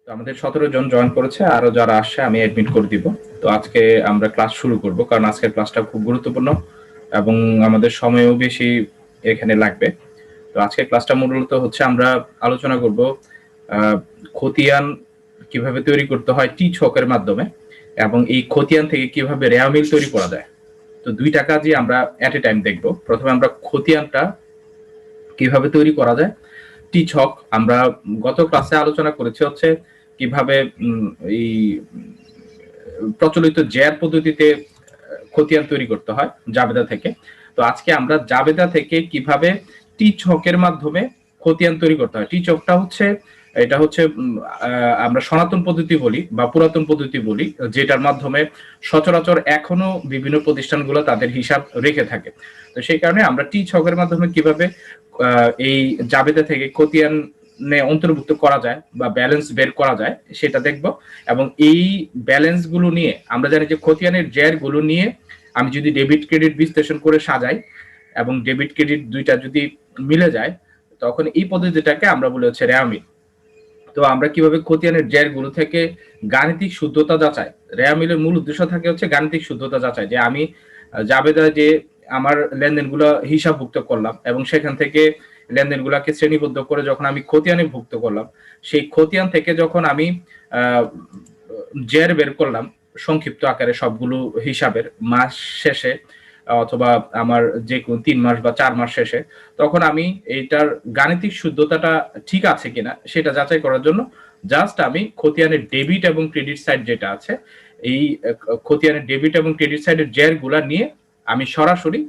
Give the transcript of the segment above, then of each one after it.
তো আমাদের 17 জন জয়েন করেছে, আরো যারা আসছে আমি অ্যাডমিট করে দিব। তো আজকে আমরা ক্লাস শুরু করব, কারণ আজকের ক্লাসটা খুব গুরুত্বপূর্ণ এবং আমাদের সময়ও বেশি এখানে লাগবে। তো আজকের ক্লাসটা মূলত হচ্ছে আমরা আলোচনা করব খতিয়ান কিভাবে তৈরি করতে হয় টি ছকের মাধ্যমে, এবং এই খতিয়ান থেকে কিভাবে রেয়া মিল তৈরি করা যায়। তো দুইটা কাজই আমরা এট এ টাইম দেখব। প্রথমে আমরা খতিয়ানটা কিভাবে তৈরি করা যায়, টি ছক আমরা গত ক্লাসে আলোচনা করেছি হচ্ছে কিভাবে এই প্রচলিত জ্যার পদ্ধতিতে খতিয়ান তৈরি করতে হয় জাবেদা থেকে। তো আজকে আমরা জাবেদা থেকে কিভাবে টি ছকের মাধ্যমে খতিয়ান তৈরি করতে হয়। টি ছকটা হচ্ছে এটা হচ্ছে আমরা সনাতন পদ্ধতি বলি বা পুরাতন পদ্ধতি বলি, যেটার মাধ্যমে সচরাচর এখনো বিভিন্ন প্রতিষ্ঠানগুলো তাদের হিসাব রেখে থাকে। তো সেই কারণে আমরা টি ছকের মাধ্যমে কিভাবে এই জাবেদা থেকে খতিয়ান অন্তর্ভুক্ত করা যায় বা ব্যালেন্স বের করা যায় সেটা দেখব। এবং এই ব্যালেন্স গুলো নিয়ে আমরা জানি যে খতিয়ানের জ্যার গুলো নিয়ে আমি যদি ডেবিট ক্রেডিট বিশ্লেষণ করে সাজাই এবং ডেবিট ক্রেডিট দুইটা যদি মিলে যায়, তখন এই পদ্ধতিটাকে আমরা বলি হচ্ছে রেয়া মিল। তো আমরা কিভাবে খতিয়ানের জ্যার গুলো থেকে গাণিতিক শুদ্ধতা যাচাই, রেয়া মিলের মূল উদ্দেশ্য থাকে হচ্ছে গাণিতিক শুদ্ধতা যাচাই, যে আমি জাবেদা যে আমার লেনদেনগুলো হিসাবভুক্ত করলাম এবং সেখান থেকে লেনদেনগুলোকে শ্রেণীবদ্ধ করে যখন আমি খতিয়ানে ভুক্ত করলাম, সেই খতিয়ান থেকে যখন আমি জের বের করলাম সংক্ষিপ্ত আকারে সবগুলো হিসাবের মাস শেষে অথবা আমার যে কোনো 3 মাস বা 4 মাস শেষে, তখন আমি এইটার গাণিতিক শুদ্ধতাটা ঠিক আছে কিনা সেটা যাচাই করার জন্য জাস্ট আমি খতিয়ানের ডেবিট এবং ক্রেডিট সাইড যেটা আছে, এই খতিয়ানের ডেবিট এবং ক্রেডিট সাইডের জের গুলা নিয়ে আমি সরাসরি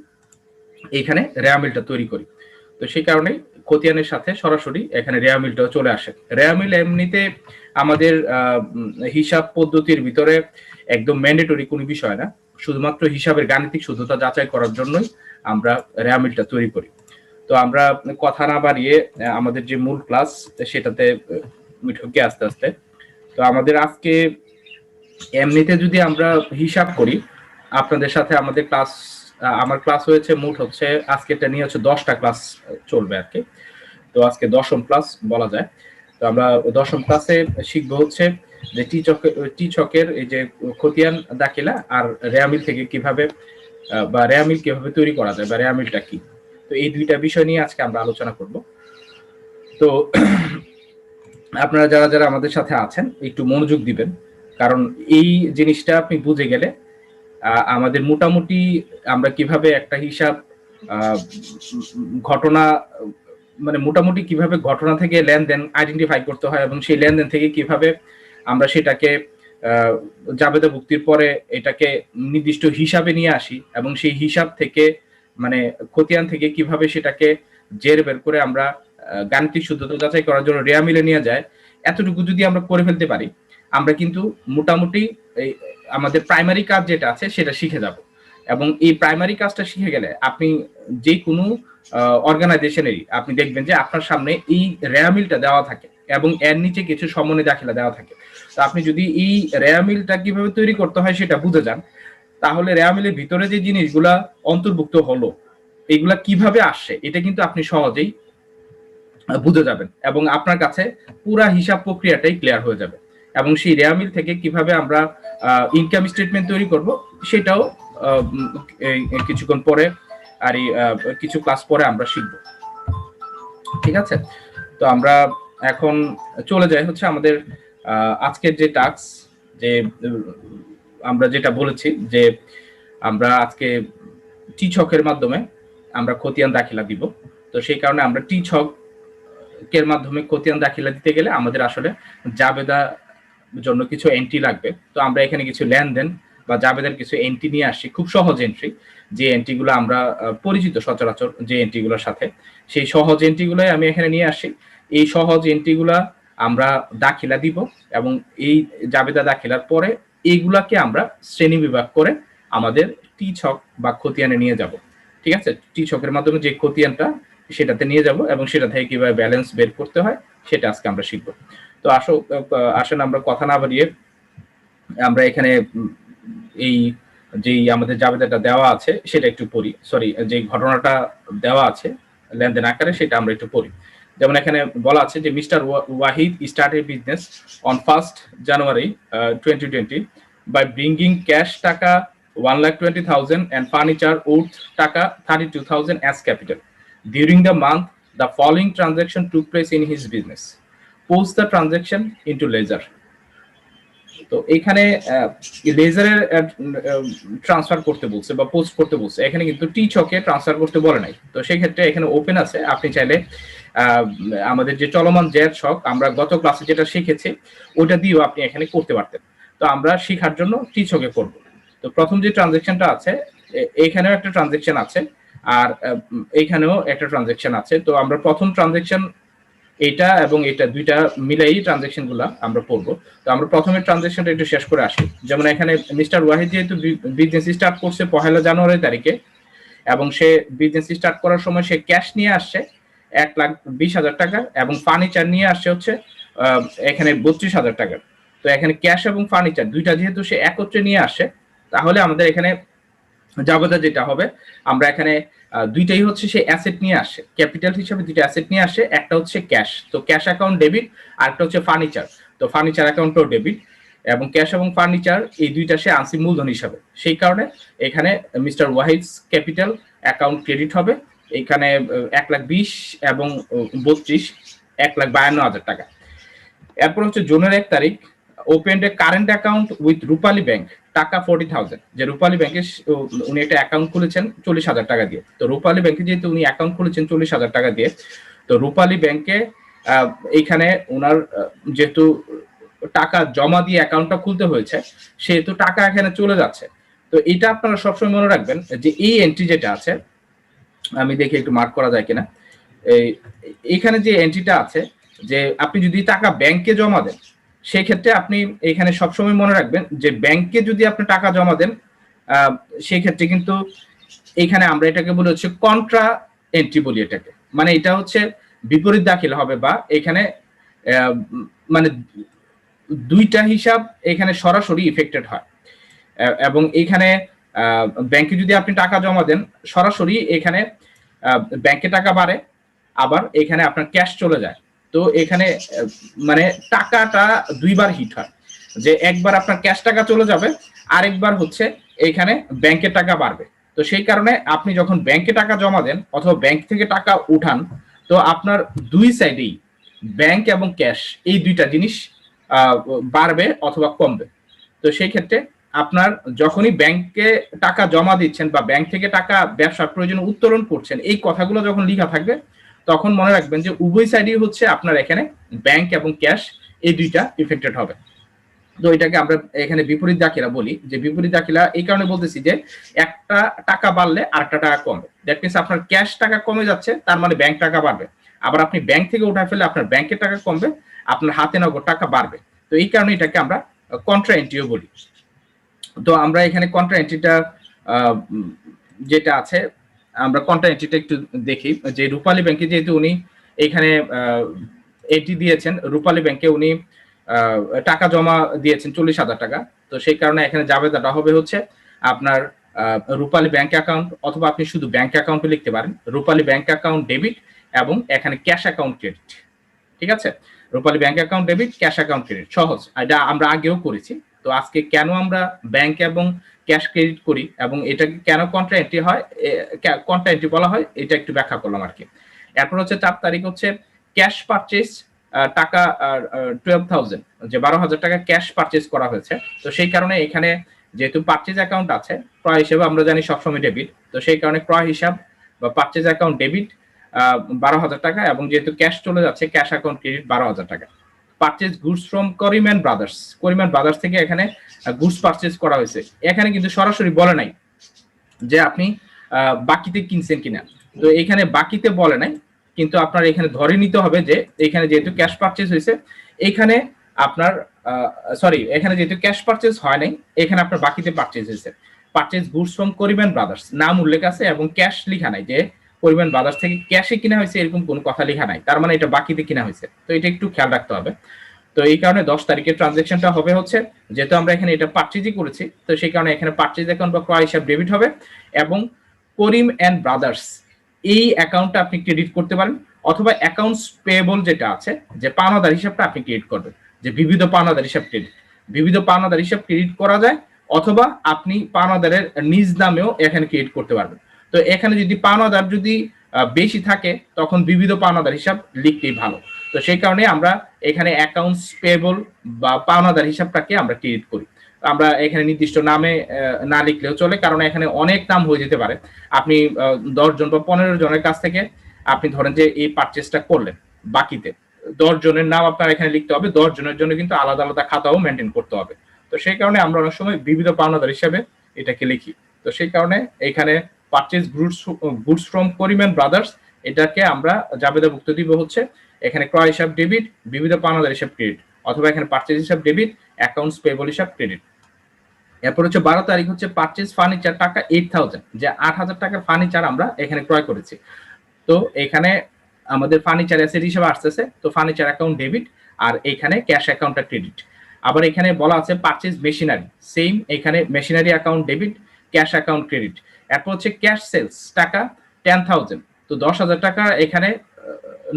এখানে রেয়া মিলটা তৈরি করি। তো সেই কারণে খতিয়ানের সাথে সরাসরি এখানে রেয়া মিলটাও চলে আসে। রেয়া মিল এমনিতে আমাদের হিসাব পদ্ধতির ভিতরে একদম ম্যান্ডেটরি কোনো বিষয় না, শুধুমাত্র হিসাবের গাণিতিক শুদ্ধতা যাচাই করার জন্যই আমরা রেয়া মিলটা তৈরি করি। তো আমরা কথা না বাড়িয়ে আমাদের যে মূল ক্লাস সেটাতে ঢুকে আস্তে আস্তে। তো আমাদের আজকে এমনিতে যদি আমরা হিসাব করি আপনাদের সাথে, আমাদের ক্লাস আমার ক্লাস হয়েছে মোট হচ্ছে আজকেটা নিয়ে হচ্ছে 10টা ক্লাস চলবে আর কি। তো আজকে 10ম ক্লাস বলা যায়। তো আমরা 10ম ক্লাসে শিখবো হচ্ছে যে টি ছকের এই যে খতিয়ান দাখিলা আর রেয়া মিল থেকে কিভাবে বা রেয়া মিল কিভাবে তৈরি করা যায় বা রেয়া মিলটা কি। তো এই দুইটা বিষয় নিয়ে আজকে আমরা আলোচনা করব। তো আপনারা যারা যারা আমাদের সাথে আছেন একটু মনোযোগ দিবেন, কারণ এই জিনিসটা আপনি বুঝে গেলে আমাদের মোটামুটি আমরা কিভাবে একটা হিসাব ঘটনা মানে মোটামুটি কিভাবে ঘটনা থেকে লেনদেন আইডেন্টিফাই করতে হয় এবং সেই লেনদেন থেকে কিভাবে আমরা সেটাকে জাবেদা ভুক্তির পরে এটাকে নির্দিষ্ট হিসাবে নিয়ে আসি এবং সেই হিসাব থেকে মানে খতিয়ান থেকে কিভাবে সেটাকে জের বের করে আমরা গাণিতিক শুদ্ধতা যাচাই করার জন্য রেয়া মিলে নিয়ে যায়, এতটুকু যদি আমরা করে ফেলতে পারি আমরা কিন্তু মোটামুটি এই আমাদের প্রাইমারি কাজ যেটা আছে সেটা শিখে যাব। এবং এই প্রাইমারি কাজটা শিখে গেলে আপনি যে কোনো অর্গানাইজেশনেরই আপনি দেখবেন যে আপনার সামনে এই রেয়া মিলটা দেওয়া থাকে এবং এর নিচে কিছু সমন্বয় দাখিলা দেওয়া থাকে। তো আপনি যদি এই রেয়া মিলটা কিভাবে তৈরি করতে হয় সেটা বুঝে যান, তাহলে রেয়া মিলের ভিতরে যে জিনিসগুলা অন্তর্ভুক্ত হলো এগুলা কিভাবে আসছে এটা কিন্তু আপনি সহজেই বুঝে যাবেন এবং আপনার কাছে পুরা হিসাব প্রক্রিয়াটাই ক্লিয়ার হয়ে যাবে। এবং সেই রেয়া মিল থেকে কিভাবে আমরা ইনকাম স্টেটমেন্ট তৈরি করব সেটাও কিছুক্ষণ পরে আর কিছু ক্লাস পরে আমরা শিখব। ঠিক আছে, তো আমরা এখন চলে যাই হচ্ছে আমাদের আজকের যে টাস্ক, যে আমরা যেটা বলেছি যে আমরা আজকে টি ছকের মাধ্যমে আমরা খতিয়ান দাখিলা দিব। তো সেই কারণে আমরা টি ছকের মাধ্যমে খতিয়ান দাখিলা দিতে গেলে আমাদের আসলে জাবেদা জন্য কিছু এন্ট্রি লাগবে। তো আমরা এখানে কিছু লেনদেন বা জাবেদার কিছু এন্ট্রি নিয়ে আসছি, খুব সহজ এন্ট্রি, যে এন্ট্রিগুলো আমরা পরিচিত সচরাচর যে এন্ট্রিগুলোর সাথে, সেই সহজ এন্ট্রিগুলোই আমি এখানে নিয়ে আসছি। এই সহজ এন্ট্রিগুলা আমরা দাখিলা দিব এবং এই জাবেদা দাখিলার পরে এইগুলাকে আমরা শ্রেণী বিভাগ করে আমাদের টি ছক বা খতিয়ানে নিয়ে যাব। ঠিক আছে, টি ছকের মাধ্যমে যে খতিয়ানটা সেটাতে নিয়ে যাব এবং সেটা থেকে কিভাবে ব্যালেন্স বের করতে হয় সেটা আজকে আমরা শিখবো। তো আসেন আমরা কথা না বাড়িয়ে আমরা এখানে এই যেই আমাদের জাবেদাটা দেওয়া আছে সেটা একটু পড়ি, সরি যে ঘটনাটা দেওয়া আছে লেনদেন আকারে সেটা আমরা একটু পড়ি। যেমন এখানে বলা আছে যে mister Wahid started business on 1st January 2020 by bringing cash টাকা 1,20,000 and furniture worth টাকা 32,000 as capital. During the month, the following transaction took place in his business. Post the transaction into ledger. তো এখানে লেজারের ট্রান্সফার করতে বলছে বা post করতে বলছে, এখানে কিন্তু টি ছকে ট্রান্সফার করতে বলে নাই। তো সেই ক্ষেত্রে এখানে ওপেন আছে, আপনি চাইলে আমাদের যে চলমান জেড ছক আমরা গত ক্লাসে যেটা শিখেছি ওটা দিয়েও আপনি এখানে করতে পারতেন। তো আমরা শেখার জন্য টি ছকে করব। তো প্রথম যে ট্রানজেকশনটা আছে, এখানেও একটা ট্রানজেকশন আছে আর এইখানেও একটা ট্রানজেকশন আছে। তো আমরা প্রথম ট্রানজেকশন এটা এবং এটা দুইটা মিলাই ট্রানজেকশন গুলা আমরা পড়বো। তো আমরা প্রথমে ট্রানজেকশনটা একটু শেষ করে আসি। যেমন এখানে মিস্টার ওয়াহিদ যেহেতু বিজনেস স্টার্ট করছে 1 জানুয়ারি তারিখে, এবং সে বিজনেস স্টার্ট করার সময় সে ক্যাশ নিয়ে আসছে 1,20,000 টাকা এবং ফার্নিচার নিয়ে আসছে হচ্ছে এখানে 32,000 টাকা। তো এখানে ক্যাশ এবং ফার্নিচার দুইটা যেহেতু সে একত্রে নিয়ে আসে, তাহলে আমাদের এখানে জাবেদা যেটা হবে, আমরা এখানে দুইটাই হচ্ছে সে অ্যাসেট নিয়ে আসে, ক্যাপিটাল হিসেবে দুইটা অ্যাসেট নিয়ে আসে। একটা হচ্ছে ক্যাশ, তো ক্যাশ অ্যাকাউন্ট ডেবিট, আর একটা হচ্ছে ফার্নিচার, তো ফার্নিচার অ্যাকাউন্টও ডেবিট। এবং ক্যাশ এবং ফার্নিচার এই দুইটা সে আনছে মূলধন হিসাবে, সেই কারণে এখানে মিস্টার ওয়াহিদস ক্যাপিটাল অ্যাকাউন্ট ক্রেডিট হবে এখানে 1,20,000 এবং 32 1,52,000 টাকা। এরপর হচ্ছে জুনের 1 তারিখ opened A current account with Rupali bank টাকা 40,000, যে রূপালী ব্যাংকে উনি একটা অ্যাকাউন্ট খুলেছেন 40,000 টাকা দিয়ে। তো রূপালী ব্যাংকে যেহেতু উনি অ্যাকাউন্ট খুলেছেন 40,000 টাকা দিয়ে, তো রূপালী ব্যাংকে এইখানে ওনার যেহেতু টাকা জমা দিয়ে অ্যাকাউন্টটা খুলতে হয়েছে, সেহেতু টাকা এখানে চলে যাচ্ছে। তো এটা আপনারা সবসময় মনে রাখবেন যে এই এন্ট্রি যেটা আছে, আমি দেখি একটু মার্ক করা যায় কিনা, এইখানে যে এন্ট্রিটা আছে যে আপনি যদি টাকা ব্যাংকে জমা দেন, সেই ক্ষেত্রে আপনি এখানে সবসময় মনে রাখবেন যে ব্যাংকে যদি আপনি টাকা জমা দেন, সেই ক্ষেত্রে কিন্তু এখানে আমরা এটাকে বলি হচ্ছে কন্ট্রা এন্ট্রি বলি এটাকে, মানে এটা হচ্ছে বিপরীত দাখিল হবে, বা এখানে মানে দুইটা হিসাব এখানে সরাসরি ইফেক্টেড হয়। এবং এখানে ব্যাংকে যদি আপনি টাকা জমা দেন, সরাসরি এখানে ব্যাংকে টাকা বাড়ে, আবার এখানে আপনার ক্যাশ চলে যায়। তো এখানে মানে টাকাটা দুইবার হিট হয়, যে একবার আপনার ক্যাশ টাকা চলে যাবে, আরেকবার হচ্ছে এখানে ব্যাংকের টাকা বাড়বে। তো সেই কারণে আপনি যখন ব্যাংকে টাকা জমা দেন অথবা ব্যাংক থেকে টাকা উঠান, তো আপনার দুই সাইডেই ব্যাংক এবং ক্যাশ এই দুইটা জিনিস বাড়বে অথবা কমবে। তো সেই ক্ষেত্রে আপনার যখনই ব্যাংকে টাকা জমা দিচ্ছেন বা ব্যাংক থেকে টাকা ব্যবসার প্রয়োজনে উত্তোলন করছেন, এই কথাগুলো যখন লেখা থাকবে, তখন মনে রাখবেন যে উভয় সাইডই হচ্ছে আপনার এখানে ব্যাংক এবং ক্যাশ এই দুইটা ইফেক্টেড হবে। তো এটাকে আমরা এখানে বিপরীত দাখিলা বলি। যে বিপরীত দাখিলা এই কারণে বলতেছি যে একটা টাকা বাড়লে আরেকটা টাকা কমবে। দ্যাট মিনস আপনার ক্যাশ টাকা কমে যাচ্ছে, তার মানে ব্যাংক টাকা বাড়বে। আবার আপনি ব্যাংক থেকে উঠায় ফেলে আপনার ব্যাংকের টাকা কমবে, আপনার হাতে নগদ টাকা বাড়বে। তো এই কারণে এটাকে আমরা কন্ট্রা এন্ট্রিও বলি। তো আমরা এখানে কন্ট্রা এন্ট্রিটা যেটা আছে, আমরা কন্ট্রা এন্ট্রিটা একটু দেখি। যে রূপালী ব্যাংকে যেহেতু উনি এখানে এন্ট্রি দিয়েছেন, রূপালী ব্যাংকে উনি টাকা জমা দিয়েছেন 40,000 টাকা। তো সেই কারণে এখানে জাবেদাটা হবে হচ্ছে আপনার রূপালী ব্যাংক অ্যাকাউন্ট, অথবা আপনি শুধু ব্যাংক অ্যাকাউন্টে লিখতে পারেন রূপালী ব্যাংক অ্যাকাউন্ট ডেবিট এবং এখানে ক্যাশ অ্যাকাউন্ট ক্রেডিট। ঠিক আছে, Rupali bank account debit, cash account credit, সহজ। এটা আমরা আগেও করেছি। তো আজকে কেন আমরা ব্যাংক এবং ক্যাশ ক্রেডিট করি এবং এটাকে কেন কন্ট্রা এন্ট্রি হয়, কন্ট্রা এন্ট্রি বলা হয়, এটা একটু ব্যাখ্যা করলাম আর কি। এরপর হচ্ছে 4 তারিখ হচ্ছে ক্যাশ পারচেজ টাকা 12,000, যে 12,000 টাকা ক্যাশ পারচেজ করা হয়েছে। তো সেই কারণে এখানে যেহেতু পারচেজ অ্যাকাউন্ট আছে, ক্রয় হিসেবে আমরা জানি সবসময় ডেবিট, তো সেই কারণে ক্রয় হিসাব বা পারচেজ অ্যাকাউন্ট ডেবিট 12,000 টাকা, এবং যেহেতু ক্যাশ চলে যাচ্ছে ক্যাশ অ্যাকাউন্ট ক্রেডিট 12,000 টাকা। Purchase goods from Kariman brothers, Kariman brothers থেকে এখানে গুডস পারচেজ করা হয়েছে। এখানে কিন্তু সরাসরি বলে নাই যে আপনি বাকিতে কিনছেন কিনা, তো এখানে বাকিতে বলে নাই, কিন্তু আপনার এখানে ধরে নিতে হবে যে এখানে যেহেতু ক্যাশ পারচেজ হয়েছে, এখানে আপনার সরি, এখানে যেহেতু ক্যাশ পারচেজ হয় নাই, এখানে আপনার বাকিতে পারচেজ হয়েছে। Purchase goods from Kariman brothers নাম উল্লেখ আছে এবং ক্যাশ লেখা নাই, যে করিম্যান ব্রাদার্স থেকে ক্যাশে কিনা হয়েছে এরকম কোনো কথা লেখা নাই, তার মানে এটা বাকিতে কিনা হয়েছে। তো এটা একটু খেয়াল রাখতে হবে। তো এই কারণে 10 তারিখের ট্রানজেকশনটা হবে হচ্ছে, যেহেতু আমরা এখানে এটা পারচেজই করেছি, তো সেই কারণে এখানে পারচেজ অ্যাকাউন্ট বা ক্রয় হিসাব ডেবিট হবে, এবং করিম এন্ড ব্রাদার্স এই অ্যাকাউন্টটা আপনি ক্রেডিট করতে পারেন, অথবা অ্যাকাউন্টস পেয়েবল যেটা আছে, যে পাওনাদার হিসাবটা আপনি ক্রিয়েট করবেন, যে বিবিধ পাওনাদার হিসাব ক্রেডিট, বিবিধ পাওনাদার হিসাব ক্রেডিট করা যায়, অথবা আপনি পাওনাদারের নিজ নামেও এখানে ক্রিয়েট করতে পারবেন। তো এখানে যদি পাওনাদার যদি বেশি থাকে তখন বিবিধ পাওনাদার হিসাব লিখতেই ভালো। তো সেই কারণে আমরা এখানে অ্যাকাউন্টস পেয়েবল বা পাওনাদার হিসাবটাকে আমরা ক্রিয়েট করি। আমরা এখানে নির্দিষ্ট নামে না লিখলেও চলে, কারণ এখানে অনেক নাম হয়ে যেতে পারে। আপনি 10 জন বা 15 জনের কাছ থেকে আপনি ধরেন যে এই পারচেসটা করলেন, বাকিতে 10 জনের নাম আপনার এখানে লিখতে হবে, 10 জনের জন্য কিন্তু আলাদা আলাদা খাতাও মেনটেন করতে হবে। তো সেই কারণে আমরা অনেক সময় বিবিধ পাওনাদার হিসাবে এটাকে লিখি। তো সেই কারণে এখানে purchase goods from Karim brothers, এটাকে আমরা জাবেদাভুক্ত দিব হচ্ছে এখানে ক্রয় হিসাব ডেবিট, বিবিধ পাওনাদার হিসাব ক্রেডিট, অথবা এখানে পারচেজ হিসাব ডেবিট, অ্যাকাউন্টস পেয়েবল হিসাব ক্রেডিট। এরপর হচ্ছে 12 তারিখ হচ্ছে পারচেজ ফার্নিচার টাকা 8000, যে 8000 টাকার ফার্নিচার আমরা এখানে ক্রয় করেছি। তো এখানে আমাদের ফার্নিচার অ্যাসেট হিসেবে আসতেছে, তো ফার্নিচার অ্যাকাউন্ট ডেবিট, আর এখানে ক্যাশ অ্যাকাউন্টটা ক্রেডিট। আবার এখানে বলা আছে পারচেজ মেশিনারি, সেম এখানে machinery account debit, cash account credit. এরপর হচ্ছে ক্যাশ সেলস টাকা 10000, তো 10,000 টাকা এখানে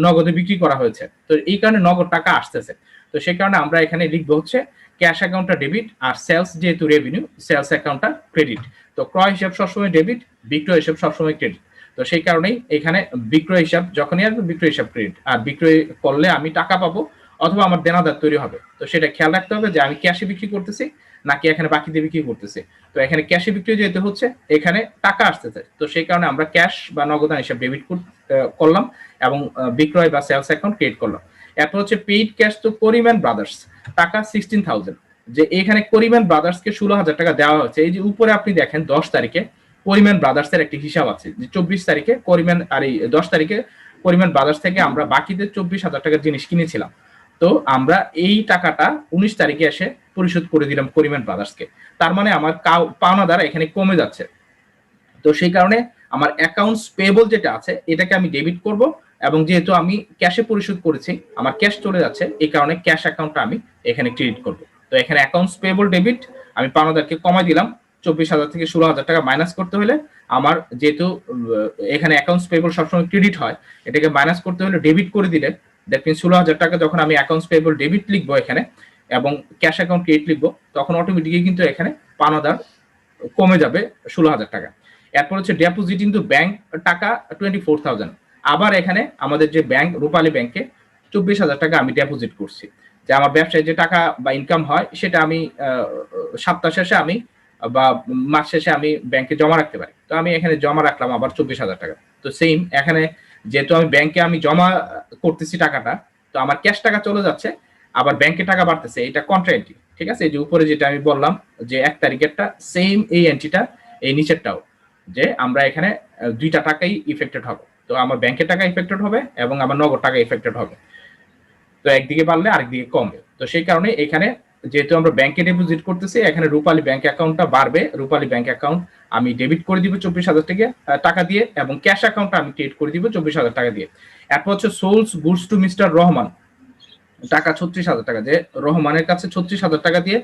নগদে বিক্রি করা হয়েছে, তো এই কারণে নগদ টাকা আসতেছে। তো সেই কারণে আমরা এখানে লিখবো হচ্ছে ক্যাশ অ্যাকাউন্টটা ডেবিট, আর সেলস যেহেতু রেভিনিউ, সেলস অ্যাকাউন্টটা ক্রেডিট। তো ক্রয় হিসাব সবসময় ডেবিট, বিক্রয় হিসাব সবসময় ক্রেডিট। তো সেই কারণেই এখানে বিক্রয় হিসাব যখনই আসবে বিক্রয় হিসাব ক্রেডিট, আর বিক্রয় করলে আমি টাকা পাবো অথবা আমার দেনাদার তৈরি হবে। তো সেটা খেয়াল রাখতে হবে যে আমি ক্যাশে বিক্রি করতেছি নাকি এখানে বাকি দিয়ে বিক্রি করতেছি। তো এখানে ক্যাশে বিক্রি যেতে হচ্ছে, এখানে টাকা আসতেছে, তো সেই কারণে আমরা ক্যাশ বা নগদান হিসাব ডেবিট করলাম এবং বিক্রয় বা সেলস অ্যাকাউন্ট ক্রিয়েট করলাম। এরপর হচ্ছে পেইড ক্যাশ তো করিম ব্রাদার্স টাকা 16,000, যে এখানে করিম ব্রাদার্সকে 16,000 টাকা দেওয়া হচ্ছে। এই যে উপরে আপনি দেখেন 10 তারিখে করিম ব্রাদার্সের একটি হিসাব আছে, যে 24 তারিখে করিম, আর এই 10 তারিখে করিম ব্রাদার্স থেকে আমরা বাকিতে 24,000 টাকার জিনিস কিনেছিলাম। তো আমরা এই টাকাটা 19 তারিখে এসে পরিশোধ করে দিলাম করিম ব্রাদার্সকে, তার মানে আমার পাওনাদার এখানে কমে যাচ্ছে। তো সেই কারণে আমার অ্যাকাউন্টস পেয়েবল যেটা আছে এটাকে আমি ডেবিট করব, এবং যেহেতু আমি ক্যাশে পরিশোধ করেছি আমার ক্যাশ চলে যাচ্ছে, এই কারণে ক্যাশ অ্যাকাউন্টটা আমি এখানে ক্রেডিট করব। তো এখানে অ্যাকাউন্টস পেয়েবল ডেবিট, আমি পাওনাদারকে কমাই দিলাম 24,000 থেকে 16,000 টাকা মাইনাস করতে হলে আমার, যেহেতু এখানে অ্যাকাউন্টস পেয়েবল সবসময় ক্রেডিট হয়, এটাকে মাইনাস করতে হলে ডেবিট করে দিলে দ্যাট মিনস 16,000 টাকা যখন আমি অ্যাকাউন্টস পেয়েবল ডেবিট লিখবো এখানে এবং ক্যাশ অ্যাকাউন্ট ক্রেডিট লিখবো, তখন অটোমেটিকলি কিন্তু এখানে পাওনাদার কমে যাবে 16,000 টাকা। এরপর হচ্ছে ডেপোজিট ইনটু ব্যাংক টাকা 24,000, আবার এখানে আমাদের যে ব্যাংক রূপালী ব্যাংকে 24,000 টাকা আমি ডেপোজিট করছি, যে আমার ব্যবসায় যে টাকা বা ইনকাম হয় সেটা আমি সপ্তাহ শেষে আমি বা মাস শেষে আমি ব্যাংকে জমা রাখতে পারি। তো আমি এখানে জমা রাখলাম আবার 24,000 টাকা। তো সেম এখানে যেহেতু আমি ব্যাংকে আমি জমা করতেছি টাকাটা, তো আমার ক্যাশ টাকা চলে যাচ্ছে, আবার ব্যাংকে টাকা বাড়তেছে, এটা কন্ট্রা এন্ট্রি। ঠিক আছে, এই যে উপরে যেটা আমি বললাম যে 1 তারিখেরটা সেম এই এন্ট্রিটা, এই নিচেরটাও, যে আমরা এখানে দুইটা টাকাই ইফেক্টেড হবে। তো আমার ব্যাংকের টাকা ইফেক্টেড হবে এবং আমার নগদ টাকা ইফেক্টেড হবে। তো একদিকে বাড়লে আরেকদিকে কমবে। তো সেই কারণে এখানে যেহেতু আমরা ব্যাংকে ডিপোজিট করতেছি, এখানে রূপালী ব্যাংক অ্যাকাউন্টটা বাড়বে, রূপালী ব্যাংক অ্যাকাউন্ট আমি ডেবিট করে দিব 24,000 টাকা দিয়ে, এবং ক্যাশ অ্যাকাউন্টটা আমি ক্রিয়েট করে দিব 24,000 টাকা দিয়ে। এরপর হচ্ছে sold goods to mister Rahman টাকা 36,000 টাকা, যে রহমানের কাছে 36,000 টাকা দিয়ে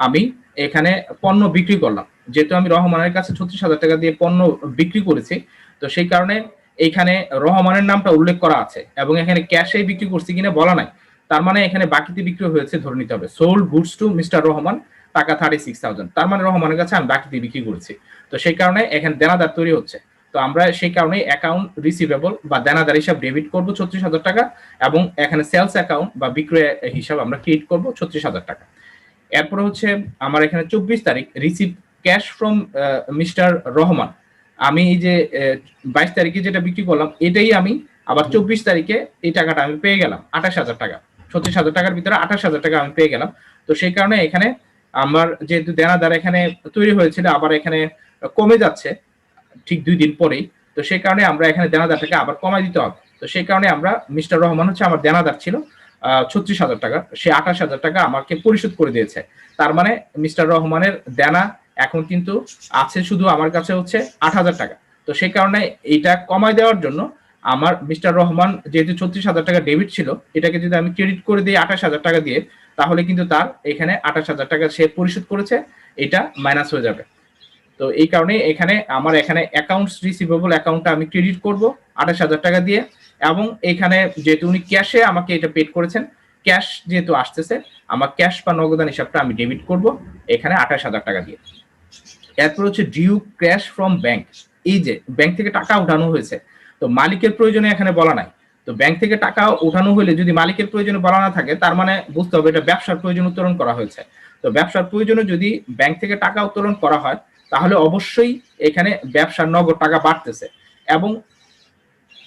আমি এখানে পণ্য বিক্রি করলাম। যেহেতু আমি রহমানের কাছে 36,000 টাকা দিয়ে পণ্য বিক্রি করেছি, তো সেই কারণে এইখানে রহমানের নামটা উল্লেখ করা আছে, এবং এখানে ক্যাশে বিক্রি করছি কিনা বলা নাই, তার মানে এখানে বাকিতে বিক্রি হয়েছে ধরে নিতে হবে। Sold goods to mister Rahman টাকা 36,000, তার মানে রহমানের কাছে আমি বাকিতে বিক্রি করেছি। তো সেই কারণে এখানে দেনাদার তৈরি হচ্ছে। তো আমরা সেই কারণে অ্যাকাউন্ট রিসিভেবল বা দেনাদার হিসাব ডেবিট করবো 36,000 টাকা, এবং এখানে সেলস অ্যাকাউন্ট বা বিক্রয় হিসাব আমরা ক্রিয়েট করবো 36,000 টাকা। এরপরে হচ্ছে আমার এখানে 24 তারিখ receive cash from mister Rahman, আমি এই যে 22 তারিখে যেটা বিক্রি করলাম এটাই আমি আবার 24 তারিখে এই টাকাটা আমি পেয়ে গেলাম 28,000 টাকা, 36,000 টাকার ভিতরে 28,000 টাকা আমি পেয়ে গেলাম। তো সেই কারণে এখানে আমার যেহেতু দেনাদার এখানে তৈরি হয়েছিল, আবার এখানে কমে যাচ্ছে ঠিক 2 দিন পরেই, তো সেই কারণে আমরা এখানে দেনাদারটাকে আবার কমাই দিতে হবে। তো সেই কারণে আমরা মিস্টার রহমান হচ্ছে আমার দেনাদার ছিল 36,000 টাকা, সে 28,000 টাকা আমাকে পরিশোধ করে দিয়েছে। তার মানে মিস্টার রহমানের দেনা এখন কিন্তু আছে শুধু আমার কাছে হচ্ছে 8,000 টাকা। তো সেই কারণে এটা কমাই দেওয়ার জন্য আমার মিস্টার রহমান যেহেতু 36,000 টাকা ডেবিট ছিল, এটাকে যদি আমি ক্রেডিট করে দিই 28,000 টাকা দিয়ে, তাহলে কিন্তু তার এখানে 28,000 টাকা সে পরিশোধ করেছে, এটা মাইনাস হয়ে যাবে। তো এই কারণে এখানে আমার এখানে অ্যাকাউন্টস রিসিভেবল অ্যাকাউন্টটা আমি ক্রেডিট করব 28,000 টাকা দিয়ে, এবং এখানে যেহেতু উনি ক্যাশে আমাকে এটা পেড করেছেন, ক্যাশ যেহেতু আসতেছে, আমার ক্যাশ বা নগদান হিসাবটা আমি ডেবিট করব এখানে 28,000 টাকা দিয়ে। এরপর হচ্ছে ডিউ ক্যাশ ফ্রম ব্যাংক, এই যে ব্যাংক থেকে টাকা উঠানো হয়েছে, তো মালিকের প্রয়োজনে এখানে বলা নাই। তো ব্যাংক থেকে টাকা উঠানো হলে যদি মালিকের প্রয়োজনে বলা না থাকে, তার মানে বুঝতে হবে এটা ব্যবসার প্রয়োজন উত্তোলন করা হয়েছে। তো ব্যবসার প্রয়োজনে যদি ব্যাংক থেকে টাকা উত্তোলন করা হয়, তাহলে অবশ্যই এখানে ব্যবসার নগদ টাকা বাড়তেছে এবং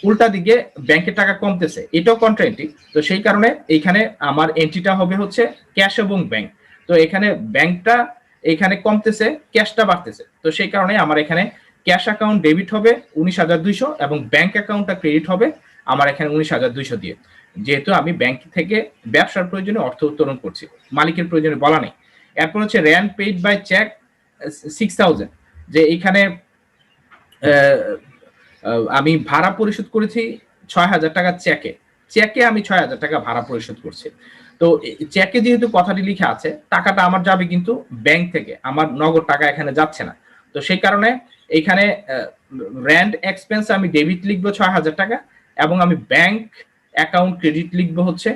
উল্টা দিকে ব্যাংকের টাকা কমতেছে, এটাও কন্ট্রাএন্টি। তো সেই কারণে এখানে আমার এন্ট্রিটা হবে হচ্ছে ক্যাশ এবং ব্যাংক। তো এখানে ব্যাংকটা এখানে কমতেছে, ক্যাশটা বাড়তেছে। তো সেই কারণে আমার এখানে ক্যাশ অ্যাকাউন্ট ডেবিট হবে 19,200 এবং ব্যাংক অ্যাকাউন্টটা ক্রেডিট হবে আমার এখানে 19,200 দিয়ে, যেহেতু আমি ব্যাংক থেকে ব্যবসার প্রয়োজনে অর্থ উত্তোলন করছি, মালিকের প্রয়োজনে বলা নেই। এরপর হচ্ছে রেন্ট পেইড বাই চেক 6,000, যে এখানে আমি ভাড়া পরিশোধ করেছি 6,000 টাকা চেকে, চেকে আমি 6,000 টাকা ভাড়া পরিশোধ করছি। তো চেকে যেহেতু কথাটি লিখে আছে, টাকাটা আমার যাবে কিন্তু ব্যাংক থেকে, আমার নগদ টাকা এখানে যাচ্ছে না। তো সেই কারণে এখানে রেন্ট এক্সপেন্স আমি ডেবিট লিখবো 6,000 টাকা এবং আমি ব্যাংক অ্যাকাউন্ট ক্রেডিট লিখবো হচ্ছে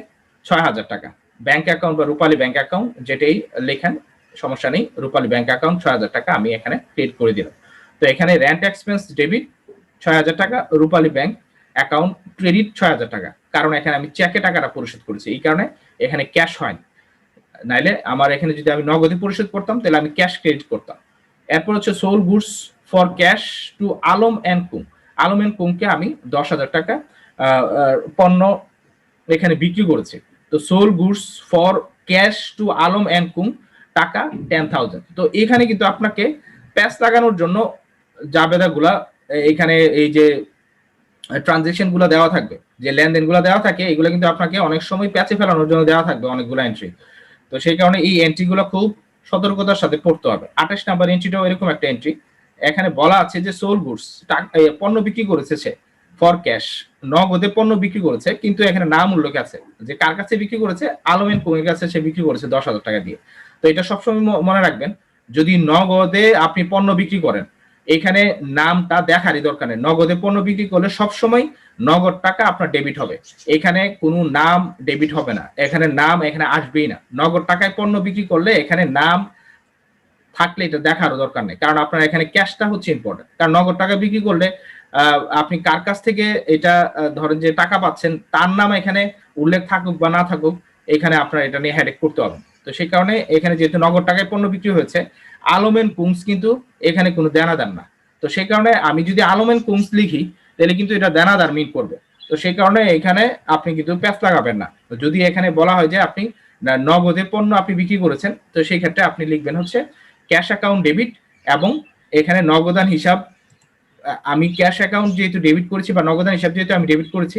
6,000 টাকা। ব্যাংক অ্যাকাউন্ট বা রূপালী ব্যাংক অ্যাকাউন্ট যেটাই লেখেন সমস্যা নেই, রূপালী ব্যাংক অ্যাকাউন্ট 6,000 টাকা আমি এখানে ক্রেডিট করে দিলাম। তো এখানে রেন্ট এক্সপেন্স ডেবিট 6,000 টাকা, রূপালী ব্যাংক অ্যাকাউন্ট ক্রেডিট 6,000 টাকা, কারণ এখানে আমি চেকে টাকাটা পরিশোধ করেছি, এই কারণে এখানে ক্যাশ হয়নি। নাইলে আমার এখানে যদি আমি নগদে পরিশোধ করতাম তাহলে আমি ক্যাশ ক্রেডিট করতাম। এরপর হচ্ছে sold goods for cash to Alam and কুং, আলম এন্ড কুংকে আমি 10,000 টাকা পণ্য এখানে বিক্রি করেছি। তো sold goods for cash to Alam and কুং টাকা 10,000। তো এখানে কিন্তু আপনাকে প্যাচ লাগানোর জন্য জাবেদা গুলা এখানে এই যে ট্রানজেকশন গুলো দেওয়া থাকবে, যে লেনদেন গুলো দেওয়া থাকে, এগুলো কিন্তু আপনাকে অনেক সময় প্যাচে ফেলানোর জন্য দেওয়া থাকবে অনেকগুলো এন্ট্রি। তো সেই কারণে এই এন্ট্রি গুলো খুব সতর্কতার সাথে পড়তে হবে। 28 নাম্বার এন্ট্রিটাও এরকম একটা এন্ট্রি, এখানে বলা আছে যে সোল গুডস পণ্য বিক্রি করেছে সে ফর ক্যাশ, নগদে পণ্য বিক্রি করেছে, কিন্তু এখানে নাম উল্লেখ আছে যে কার কাছে বিক্রি করেছে, আলম এন্ড কুং এর কাছে সে বিক্রি করেছে 10,000 টাকা দিয়ে। তো এটা সবসময় মনে রাখবেন, যদি নগদে আপনি পণ্য বিক্রি করেন, এখানে নামটা দেখারই দরকার নেই। নগদে পণ্য বিক্রি করলে সবসময় নগদ টাকা আপনার ডেবিট হবে, এখানে কোনো নাম ডেবিট হবে না, এখানে নাম এখানে আসবেই না। নগদ টাকায় পণ্য বিক্রি করলে এখানে নাম থাকলে এটা দেখারও দরকার নেই, কারণ আপনার এখানে ক্যাশটা হচ্ছে ইম্পর্টেন্ট। কারণ নগদ টাকা বিক্রি করলে আপনি কার কাছ থেকে এটা ধরেন যে টাকা পাচ্ছেন, তার নাম এখানে উল্লেখ থাকুক বা না থাকুক, এখানে আপনার এটা নিয়ে হেডেক করতে হবে। তো সেই কারণে এখানে যেহেতু নগদ টাকায় পণ্য বিক্রি হয়েছে, আলম এন্ড কুংস কিন্তু এখানে কোনো দেনাদার না। তো সেই কারণে আমি যদি আলম এন্ড কুংস লিখি তাহলে কিন্তু এটা দেনাদার মিন করবে। তো সেই কারণে এখানে আপনি কিন্তু প্যাচ লাগাবেন না। যদি এখানে বলা হয় যে আপনি নগদে পণ্য আপনি বিক্রি করেছেন, তো সেই ক্ষেত্রে আপনি লিখবেন হচ্ছে ক্যাশ অ্যাকাউন্ট ডেবিট এবং এখানে নগদান হিসাব আমি ক্যাশ অ্যাকাউন্ট যেহেতু ডেবিট করেছি বা নগদান হিসাব যেহেতু আমি ডেবিট করেছি,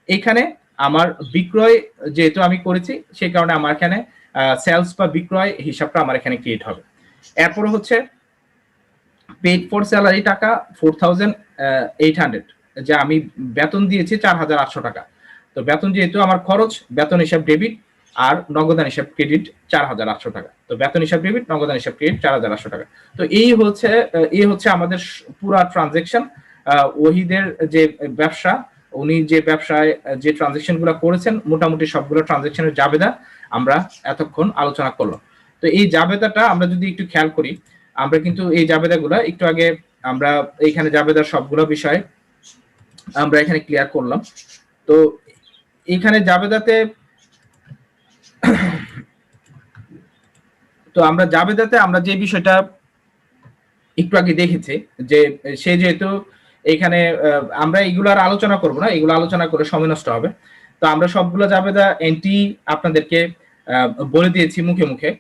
এখানে আমার বিক্রয় যেহেতু আমি করেছি সেই কারণে আমার এখানে সেলস বা বিক্রয় হিসাবটা আমার এখানে ক্রিয়েট হবে। এরপরে হচ্ছে পেড ফর স্যালারি টাকা 4,800, যে আমি বেতন দিয়েছি 4,800 টাকা। তো বেতন যেহেতু আমার খরচ, বেতন হিসাব ডেবিট আর নগদান হিসাব ক্রেডিট 4,800 টাকা। তো বেতন হিসাব ডেবিট, নগদান হিসাব ক্রেডিট 4,800 টাকা। তো এই হচ্ছে আমাদের পুরা ট্রানজেকশন। ওহিদের যে ব্যবসা, উনি যে ব্যবসায় যে ট্রানজেকশন গুলো করেছেন, মোটামুটি সবগুলো ট্রানজেকশনের জাবেদা আমরা এতক্ষণ আলোচনা করলাম। তো এই জাবেদাটা আমরা যদি একটু খেয়াল করি, আমরা কিন্তু এই জাবেদাগুলো একটু আগে আমরা এইখানে জাবেদার সবগুলো বিষয় আমরা এখানে ক্লিয়ার করলাম। তো এইখানে জাবেদাতে তো আমরা জাবেদাতে আমরা যে বিষয়টা একটু আগে দেখেছি, যে সে যেহেতু এখানে আমরা এগুলো আর আলোচনা করব না, এগুলো আলোচনা করে সময় নষ্ট হবে। তো আমরা সবগুলো জাবেদা এন্ট্রি আপনাদেরকে বলে দিয়েছি মুখে মুখে।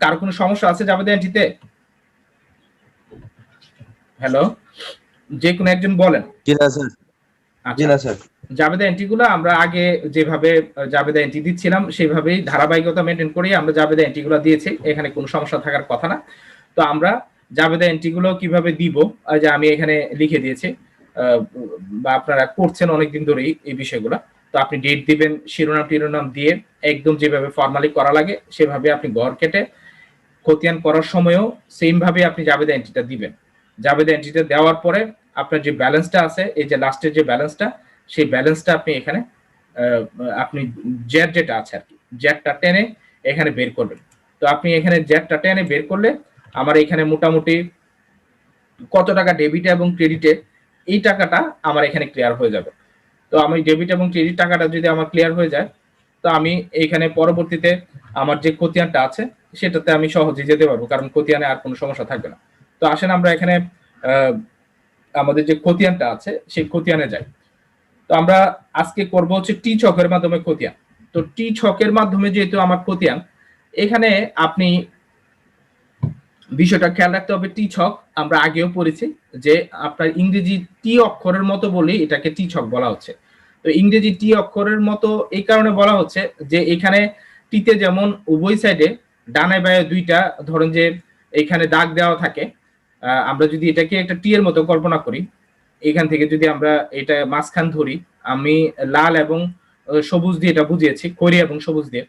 কার কোনো সমস্যা আছে জাবেদা এন্ট্রিতে? হ্যালো, যে কোনো একজন বলেন। জি না স্যার। জি না স্যার। জাবেদা এন্ট্রিগুলো আমরা আগে যেভাবে জাবেদা এন্ট্রি দিচ্ছিলাম সেভাবেই ধারাবাহিকতা মেনটেন করে আমরা জাবেদা এন্ট্রিগুলো দিয়েছি, এখানে কোনো সমস্যা থাকার কথা না। তো আমরা জাবেদা এন্ট্রিগুলো কিভাবে দিব, যে আমি এখানে লিখে দিয়েছি, বা আপনারা করছেন অনেকদিন ধরেই এই বিষয়গুলো। তো আপনি ডেট দিবেন, শিরোনাম দিয়ে একদম যেভাবে ফর্মালি করা লাগে সেভাবে আপনি ঘর কেটে খতিয়ান করার সময়ও সেম ভাবে আপনি জাবেদা এন্ট্রিটা দিবেন। জাবেদা এন্ট্রিটা দেওয়ার পরে আপনার যে ব্যালেন্সটা আছে, এই যে লাস্টের যে ব্যালেন্সটা, সেই ব্যালেন্সটা আপনি এখানে আপনি জেড যেটা আছে আর কি জেডটা টেনে এখানে বের করবেন। তো আপনি এখানে জেডটা টেনে বের করলে আমার এখানে মোটামুটি কত টাকা ডেবিটে এবং ক্রেডিটে এই টাকাটা আমার এখানে ক্লিয়ার হয়ে যাবে। তো আমি ডেবিট এবং ক্রেডিট টাকাটা যদি আমার ক্লিয়ার হয়ে যায়, তো আমি এখানে পরবর্তীতে আমার যে খতিয়ানটা আছে সেটাতে আমি সহজে যেতে পারবো, কারণ খতিয়ানে আর কোনো সমস্যা থাকবে না। তো আসেন আমরা এখানে আমাদের যে খতিয়ানটা আছে সেই খতিয়ানে যাই। তো আমরা আজকে করব হচ্ছে টি ছকের মাধ্যমে খতিয়ান। তো টি ছকের মাধ্যমে যেহেতু আমার খতিয়ান, এখানে আপনি বিষয়টা খেয়াল রাখতে হবে। টি ছক আমরা আগেও পড়েছি যে আপনার ইংরেজি টি অক্ষরের মতো বলেই এটাকে টি ছক বলা হচ্ছে। তো ইংরেজি টি অক্ষরের মতো এই কারণে বলা হচ্ছে যে এখানে টিতে যেমন উভয় সাইডে ডানে বায়ে দুইটা ধরেন যে এখানে দাগ দেওয়া থাকে, আমরা যদি এটাকে একটা টি এর মতো কল্পনা করি, এখান থেকে যদি আমরা এটা মাঝখান ধরি, আমি লাল এবং সবুজ দিয়ে এটা বুঝিয়েছি, খয়েরি এবং সবুজ দিয়ে।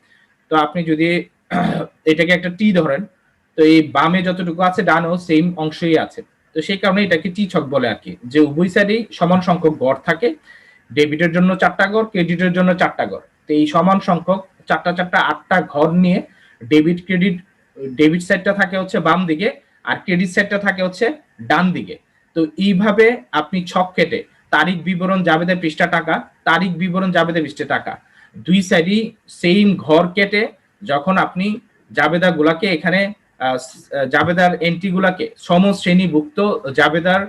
তো আপনি যদি এটাকে একটা টি ধরেন, তো এই বামে যতটুকু আছে ডানেও সেম অংশই আছে। তো সেই কারণে এটাকে টি ছক বলে আর কি, যে উভয় সাইডেই সমান সংখ্যক গড় থাকে। ডেবিটের জন্য 4টা ঘর, ক্রেডিটের জন্য 4টা ঘর। তো এই সমান সংখ্যক 8টা ঘর নিয়ে ডেবিট সাইডটা থাকে হচ্ছে বাম দিকে আর ক্রেডিট সাইডটা থাকে হচ্ছে ডান দিকে। তো এইভাবে আপনি ছক কেটে তারিখ বিবরণ জাবেদা পৃষ্ঠা টাকা, তারিখ বিবরণ জাবেদা পৃষ্ঠা টাকা, দুই সাইডই সেম ঘর কেটে যখন আপনি জাবেদা গুলাকে এখানে জাবেদার এন্ট্রি গুলাকে সমশ্রেণীভুক্ত জাবেদার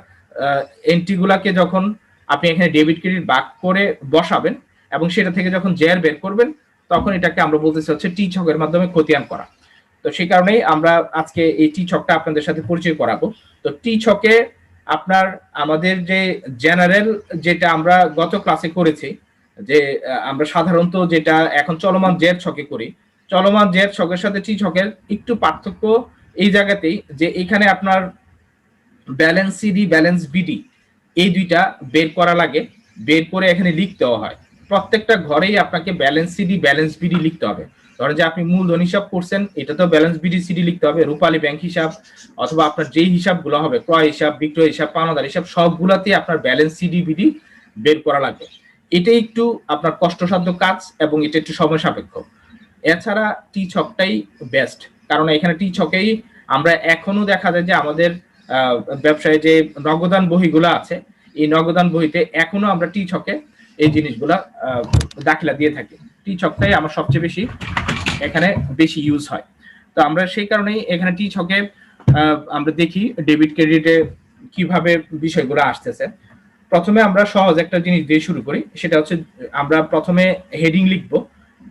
এন্ট্রি গুলাকে যখন আপনি এখানে ডেবিট ক্রেডিট ভাগ করে বসাবেন এবং সেটা থেকে যখন জের বের করবেন, তখন এটাকে আমরা বলতেছি হচ্ছে টি ছকের মাধ্যমে খতিয়ান করা। তো সেই কারণেই আমরা আজকে এই টি ছকটা আপনাদের সাথে পরিচয় করাবো। তো টি ছকে আপনার আমাদের যে জেনারেল যেটা আমরা গত ক্লাসে করেছি, যে আমরা সাধারণত যেটা এখন চলমান জের ছকে করি, চলমান জের ছকের সাথে টি ছকের একটু পার্থক্য এই জায়গাতেই যে এখানে আপনার ব্যালেন্স সিডি ব্যালেন্স বিডি এই দুইটা বের করা লাগে, বের করে এখানে লিখতে হয়। প্রত্যেকটা ঘরেই আপনাকে ব্যালেন্স সিডি ব্যালেন্স বিডি লিখতে হবে। ধরেন যে আপনি মূলধন হিসাব করছেন, এটা তো ব্যালেন্স বিডি সিডি লিখতে হবে। রূপালী ব্যাংক হিসাব অথবা আপনার যেই হিসাবগুলো হবে, ক্রয় হিসাব, বিক্রয় হিসাব, পাওনাদার হিসাব, সবগুলাতেই আপনার ব্যালেন্স সিডি বিডি বের করা লাগবে। এটা একটু আপনার কষ্টসাধ্য কাজ এবং এটা একটু সময় সাপেক্ষ। এছাড়া টি ছকটাই বেস্ট, কারণ এখানে টি ছকেই আমরা এখনো দেখা যায় যে আমাদের ব্যবসায় যে নগদান বহিগুলো আছে, এই নগদান বহিতে এখনো আমরা টি ছকে এই জিনিসগুলা দাখিলা দিয়ে থাকি। টি ছকটাই আমার সবচেয়ে বেশি এখানে বেশি ইউজ হয়। তো আমরা সেই কারণেই এখানে টি ছকে আমরা দেখি ডেবিট ক্রেডিটে কিভাবে বিষয়গুলো আসতেছে। প্রথমে আমরা সহজ একটা জিনিস দিয়ে শুরু করি, সেটা হচ্ছে আমরা প্রথমে হেডিং লিখব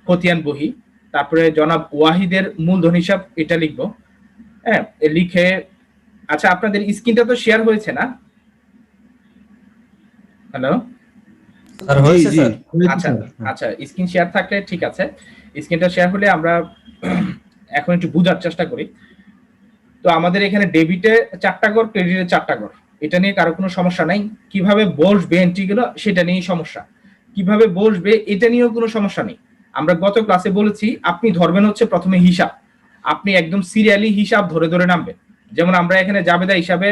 খতিয়ান বহি, তারপরে জনাব ওয়াহিদের মূলধন হিসাব এটা লিখব। হ্যাঁ, লিখে আচ্ছা আপনাদের স্ক্রিনটা তো শেয়ার হয়েছে না? হ্যালো স্যার হয়েছে স্যার। আচ্ছা আচ্ছা, স্ক্রিন শেয়ার থাকলে ঠিক আছে। স্ক্রিনটা শেয়ার হলে আমরা এখন একটু বোঝার চেষ্টা করি। তো আমাদের এখানে ডেবিটে 4টা ঘর, ক্রেডিটে 4টা ঘর, এটা নিয়ে কারো কোনো সমস্যা নাই। কিভাবে বসবে এন্ট্রিগুলো সেটা নিয়েই সমস্যা, কিভাবে বসবে এটা নিয়েও কোনো সমস্যা নেই। আমরা গত ক্লাসে বলেছি আপনি ধরবেন হচ্ছে প্রথমে হিসাব, আপনি একদম সিরিয়ালি হিসাব ধরে ধরে নামবেন। যেমন আমরা এখানে জাবেদা হিসাবে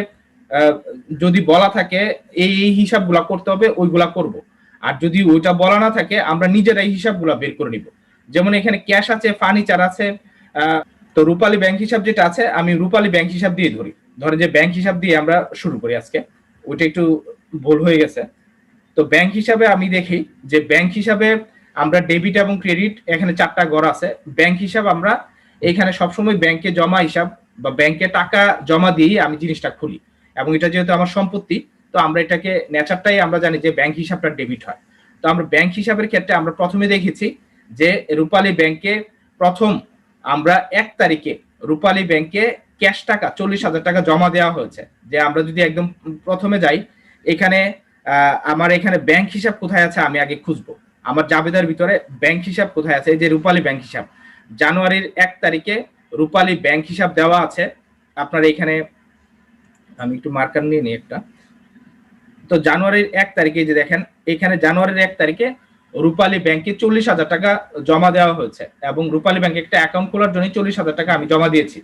যদি বলা থাকে এই এই হিসাবগুলা করতে হবে, ওইগুলা করব। আর যদি ওইটা বলা না থাকে আমরা নিজেরাই হিসাবগুলা বের করে নিব। যেমন এখানে ক্যাশ আছে, ফার্নিচার আছে, তো রূপালী ব্যাংক হিসাব যেটা আছে আমি রূপালী ব্যাংক হিসাব দিয়ে ধরি। ধরে যে ব্যাংক হিসাব দিয়ে আমরা শুরু করি আজকে, ওইটা একটু ভুল হয়ে গেছে। তো ব্যাংক হিসাবে আমি দেখি যে ব্যাংক হিসাবে আমরা ডেবিট এবং ক্রেডিট এখানে 4টা ঘর আছে। ব্যাংক হিসাব আমরা এখানে সবসময় ব্যাংকে জমা হিসাব বা ব্যাংকে টাকা জমা দিয়েই আমি জিনিসটা খুলি, এবং এটা যেহেতু আমার সম্পত্তি, তো আমরা এটাকে নেচারটাই আমরা জানি যে ব্যাংক হিসাবটা ডেবিট হয়। তো আমরা ব্যাংক হিসাবের ক্ষেত্রে আমরা প্রথমে দেখেছি যে রূপালী ব্যাংকে প্রথম আমরা 1 তারিখে রূপালী ব্যাংকে ক্যাশ টাকা 40,000 টাকা জমা দেওয়া হয়েছে। যে আমরা যদি একদম প্রথমে যাই, এখানে আমার এখানে ব্যাংক হিসাব কোথায় আছে আমি আগে খুঁজবো। আমার জাবেদার ভিতরে ব্যাংক হিসাব কোথায় আছে, এই যে রূপালী ব্যাংক হিসাব, জানুয়ারির 1 তারিখে রূপালী ব্যাংক হিসাব দেওয়া আছে। আপনার এখানে আমি একটু মার্কার নিয়ে নিই একটা। তো জানুয়ারির 1 তারিখে যে দেখেন এখানে জানুয়ারির 1 তারিখে রূপালী ব্যাংকে 40,000 টাকা জমা দেওয়া হয়েছে, এবং রূপালী ব্যাংকে একটা অ্যাকাউন্ট খোলার জন্য 40,000 টাকা আমি জমা দিয়েছি।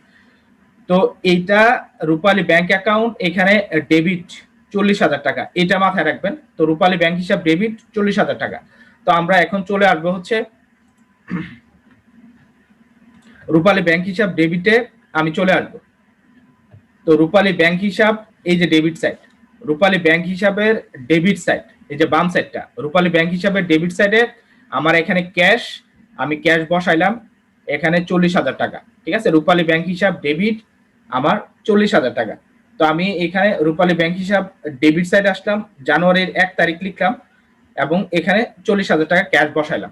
তো এইটা রূপালী ব্যাংক অ্যাকাউন্ট এখানে ডেবিট 40,000 টাকা, এটা মাথায় রাখবেন। তো রূপালী ব্যাংক হিসাব ডেবিট 40,000 টাকা। তো আমরা এখন চলে আসবো হচ্ছে রূপালী ব্যাংক হিসাব ডেবিটে আমি চলে আসবো। তো রূপালী ব্যাংক হিসাব, এই যে ডেবিট সাইড, রূপালী ব্যাংক হিসাবের ডেবিট সাইড, এই যে বাম সাইডটা রূপালী ব্যাংক হিসাবের ডেবিট সাইডে আমার এখানে ক্যাশ, আমি ক্যাশ বসাইলাম এখানে 40,000 টাকা, ঠিক আছে। রূপালী ব্যাংক হিসাব ডেবিট আমার 40,000 টাকা। তো আমি এখানে রূপালী ব্যাংক হিসাব ডেবিট সাইডে আসলাম, জানুয়ারির 1 তারিখ লিখলাম এবং এখানে 40,000 টাকা ক্যাশ বসাইলাম।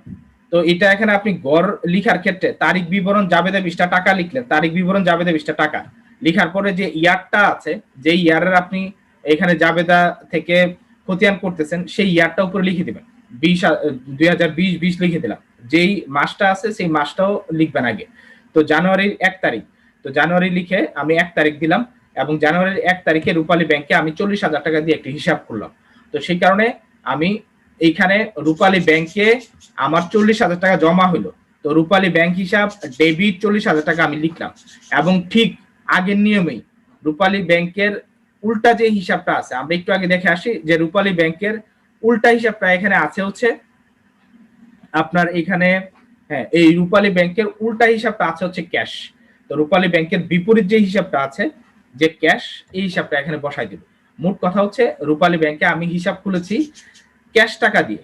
তো এটা এখানে আপনি গড় লিখার ক্ষেত্রে তারিখ বিবরণ জাবেদা 20 টাকা লিখলেন, তারিখ বিবরণ জাবেদা 20 টাকা লিখার পরে যে ইয়ারটা আছে, যে ইয়ারের আপনি এখানে জাবেদা থেকে খতিয়ান করতেছেন সেই ইয়ারটা উপরে লিখে দিবেন। 2020 লিখে দিলাম, যেই মাসটা আছে সেই মাসটাও লিখবেন আগে। তো জানুয়ারির 1 তারিখ, তো জানুয়ারি লিখে আমি 1 তারিখ দিলাম এবং জানুয়ারির 1 তারিখে রূপালী ব্যাংকে আমি 40,000 টাকা দিয়ে একটি হিসাব করলাম। তো সেই কারণে আমি এইখানে রূপালী ব্যাংকে আমার 40,000 টাকা জমা হলো। তো রূপালী ব্যাংক হিসাব ডেবিট 40,000 টাকা আমি লিখলাম এবং ঠিক আগের নিয়মেই রূপালী ব্যাংকের উল্টা যে হিসাবটা আছে, আমরা একটু আগে দেখে আসি যে রূপালী ব্যাংকের উল্টা হিসাবটা এখানে আছে হচ্ছে আপনার এখানে, হ্যাঁ, এই রূপালী ব্যাংকের উল্টা হিসাবটা আছে হচ্ছে ক্যাশ। তো রূপালী ব্যাংকের বিপরীত যে হিসাবটা আছে যে ক্যাশ, এই হিসাবটা এখানে বসাই দেব। মোট কথা হচ্ছে রূপালী ব্যাংকে আমি হিসাব খুলেছি ক্যাশ টাকা দিয়ে,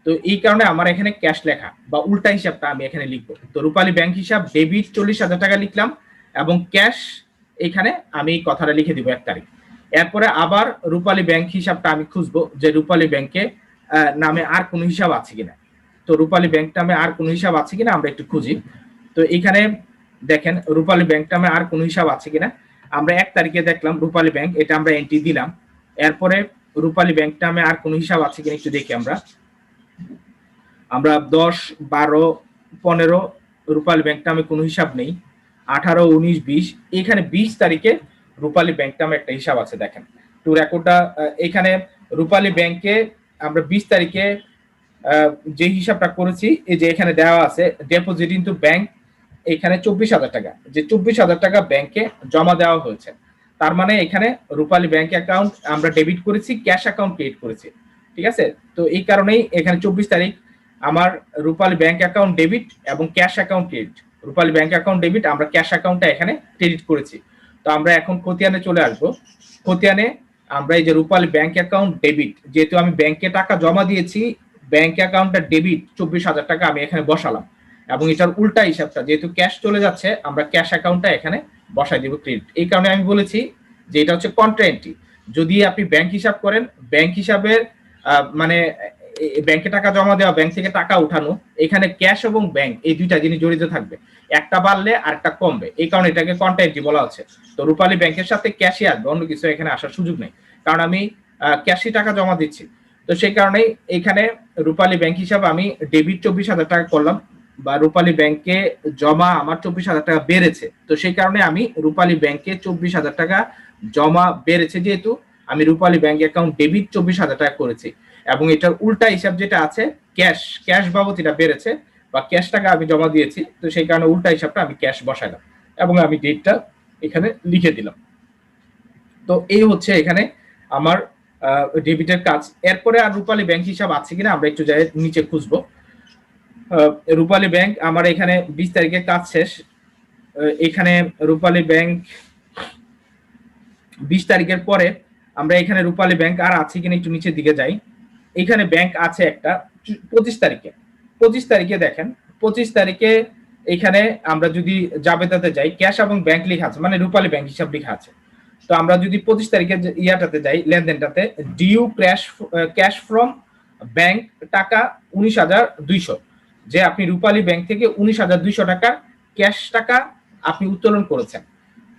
তো এই কারণে আমার এখানে ক্যাশ লেখা বা উল্টা হিসাবটা আমি এখানে লিখবো। তো রূপালী ব্যাংক হিসাব ডেবিট 40,000 টাকা লিখলাম এবং ক্যাশ এখানে আমি এই কথাটা লিখে দিব 1 তারিখ। এরপরে আবার রূপালী ব্যাংক হিসাবটা আমি খুঁজবো যে রূপালী ব্যাংকে নামে আর কোনো হিসাব আছে কিনা। তো রূপালী ব্যাংক নামে আর কোনো হিসাব আছে কিনা আমরা একটু খুঁজি। তো এখানে দেখেন রূপালী ব্যাংক নামে আর কোনো হিসাব আছে কিনা, আমরা 1 তারিখে দেখলাম রূপালী ব্যাংক, এটা আমরা এন্ট্রি দিলাম। এরপরে রূপালী ব্যাংক নামে আর কোনো হিসাব আছে কিনা একটু দেখি আমরা 10, 12, 15 রূপালী ব্যাংক নামে কোনো হিসাব নেই। 18, 19, 20, এখানে 20 তারিখে রূপালী ব্যাংক নামে একটা হিসাব আছে, দেখেন টু রেকর্ডটা এখানে রূপালী ব্যাংকে আমরা 20 তারিখে যে হিসাবটা করেছি, এই যে এখানে দেওয়া আছে ডিপোজিট ইনটু ব্যাংক, এখানে 24,000 টাকা, যে 24,000 টাকা ব্যাংকে জমা দেওয়া হয়েছে। তার মানে এখানে রূপালী ব্যাংক অ্যাকাউন্ট আমরা ডেবিট করেছি, ক্যাশ অ্যাকাউন্ট ক্রিয়েট করেছি, ঠিক আছে। তো এই কারণেই এখানে 24 তারিখ আমার রূপালী ব্যাংক অ্যাকাউন্ট ডেবিট এবং ক্যাশ অ্যাকাউন্ট ক্রেডিট, রূপালী ব্যাংক অ্যাকাউন্ট ডেবিট, আমরা ক্যাশ অ্যাকাউন্টটা এখানে ক্রেডিট করেছি। তো আমরা এখন খতিয়ানে চলে আসবো। খতিয়ানে আমরা এই যে রূপালী ব্যাংক অ্যাকাউন্ট ডেবিট, যেহেতু আমি ব্যাংকে টাকা জমা দিয়েছি, ব্যাংক অ্যাকাউন্টটা ডেবিট 24,000 টাকা আমি এখানে বসালাম এবং এটার উল্টা হিসাবটা যেহেতু ক্যাশ চলে যাচ্ছে, আমরা ক্যাশ অ্যাকাউন্টটা এখানে বসাই দেব ক্রেডিট। এই কারণে আমি বলেছি যে এটা হচ্ছে কন্ট্রা এন্ট্রি। যদি আপনি ব্যাংক হিসাব করেন, ব্যাংক হিসাবের মানে ব্যাংকে টাকা জমা দেওয়া, ব্যাংক থেকে টাকা উঠানো, এখানে ক্যাশ এবং ব্যাংক এই দুইটা জিনিস জড়িত থাকবে, একটা বাড়লে আর একটা কমবে, এই কারণে এটাকে কন্ট্রা এন্ট্রি বলা হচ্ছে। তো রূপালী ব্যাংকের সাথে ক্যাশই আসবে, অন্য কিছু এখানে আসার সুযোগ নেই, কারণ আমি ক্যাশই টাকা জমা দিচ্ছি। তো সেই কারণেই এখানে রূপালী ব্যাংক হিসাব আমি ডেবিট 24,000 টাকা করলাম, বা রূপালী ব্যাংকে জমা আমার 24,000 টাকা বেড়েছে, তো সেই কারণে আমি রূপালী ব্যাংকে 24,000 টাকা জমা বেড়েছে, যেহেতু আমি রূপালী ব্যাংক অ্যাকাউন্ট ডেবিট 24,000 টাকা করেছি এবং এটার উল্টা হিসাব যেটা আছে ক্যাশ বাবদ এটা বেড়েছে বা ক্যাশ টাকা আমি জমা দিয়েছি, তো সেই কারণে উল্টা হিসাবটা আমি ক্যাশ বসাইলাম এবং আমি ডেটটা এখানে লিখে দিলাম। তো এই হচ্ছে এখানে আমার ডেবিটের কাজ। এরপরে আর রূপালী ব্যাংক হিসাব আছে কিনা আমরা একটু যাই নিচে খুঁজবো। রূপালী ব্যাংক আমার এখানে 20 তারিখে কাজ শেষ, এখানে রূপালী ব্যাংক 20 তারিখের পরে আমরা এখানে রূপালী ব্যাংক আর আছে কিনা একটু নিচের দিকে যাই। এখানে ব্যাংক আছে একটা 25 তারিখে। 25 তারিখে দেখেন 25 তারিখে এখানে আমরা যদি জাবেদাতে যাই, ক্যাশ এবং ব্যাংক লেখা আছে, মানে রূপালী ব্যাংক হিসাব লেখা আছে। তো আমরা যদি 25 তারিখে ইয়াটাতে যাই, লেনদেনটাতে ডিউ ক্যাশ ফ্রম ব্যাংক টাকা 19,200, যে আপনি রূপালী ব্যাংক থেকে 19,200 টাকা ক্যাশ টাকা আপনি উত্তোলন করেছেন।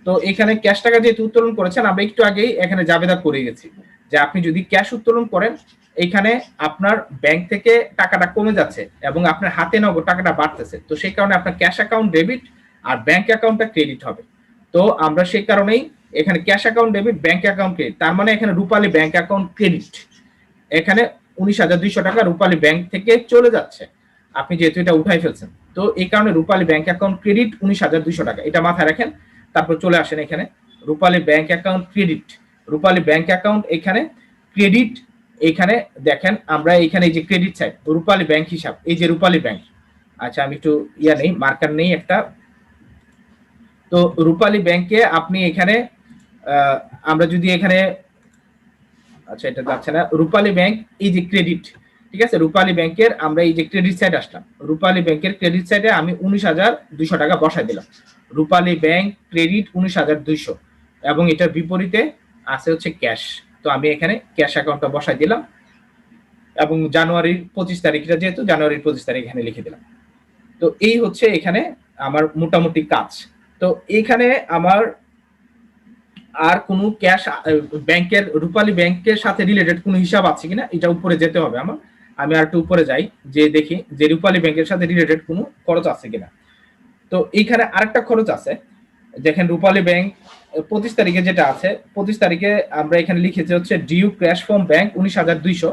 তো এখানে ক্যাশ টাকা যেহেতু উত্তোলন করেছেন, আমরা একটু আগেই এখানে জাবেদা করে গেছি যে আপনি যদি ক্যাশ উত্তোলন করেন, এখানে আপনার ব্যাংক থেকে টাকাটা কমে যাচ্ছে এবং আপনার হাতে নগদ টাকাটা বাড়তেছে, তো সেই কারণে আপনার ক্যাশ অ্যাকাউন্ট ডেবিট আর ব্যাংক অ্যাকাউন্টটা ক্রেডিট হবে। তো আমরা সেই কারণেই এখানে cash account debit, bank account credit, তার মানে এখানে রূপালী ব্যাংক অ্যাকাউন্ট ক্রেডিট, এখানে 19,200 টাকা রূপালী ব্যাংক থেকে চলে যাচ্ছে, আপনি যেহেতু এটা উঠাই ফেলছেন। তো এই কারণে রূপালী ব্যাংক অ্যাকাউন্ট ক্রেডিট 19,200 টাকা, এটা মাথায় রাখেন। তারপর চলে আসেন এখানে রূপালী ব্যাংক অ্যাকাউন্ট ক্রেডিট, রূপালী ব্যাংক অ্যাকাউন্ট এখানে ক্রেডিট এখানে দেখেন আমরা এখানে এই যে ক্রেডিট সাইড রূপালী ব্যাংক হিসাব, এই যে রূপালী ব্যাংক, আচ্ছা আমি একটু নেই, মার্কার নেই একটা। তো রূপালী ব্যাংকে আপনি এখানে আমরা যদি এখানে, আচ্ছা এটা যাচ্ছে না, রূপালী ব্যাংক এই যে ক্রেডিট, ঠিক আছে, রূপালী ব্যাংকের আমরা এই যে ক্রেডিট সাইড আসলাম, রূপালী ব্যাংকের ক্রেডিট সাইডে আমি 19,200 টাকা বসাই দিলাম। রূপালী ব্যাংক ক্রেডিট 19,200, এবং এটার বিপরীতে আছে হচ্ছে ক্যাশ। তো আমি এখানে ক্যাশ অ্যাকাউন্টটা বসাই দিলাম, এবং জানুয়ারির 25 তারিখটা যেহেতু জানুয়ারির 25 তারিখ এখানে লিখে দিলাম। তো এই হচ্ছে এখানে আমার মোটামুটি কাজ। তো এখানে আমার আর কোনো ক্যাশ ব্যাংকের রূপালী ব্যাংকের সাথে রিলেটেড কোনো হিসাব আছে কিনা এটা উপরে যেতে হবে আমার। আমি আর একটু উপরে যাই, যে দেখি যে রূপালী ব্যাংকের সাথে রিলেটেড কোনো খরচ আছে কিনা। তো এইখানে আরেকটা খরচ আছে, দেখেন রূপালী ব্যাংক 25 তারিখে যেটা আছে, 25 তারিখে আমরা এখানে লিখেছি হচ্ছে ডিউ ক্যাশ ফ্রম ব্যাংক 19,200।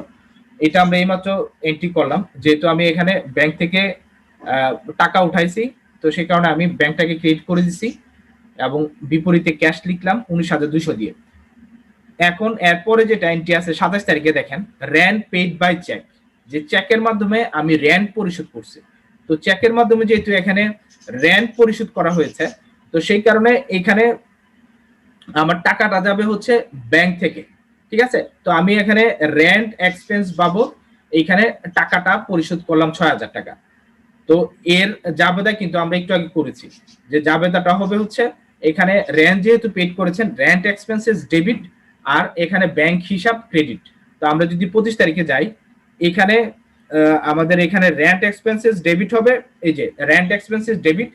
এটা আমরা এইমাত্র এন্ট্রি করলাম, যেহেতু আমি এখানে ব্যাংক থেকে টাকা উঠাইছি, তো সেই কারণে আমি ব্যাংকটাকে ক্রিয়েট করে দিছি এবং বিপরীতে ক্যাশ লিখলাম 19,200 দিয়ে। এখন এরপরে যেটা এন্ট্রি আছে 27 তারিখে দেখেন রেন্ট পেইড বাই চেক, যে চেকের মাধ্যমে আমি রেন্ট পরিশোধ করছি। তো চেকের মাধ্যমে যেহেতু এখানে রেন্ট পরিশোধ করা হয়েছে, তো সেই কারণে এখানে আমার টাকাটা যাবে হচ্ছে ব্যাংক থেকে, ঠিক আছে। তো আমি এখানে রেন্ট এক্সপেন্স বাবদ এইখানে টাকাটা পরিশোধ করলাম 6,000 টাকা। তো এর জাবেদা কিন্তু আমরা একটু আগে করেছি, যে জাবেদাটা হবে হচ্ছে এখানে রেন্ট যেহেতু পেড করেছেন রেন্ট এক্সপেন্সেস ডেবিট, আর এখানে ব্যাংক হিসাব ক্রেডিট। তো আমরা যদি 25 তারিখে যাই, এখানে আমাদের এখানে রেন্ট এক্সপেন্সেস ডেবিট হবে, এই যে রেন্ট এক্সপেন্সেস ডেবিট,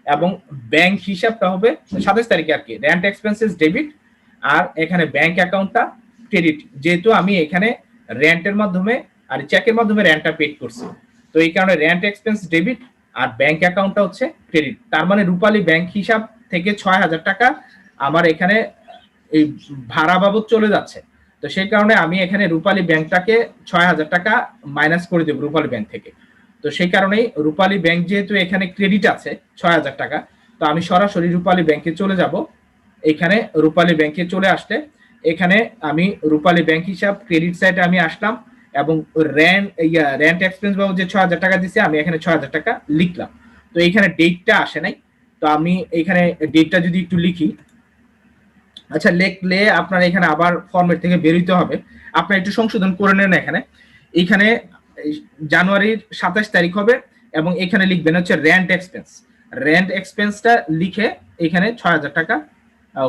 এবং ব্যাংক হিসাবটা হবে 27 তারিখে আর কি রেন্ট এক্সপেন্সেস ডেবিট, আর এখানে ব্যাংক অ্যাকাউন্টটা ক্রেডিট, যেহেতু আমি এখানে রেন্টের মাধ্যমে আর চেকের মাধ্যমে রেন্টটা পেড করছি। তো এই কারণে রেন্ট এক্সপেন্স ডেবিট আর ব্যাংক অ্যাকাউন্টটা হচ্ছে ক্রেডিট। তার মানে রূপালী ব্যাংক হিসাব থেকে 6,000 টাকা আমার এখানে এই ভাড়া বাবদ চলে যাচ্ছে। তো সেই কারণে আমি এখানে রূপালী ব্যাংকটাকে 6,000 টাকা মাইনাস করে দেব রূপালী ব্যাংক থেকে। তো সেই কারণেই রূপালী ব্যাংক যেহেতু এখানে ক্রেডিট আছে 6,000 টাকা, তো আমি সরাসরি রূপালী ব্যাংকে চলে যাব। এখানে রূপালী ব্যাংকে চলে আসলে এখানে আমি রূপালী ব্যাংক হিসাব ক্রেডিট সাইডে আমি আসলাম, এবং রেন্ট এক্সপেন্স বাবদ যে 6,000 টাকা দিছে আমি এখানে 6,000 টাকা লিখলাম। তো এখানে ডেটটা আসে নাই, তো আমি এখানে ডেটটা যদি একটু লিখি, আচ্ছা লিখলে আপনার এখানে আবার ফরম্যাট থেকে বের হইতে হবে, আপনার একটু সংশোধন করে নেন। এখানে জানুয়ারির 27 তারিখ হবে, এবং এখানে লিখবেন হচ্ছে রেন্ট এক্সপেন্স। রেন্ট এক্সপেন্সটা লিখে এখানে 6,000 টাকা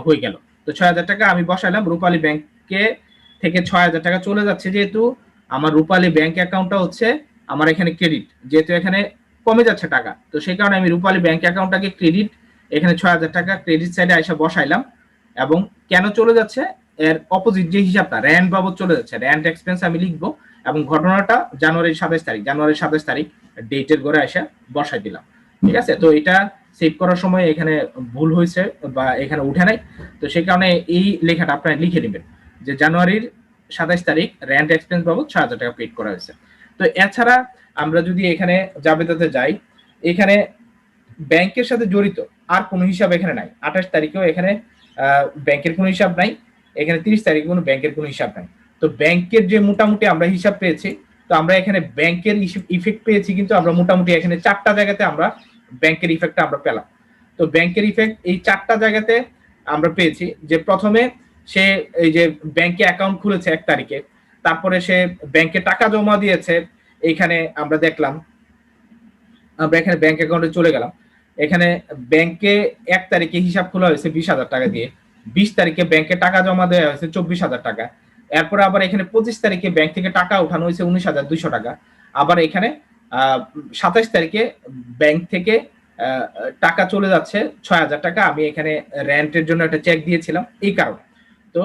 হয়ে গেল। তো 6,000 টাকা আমি বসাইলাম, রূপালী ব্যাংকে থেকে 6,000 টাকা চলে যাচ্ছে, যেহেতু আমার রূপালী ব্যাংক অ্যাকাউন্টটা হচ্ছে আমার এখানে ক্রেডিট, যেহেতু এখানে কমে যাচ্ছে টাকা, তো সেই কারণে আমি রূপালী ব্যাংক অ্যাকাউন্টটাকে ক্রেডিট এখানে 6,000 টাকা ক্রেডিট সাইডে এসে বসাইলাম। এবং কেন চলে যাচ্ছে, এর অপোজিট যে হিসাবটা রেন্ট বাবদ চলে যাচ্ছে, রেন্ট এক্সপেন্স আমি লিখবো, এবং ঘটনাটা জানুয়ারির 27 তারিখ ডেটের ঘরে এসে বসাই দিলাম, ঠিক আছে। তো এটা সেভ করার সময় এখানে ভুল হয়েছে বা এখানে উঠে নাই, তো সেই কারণে এই লেখাটা আপনারা লিখে নেবেন যে জানুয়ারির 27 তারিখ রেন্ট এক্সপেন্স বাবদ 6,000 টাকা পেড করা হয়েছে। তো এছাড়া আমরা যদি এখানে জাবেদাতে যাই, এখানে ব্যাংকের সাথে জড়িত আর কোনো হিসাব এখানে নাই। 28 তারিখেও এখানে ব্যাংকের কোনো হিসাব নাই, এখানে 30 তারিখে কোনো ব্যাংকের কোনো হিসাব নাই। তো ব্যাংকের যে মোটামুটি আমরা হিসাব পেয়েছি, তো আমরা এখানে ব্যাংকের ইফেক্ট পেয়েছি, কিন্তু আমরা মোটামুটি এখানে 4টা জায়গাতে আমরা ব্যাংকের ইফেক্টটা আমরা পেলাম। তো ব্যাংকের ইফেক্ট এই 4টা জায়গাতে আমরা পেয়েছি, যে প্রথমে সে এই যে ব্যাংকে অ্যাকাউন্ট খুলেছে 1 তারিখে, তারপরে সে ব্যাংকে টাকা জমা দিয়েছে, এইখানে আমরা দেখলাম, আমরা এখানে ব্যাংক অ্যাকাউন্টে চলে গেলাম, এখানে ব্যাংকে 1 তারিখে হিসাব খোলা হয়েছে 20,000 টাকা দিয়ে, 20 তারিখে ব্যাংকে টাকা জমা দেওয়া হয়েছে 24,000 টাকা, এরপরে আবার এখানে 25 তারিখে ব্যাংক থেকে টাকা উঠানো হয়েছে 19,200 টাকা, আবার এখানে 27 তারিখে ব্যাংক থেকে টাকা চলে যাচ্ছে 6,000 টাকা, আমি এখানে রেন্টের জন্য একটা চেক দিয়েছিলাম এই কারণে। তো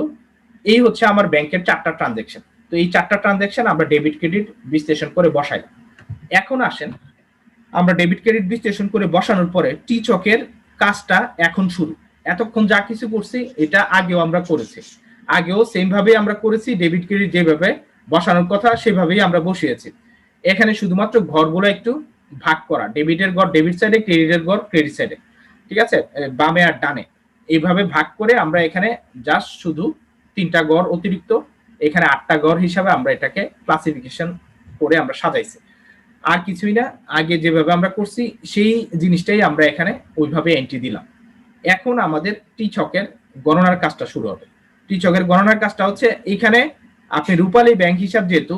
এই হচ্ছে আমার ব্যাংকের 4টা ট্রানজেকশন। তো এই 4টা ট্রানজেকশন আমরা ডেবিট ক্রেডিট বিশ্লেষণ করে বসাইলাম। এখন আসেন আমরা ডেবিট ক্রেডিট বিশ্লেষণ করে বসানোর পরে টি চকের কাজটা এখন শুরু। এতক্ষণ যা কিছু করছি এটা আগেও আমরা করেছি, আগেও সেম ভাবে আমরা করেছি, ডেবিট ক্রেডিট যেভাবে বসানোর কথা সেভাবেই আমরা বসিয়েছি। এখানে শুধুমাত্র ঘরগুলো একটু ভাগ করা, ডেবিটের ঘর ডেবিট সাইডে, ক্রেডিটের ঘর ক্রেডিট সাইডে, ঠিক আছে, বামে আর ডানে এইভাবে ভাগ করে আমরা এখানে জাস্ট শুধু 3টা ঘর অতিরিক্ত এখানে 8টা ঘর হিসাবে আমরা এটাকে ক্লাসিফিকেশন করে আমরা সাজাইছি। আর কিছুই না, আগে যেভাবে আমরা করছি সেই জিনিসটাই আমরা এখানে ওইভাবে এন্ট্রি দিলাম। এখন আমাদের টি ছকের গণনার কাজটা শুরু হবে। টি ছকের গণনার কাজটা হচ্ছে এখানে আপনি রূপালী ব্যাংক হিসাব, যেহেতু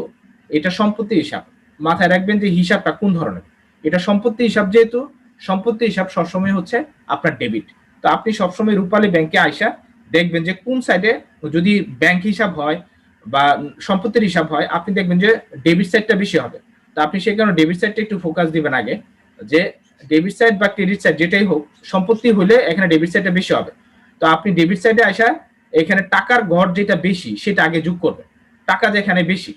এটা সম্পত্তি হিসাব, মাথায় রাখবেন যে হিসাবটা কোন ধরনের। এটা সম্পত্তি হিসাব, যেহেতু সম্পত্তি হিসাব সবসময় হচ্ছে আপনার ডেবিট। তো আপনি সবসময় রূপালী ব্যাংকে আইসা দেখবেন যে কোন সাইডে যদি ব্যাংক হিসাব হয় বা সম্পত্তির হিসাব হয়, আপনি দেখবেন যে ডেবিট সাইডটা বেশি হবে। তো আপনি সেই কারণে ডেবিট সাইডটা একটু ফোকাস দিবেন আগে, যে ডেবিট সাইড বা ক্রেডিট সাইড যেটাই হোক, সম্পত্তি হলে এখানে ডেবিট সাইডটা বেশি হবে। তো আপনি ডেবিট সাইডে আসা এখানে টাকার ঘর যেটা বেশি সেটা আগে যোগ করবেন, টাকা যেখানে বেশি।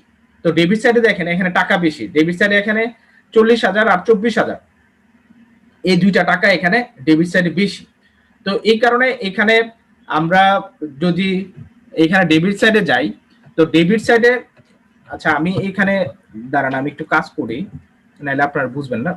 তো ডেবিট সাইডে দেখেন এখানে টাকা বেশি, ডেবিট সাইডে এখানে 40,000 আর 24,000, এই দুইটা টাকা এখানে ডেবিট সাইডে বেশি। তো এই কারণে এখানে আমরা যদি এখানে ডেবিট সাইডে যাই, তো ডেবিট সাইডে, আচ্ছা আমি এখানে দাঁড়ান আমি একটু কাজ করি, নাহলে আপনারা বুঝবেন না।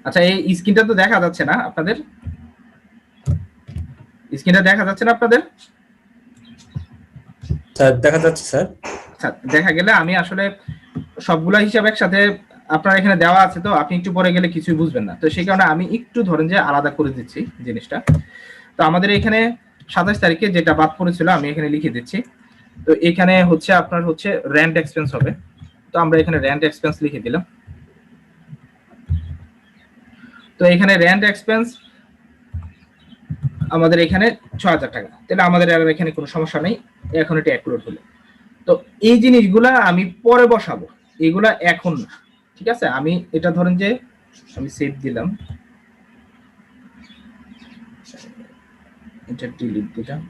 আচ্ছা এই স্ক্রিনটা তো দেখা যাচ্ছে না আপনাদের? স্ক্রিনটা দেখা যাচ্ছে না আপনাদের? স্যার দেখা যাচ্ছে স্যার। আচ্ছা দেখা গেলে আমি আসলে সবগুলা হিসাব একসাথে আপনার এখানে দেওয়া আছে, তো আপনি একটু পরে গেলে কিছুই বুঝবেন না। তো সেই কারণে আমি একটু ধরেন যে আলাদা করে দিচ্ছি জিনিসটা। তো আমাদের এখানে 27 তারিখে যেটা বাদ পড়েছিল আমি এখানে লিখে দিচ্ছি। তো এখানে হচ্ছে আপনার হচ্ছে রেন্ট এক্সপেন্স হবে। তো আমরা এখানে রেন্ট এক্সপেন্স লিখে দিলাম। তো এখানে রেন্ট এক্সপেন্স আমাদের এখানে 6,000 টাকা। তাহলে আমাদের আর এখানে কোনো সমস্যা নেই, এখন এটা অ্যাকুরেট হলো। তো এই জিনিসগুলা আমি পরে বসাবো, এগুলা এখন না, ঠিক আছে? আমি এটা ধরেন যে আমি সেভ দিলাম, এটা ডিলিট দিলাম।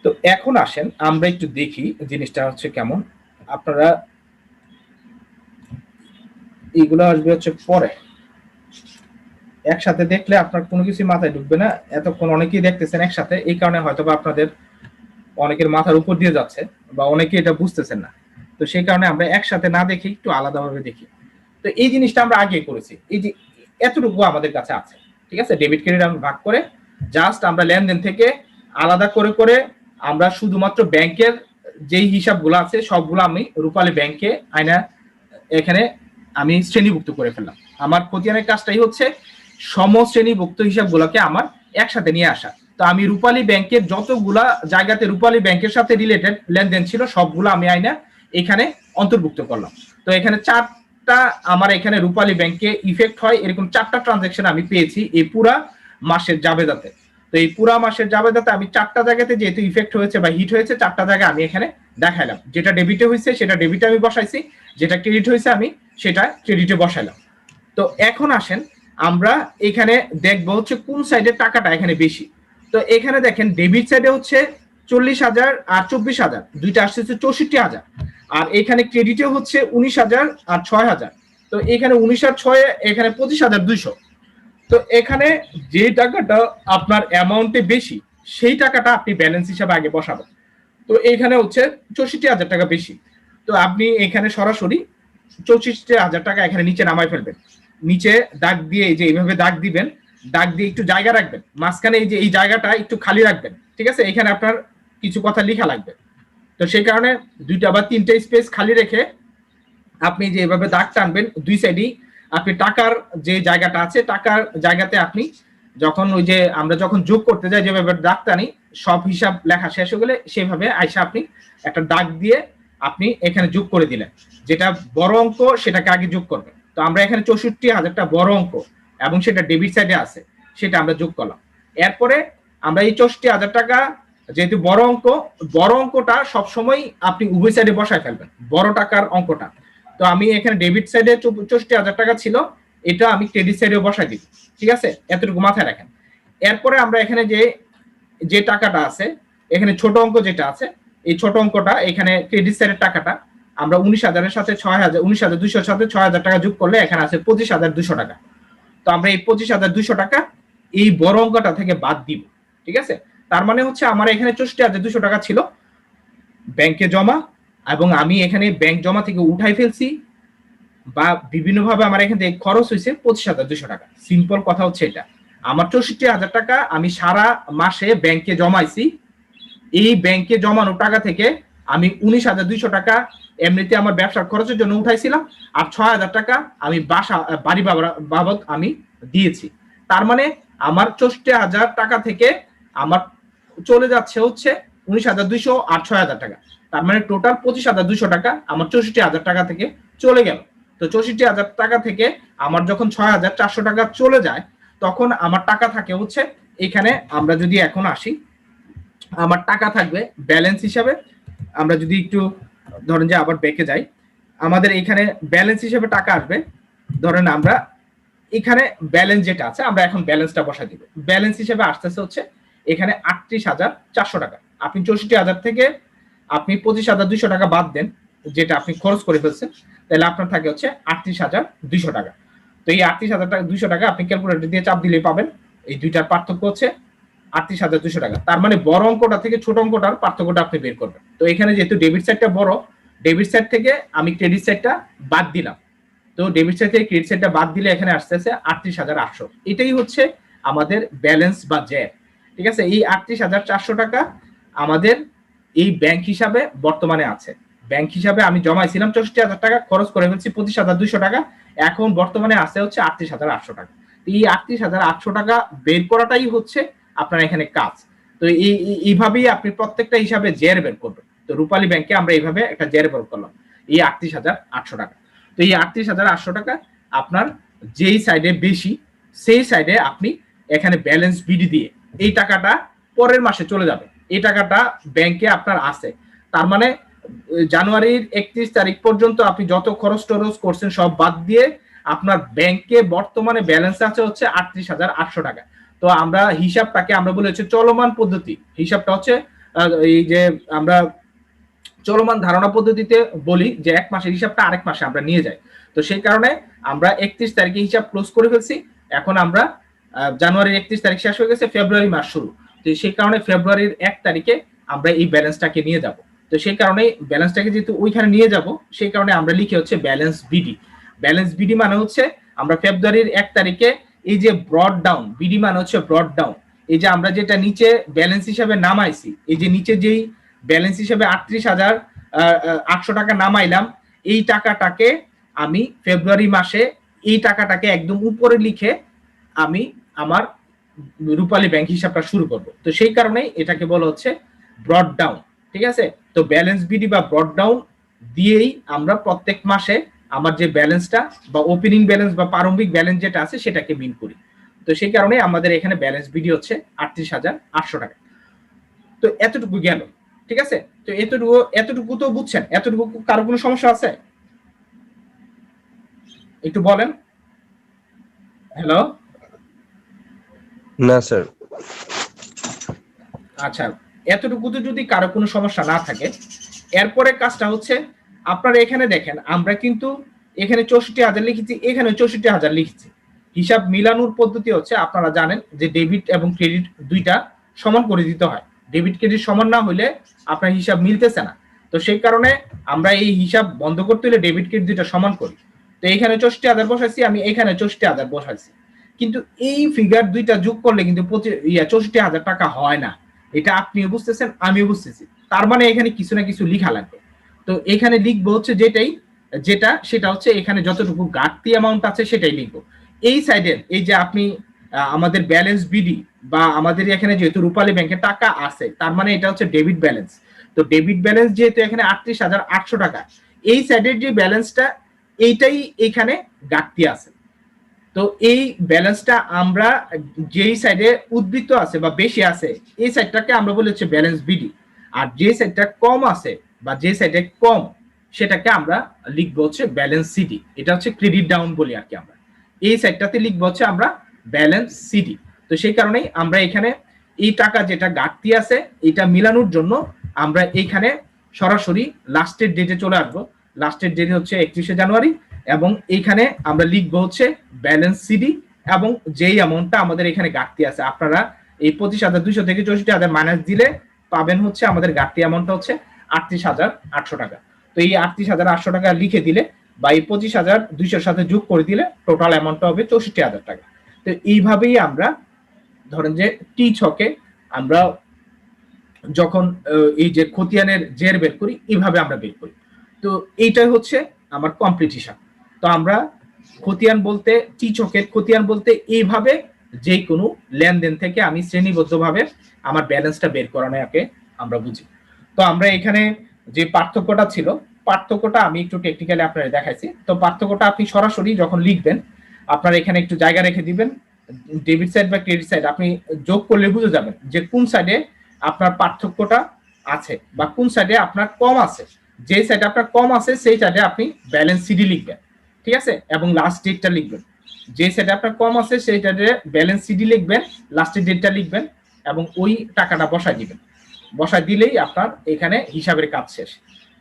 তো এখন আসেন আমরা একটু দেখি জিনিসটা হচ্ছে কেমন। আপনারা এইগুলো আসবে হচ্ছে পরে, একসাথে দেখলে আপনার কোনো কিছু মাথায় ঢুকবে না। এতক্ষণ অনেকেই দেখতেছেন একসাথে, এই কারণে হয়তোবা আপনাদের অনেকের মাথার উপর দিয়ে যাচ্ছে বা অনেকে এটা বুঝতেছেন না। তো সেই কারণে আমরা একসাথে না দেখি, একটু আলাদাভাবে দেখি। তো এই জিনিসটা আমরা আগে করেছি, এই যে এতটুকু আমাদের কাছে আছে, ঠিক আছে? ডেবিট ক্রেডিট আমরা ভাগ করে জাস্ট আমরা লেনদেন থেকে আলাদা করে করে আমরা শুধুমাত্র ব্যাংকের যেই হিসাবগুলো আছে সবগুলো আমি রূপালী ব্যাংকে আয়না এখানে আমি শ্রেণীভুক্ত করে ফেললাম। আমার খতিয়ানের কাজটাই হচ্ছে সমশ্রেণীভুক্ত হিসাবগুলোকে আমার একসাথে নিয়ে আসা। তো আমি রূপালী ব্যাংকের যতগুলা জায়গাতে রূপালী ব্যাংকের সাথে রিলেটেড লেনদেন ছিল সবগুলো আমি আইনা এখানে অন্তর্ভুক্ত করলাম। তো এখানে 4টা আমার এখানে রূপালী ব্যাংকে ইফেক্ট হয়, এরকম 4টা ট্রানজাকশন আমি পেয়েছি এই পুরা মাসের জাবেদাতে। তো এই পুরা মাসের জাবেদাতে আমি 4টা জায়গাতে যেহেতু ইফেক্ট হয়েছে বা হিট হয়েছে, 4টা জায়গায় আমি এখানে দেখাইলাম। যেটা ডেবিটে হয়েছে সেটা ডেবিটে আমি বসাইছি, যেটা ক্রেডিট হয়েছে আমি সেটা ক্রেডিটে বসাইলাম। তো এখন আসেন আমরা এখানে দেখবো হচ্ছে কোন সাইডে টাকাটা এখানে বেশি। তো এখানে দেখেন ডেবিট সাইডে হচ্ছে 40,000 আর 24,000, দুইটা আসছে 64,000। আর এখানে ক্রেডিটে হচ্ছে 19,000 আর 6,000। তো এখানে 19 আর 6 এখানে 25,200। তো এখানে যে টাকাটা আপনার অ্যামাউন্টে বেশি সেই টাকাটা আপনি ব্যালেন্স হিসাবে আগে বসাবেন। তো এখানে হচ্ছে 64,000 টাকা বেশি। তো আপনি এখানে সরাসরি 64,000 টাকা এখানে নিচে নামাই ফেলবেন। নিচে দাগ দিয়ে এই যে এইভাবে দাগ দিবেন, দাগ দিয়ে একটু জায়গা রাখবেন, মাঝখানে এই যে এই জায়গাটা একটু খালি রাখবেন, ঠিক আছে? এখানে আপনার কিছু কথা লেখা লাগবে। তো সেই কারণে 2টা বা 3টা স্পেস খালি রেখে আপনি যে এভাবে দাগ টানবেন দুই সাইডেই, আপনি টাকার যে জায়গাটা আছে টাকার জায়গাতে আপনি যখন ওই যে আমরা যখন যোগ করতে যাই যেভাবে দাগ টানি, সব হিসাব লেখা শেষ হয়ে গেলে সেভাবে আইসা আপনি একটা দাগ দিয়ে আপনি এখানে যোগ করে দিলেন। যেটা বড় অঙ্ক সেটাকে আগে যোগ করবেন। তো আমরা এখানে 64,000টা বড় অঙ্ক এবং সেটা ডেবিট সাইডে আছে, সেটা আমরা যোগ করলাম। এরপরে আমরা এই 64,000 টাকা যেহেতু বড় অঙ্ক, বড় অঙ্কটা সবসময় আপনি উভয় সাইডে বসায় ফেলবেন, বড় টাকার অঙ্কটা। তো আমি এখানে ডেবিট সাইডে 64,000 টাকা ছিল, এটা আমি ক্রেডিট সাইডেও বসাই দিব, ঠিক আছে? এতটুকু মাথায় রাখেন। এরপরে আমরা এখানে যে যে টাকাটা আছে এখানে ছোট অঙ্ক যেটা আছে, এই ছোট অঙ্কটা এখানে ক্রেডিট সাইডের টাকাটা আমরা 19,000-এর সাথে 6,000, 19,200-এর সাথে 6,000 টাকা যোগ করলে এখানে আছে 25,200 টাকা। তো আমরা এই 25,200 টাকা এই বড় অঙ্কটা থেকে বাদ দিব, ঠিক আছে? তার মানে হচ্ছে আমার এখানে 64,200 টাকা ছিল ব্যাংকে জমা, এবং আমি এখানে ব্যাংক জমা থেকে উঠাই ফেলছি, বা বিভিন্নভাবে আমার এখান থেকে খরচ হয়েছে 25,200 টাকা। সিম্পল কথা হচ্ছে এটা, আমার 64,000 টাকা আমি সারা মাসে ব্যাংকে জমাইছি। এই ব্যাংকে জমানো টাকা থেকে আমি 19,200 টাকা এমনিতে আমার ব্যবসার খরচের জন্য উঠাইছিলাম, আর 6,000 টাকা আমি বাড়ি বাবদ আমি দিয়েছি। তার মানে আমার 64,000 টাকা থেকে আমার চলে যাচ্ছে হচ্ছে 19,200 আর 6,000 টাকা। তার মানে টোটাল 25,200 টাকা আমার 64,000 টাকা থেকে চলে গেল। তো 64,000 টাকা থেকে আমার যখন 6,400 টাকা চলে যায়, তখন আমার টাকা থাকে হচ্ছে এখানে, আমরা যদি এখন আসি, আমার টাকা থাকবে ব্যালেন্স হিসাবে। আমরা যদি একটু ধরেন যে আবার ব্যাকে যাই, আমাদের এখানে ব্যালেন্স হিসেবে টাকা আসবে। ধরেন আমরা এখানে ব্যালেন্স যেটা আছে, আমরা এখন ব্যালেন্সটা বসাই দিব। ব্যালেন্স হিসেবে আসতেছে হচ্ছে এখানে 38,400 টাকা। আপনি 64,000 থেকে আপনি 25,200 টাকা বাদ দেন, যেটা আপনি খরচ করে ফেলছেন, তাহলে আপনার থাকে হচ্ছে 38,200 টাকা। তো এই 38,200 টাকা আপনি ক্যালকুলেটর দিয়ে চাপ দিলেই পাবেন। এই দুইটার পার্থক্য হচ্ছে 38,200 টাকা। তার মানে বড় অঙ্কটা থেকে ছোট অঙ্কটার পার্থক্যটা আপনি বের করবেন। তো এখানে যেহেতু ডেবিট সাইডটা বড়, ডেবিট সাইড থেকে আমি ক্রেডিট সাইডটা বাদ দিলাম। তো ডেবিট সাইড থেকে ক্রেডিট সাইডটা বাদ দিলে এখানে আসতেছে 38,800। এটাই হচ্ছে আমাদের ব্যালেন্স বা জ্যাব, ঠিক আছে? এই 38,400 টাকা আমাদের এই ব্যাংক হিসাবে বর্তমানে আছে। ব্যাংক হিসাবে আমি জমাইছিলাম 64,000 টাকা, খরচ করে ফেলছি 25,200 টাকা, এখন বর্তমানে আছে হচ্ছে 38,800 টাকা। এই 38,800 টাকা বের করাটাই হচ্ছে আপনার এখানে কাজ। তো এইভাবেই আপনি প্রত্যেকটা হিসাবে জের বের করবেন। তো রূপালী ব্যাংকে আমরা এইভাবে একটা জের বের করলাম, এই 38,800 টাকা। তো এই 38,800 টাকা আপনার যেই সাইডে বেশি, সেই সাইডে আপনি এখানে ব্যালেন্স বিডি দিয়ে এই টাকাটা পরের মাসে চলে যাবে। এই টাকাটা ব্যাংকে আপনার আছে। তার মানে জানুয়ারির 31 তারিখ পর্যন্ত আপনি যত খরচ টরচ করছেন সব বাদ দিয়ে আপনার ব্যাংকে বর্তমানে ব্যালেন্স আছে হচ্ছে 38,800 টাকা। তো আমরা হিসাবটাকে আমরা বলে হচ্ছে চলমান পদ্ধতি। হিসাবটা হচ্ছে এই যে আমরা চলমান ধারণা পদ্ধতিতে বলি যে এক মাসের হিসাবটা আরেক মাসে আমরা নিয়ে যাই। তো সেই কারণে আমরা 31 তারিখে হিসাব ক্লোজ করে ফেলছি। এখন আমরা জানুয়ারির 31 তারিখ শেষ হয়ে গেছে, ফেব্রুয়ারি মাস শুরু। তো সেই কারণে ফেব্রুয়ারির 1 তারিখে আমরা এই ব্যালেন্সটাকে নিয়ে যাব। তো সেই কারণে ব্যালেন্সটাকে যেহেতু ওইখানে নিয়ে যাব, সেই কারণে আমরা লিখি হচ্ছে ব্যালেন্স বিডি। ব্যালেন্স বিডি মানে হচ্ছে আমরা ফেব্রুয়ারির 1 তারিখে এই যে ব্রড ডাউন, বিডি মানে হচ্ছে ব্রড ডাউন, এই যে আমরা যেটা নিচে ব্যালেন্স হিসাবে নামাইছি, এই যে নিচে যেই ব্যালেন্স হিসাবে 38,800 টাকা নামাইলাম, এই টাকাটাকে আমি ফেব্রুয়ারি মাসে এই টাকাটাকে একদম উপরে লিখে আমি আমার রূপালী ব্যাংক হিসাবটা শুরু করব। তো সেই কারণেই এটাকে বলা হচ্ছে ব্রড ডাউন, ঠিক আছে? তো ব্যালেন্স বিডি বা ব্রড ডাউন দিয়েই আমরা প্রত্যেক মাসে আমার যে ব্যালেন্সটা বা ওপেনিং ব্যালেন্স বা প্রারম্ভিক ব্যালেন্স যেটা আছে সেটাকে মিন করি। তো সেই কারণে আমাদের এখানে ব্যালেন্স বিডি হচ্ছে 38,800 টাকা। তো এতটুকু গেল, ঠিক আছে? তো এতটুকু তো বুঝছেন? এতটুকু কারো কোনো সমস্যা আছে? একটু বলেন। হ্যালো, না স্যার। আচ্ছা, এতটুকু তো যদি কারো কোনো সমস্যা না থাকে, এরপরে কাজটা হচ্ছে আপনারা এখানে দেখেন, আমরা কিন্তু এখানে 64,000 লিখেছি, এখানে 64,000 লিখেছি। হিসাব মিলানোর পদ্ধতি হচ্ছে আপনারা জানেন যে ডেবিট এবং ক্রেডিট দুইটা সমান করে দিতে হয়। ডেবিট ক্রেডিট সমান না হলে আপনার হিসাব মিলতেছে না। তো সেই কারণে আমরা এই হিসাব বন্ধ করতে হলে ডেবিট ক্রেডিট দুইটা সমান করি। তো এখানে 64,000 বসাইছি, আমি এখানে 64,000 বসাইছি, কিন্তু এই ফিগার দুইটা যোগ করলে কিন্তু 64,000 টাকা হয় না। এটা আপনিও বুঝতেছেন, আমিও বুঝতেছি। তার মানে এখানে কিছু না কিছু লিখা লাগবে। তো এখানে লিখবো হচ্ছে সেটা হচ্ছে এখানে যতটুকু ঘাটতি অ্যামাউন্ট আছে সেটাই লিখবো। এই সাইডের এই যে আপনি আমাদের ব্যালেন্স বিডি বা আমাদের এখানে যেহেতু রূপালী ব্যাংকে টাকা আছে, তার মানে এটা হচ্ছে ডেবিট ব্যালেন্স। তো ডেবিট ব্যালেন্স যেহেতু এখানে 38,800 টাকা, এই সাইডের যে ব্যালেন্সটা এইটাই এখানে ঘাটতি আছে। তো এই ব্যালেন্সটা আমরা যেই সাইডে উদ্বৃত্ত আছে বা বেশি আছে, এই সাইডটাকে আমরা বলি হচ্ছে ব্যালেন্স বিডি। আর যে সাইডটা কম আছে বা যে সাইডে কম, সেটাকে আমরা লিখবো হচ্ছে ব্যালেন্স সিডি। এটা হচ্ছে ক্রেডিট ডাউন বলি আর কি। আমরা এই সাইডটাতে লিখবো হচ্ছে আমরা ব্যালেন্স সিডি। তো সেই কারণেই আমরা এখানে এই টাকা যেটা ঘাটতি আছে এটা মিলানোর জন্য আমরা এইখানে সরাসরি লাস্টের ডেটে চলে আসবো। লাস্টের ডেট হচ্ছে 31শে জানুয়ারি, এবং এইখানে আমরা লিখবো হচ্ছে ব্যালেন্স সিডি, এবং যেই অ্যামাউন্টটা আমাদের এখানে ঘাটতি আছে, আপনারা এই 25,200 থেকে 64,000 মাইনাস দিলে পাবেন হচ্ছে আমাদের ঘাটতি অ্যামাউন্টটা হচ্ছে 38,800 টাকা। তো এই 38,800 টাকা লিখে দিলে বা এই 25,200 সাথে যোগ করে দিলে টোটাল অ্যামাউন্টটা হবে 64,000 টাকা। তো এইভাবেই আমরা ধরেন যে টি ছকে আমরা যখন এই যে খতিয়ানের জের বের করি, এইভাবে আমরা বের করি। তো এইটাই হচ্ছে আমার কমপ্লিট হিসাব। তো আমরা খতিয়ান বলতে, টি ছকের খতিয়ান বলতে এইভাবে যে কোনো লেনদেন থেকে আমি শ্রেণীবদ্ধভাবে আমার ব্যালেন্সটা বের করানোকে আমরা বুঝি। তো আমরা এখানে যে পার্থক্যটা ছিল, পার্থক্যটা আমি একটু টেকনিক্যালি আপনাদের দেখাইছি। তো পার্থক্যটা আপনি সরাসরি যখন লিখবেন, আপনার এখানে একটু জায়গা রেখে দিবেন, ডেবিট সাইড বা ক্রেডিট সাইড আপনি যোগ করলে বুঝে যাবেন যে কোন সাইডে আপনার পার্থক্যটা আছে বা কোন সাইডে আপনার কম আছে। যে সাইডে আপনার কম আছে সেই সাইডে আপনি ব্যালেন্স সিডি লিখবেন, ঠিক আছে, এবং লাস্ট ডেটটা লিখবেন। যে সাইডে আপনার কম আছে সেই সাইডে ব্যালেন্স সিডি লিখবেন, লাস্টের ডেটটা লিখবেন, এবং ওই টাকাটা বসায় দিবেন। বসায় দিলেই আপনার এখানে হিসাবের কাজ শেষ।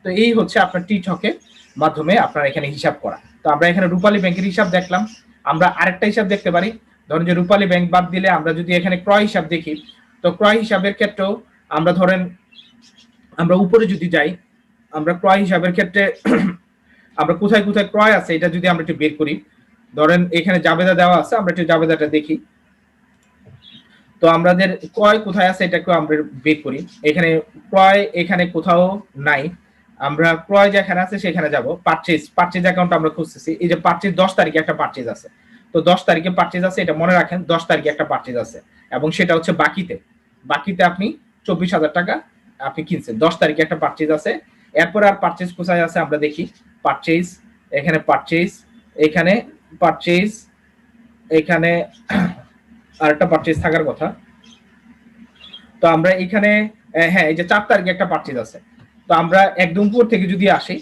তো এই হচ্ছে আপনার টি ছকের মাধ্যমে আপনার এখানে হিসাব করা। তো আমরা এখানে রূপালী ব্যাংকের হিসাব দেখলাম, আমরা আরেকটা হিসাব দেখতে পারি। ধরেন যে রূপালী ব্যাংক বাদ দিলে আমরা যদি এখানে ক্রয় হিসাব দেখি, তো ক্রয় হিসাবের ক্ষেত্রেও আমরা ধরেন আমরা উপরে যদি যাই, আমরা ক্রয় হিসাবের ক্ষেত্রে আমরা কোথায় কোথায় ক্রয় আছে এটা যদি আমরা একটু বের করি, ধরেন এখানে জাবেদা দেওয়া আছে, আমরা একটু জাবেদাটা দেখি। তো আমাদের ক্রয় কোথায় আছে এটা একটু আমরা বের করি। এখানে ক্রয় এখানে কোথাও নাই, আমরা ক্রয় যেখানে আছে সেখানে যাব। পারচেজ অ্যাকাউন্ট আমরা খুঁজতেছি, এই যে পারচেজ 10 তারিখে একটা পারচেজ আছে, তো 10 তারিখে পারচেজ আছে, এটা মনে রাখেন 10 তারিখে একটা পারচেজ আছে, এবং সেটা হচ্ছে বাকিতে আপনি 24,000 টাকা আপনি কিনছেন, 10 তারিখে একটা পারচেজ আছে। এরপর আর পারচেজ কোথায় আছে আমরা দেখি, পারচেজ এখানে, পারচেজ এখানে, পারচেজ এখানে আরেকটা পারচেজ থাকার কথা। তো আমরা এখানে হ্যাঁ এই যে 4 তারিখে একটা পারচেজ আছে। তো আমরা একদম উপর থেকে যদি আসি,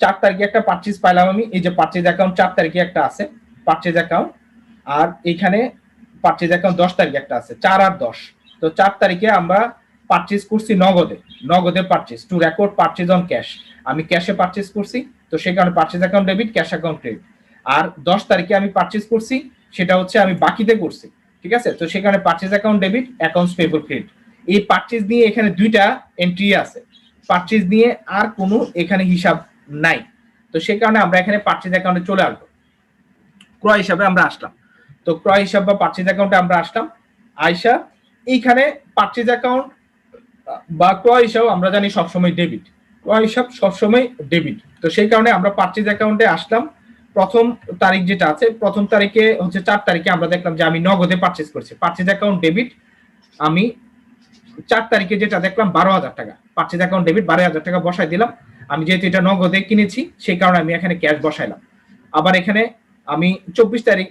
4 তারিখে একটা পারচেজ পাইলাম আমি, এই যে পারচেজ অ্যাকাউন্ট 4 তারিখে একটা আছে পারচেজ অ্যাকাউন্ট, আর এখানে পারচেজ অ্যাকাউন্ট 10 তারিখে একটা আছে, 4 আর 10। তো 4 তারিখে আমরা পারচেজ করছি নগদে purchase, to record purchase on cash, আমি ক্যাশে পারচেজ করছি, তো সেই কারণে purchase account debit, cash account credit. আর 10 তারিখে আমি পারচেজ করছি, সেটা হচ্ছে আমি বাকিতে করছি, ঠিক আছে, তো সেখানে purchase account debit, accounts payable credit. এই পারচেজ নিয়ে এখানে দুইটা এন্ট্রি আছে, পারচেজ নিয়ে আর কোনো এখানে হিসাব নাই। তো সেই কারণে আমরা এখানে পারচেজ অ্যাকাউন্টে চলে আসবো, ক্রয় হিসাবে আমরা আসলাম। তো ক্রয় হিসাব বা পারচেজ অ্যাকাউন্টে আমরা আসলাম, আইসা এইখানে পারচেজ অ্যাকাউন্ট বা ক্রয় হিসাব আমরা জানি সবসময় ডেবিট, ক্রয় হিসাব সবসময় ডেবিট। তো সেই কারণে আমরা পারচেজ অ্যাকাউন্টে আসলাম। প্রথম তারিখ যেটা আছে, প্রথম তারিখে হচ্ছে 4 তারিখে আমরা দেখলাম যে আমি নগদে পারচেজ করছি, পারচেজ অ্যাকাউন্ট ডেবিট। আমি 4 তারিখে যেটা দেখলাম 12,000 টাকা, পারচেজ অ্যাকাউন্ট ডেবিট 12,000 টাকা বসাই দিলাম। আমি যেহেতু এটা নগদে কিনেছি সেই কারণে আমি এখানে ক্যাশ বসাইলাম। আবার এখানে আমি 24 তারিখ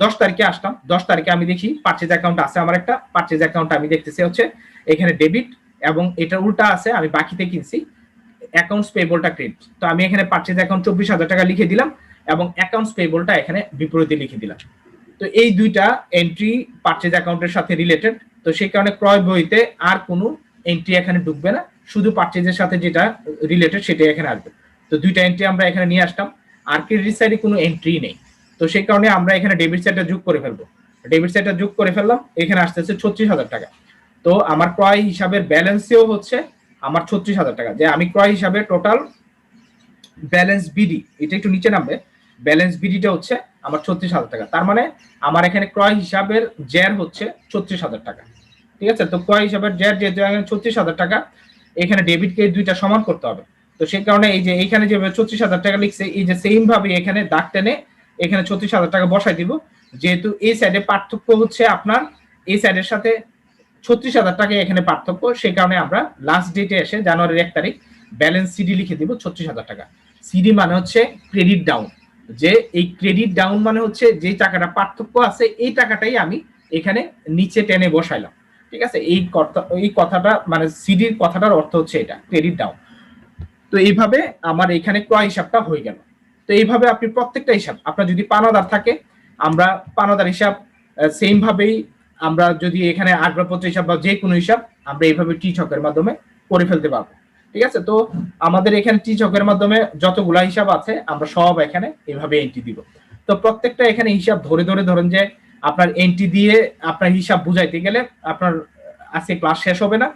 10 তারিখে আসলাম, 10 তারিখে আমি দেখি পারচেজ অ্যাকাউন্ট আছে আমার একটা, পারচেজ অ্যাকাউন্ট আমি দেখতেছি হচ্ছে এখানে ডেবিট, এবং এটা উল্টা আছে আমি বাকিতে কিনছি, অ্যাকাউন্টস পেয়েবলটা ক্রেডিট। তো আমি এখানে পারচেজ অ্যাকাউন্ট 24,000 টাকা লিখে দিলাম, এবং অ্যাকাউন্টস পেয়েবলটা এখানে বিপরীতে লিখে দিলাম। তো এই দুইটা এন্ট্রি পারচেজ অ্যাকাউন্টের সাথে রিলেটেড। তো সেই কারণে ক্রয় বইতে আর কোনো এন্ট্রি এখানে ঢুকবে না, শুধু পারচেজের সাথে যেটা রিলেটেড সেটাই এখানে আসবে। তো দুইটা এন্ট্রি আমরা এখানে নিয়ে আসলাম, আর ক্রেডিট সাইডে কোনো এন্ট্রি নেই। তো সেই কারণে আমরা এখানে ডেবিট সাইডটা যোগ করে ফেলবো, ডেবিট সাইডটা যোগ করে ফেললাম, এখানে আসতেছে 36,000 টাকা। তো আমার ক্রয় হিসাবের ব্যালেন্সেও হচ্ছে আমার 36,000 টাকা, যে আমি ক্রয় হিসাবে টোটাল ব্যালেন্স বিডি, এটা একটু নিচে নামবে, ব্যালেন্স বিডিটা হচ্ছে আমার 36,000 টাকা। তার মানে আমার এখানে ক্রয় হিসাবের জের হচ্ছে 36,000 টাকা, ঠিক আছে। তো ক্রয় হিসাবের জের যেহেতু এখানে 36,000 টাকা, এখানে ডেবিটকে দুইটা সমান করতে হবে। তো সেই কারণে এই যে এইখানে যে 36,000 টাকা লিখছে, এই যে সেম ভাবে এখানে দাগ টেনে এখানে 36,000 টাকা বসাই দিব। যেহেতু এই সাইডে পার্থক্য হচ্ছে আপনার এই সাইডের সাথে 36,000 টাকা এখানে পার্থক্য, সেই কারণে আমরা লাস্ট ডেটে এসে জানুয়ারির 1 তারিখ ব্যালেন্স সিডি লিখে দিব 36,000 টাকা। সিডি মানে হচ্ছে ক্রেডিট ডাউন, যে এই ক্রেডিট ডাউন মানে হচ্ছে যে টাকাটা পার্থক্য আছে এই টাকাটাই আমি এখানে নিচে টেনে বসাইলাম, ঠিক আছে। এই কথাটা মানে সিডির কথাটার অর্থ হচ্ছে এটা ক্রেডিট ডাউন। তো এইভাবে আমার এখানে ক্রয় হিসাবটা হয়ে গেল। তো এইভাবে আপনি প্রত্যেকটা হিসাব, আপনার যদি পানাদার থাকে আমরা পানাদার হিসাব সেম ভাবেই আমরা যদি এখানে আসবাবপত্র হিসাব বা যে কোনো হিসাব আমরা এইভাবে টি ছকের মাধ্যমে করে ফেলতে পারবো, ঠিক আছে। তো আমাদের এখানে টি ছকের মাধ্যমে যতগুলা হিসাব আছে আমরা সব এখানে এভাবে এন্ট্রি দিব। তো প্রত্যেকটা এখানে হিসাব ধরে ধরে ধরেন যে আপনার এন্ট্রি দিয়ে আপনার হিসাব বুঝাইতে গেলে আপনার আজকে ক্লাস শেষ হবে না,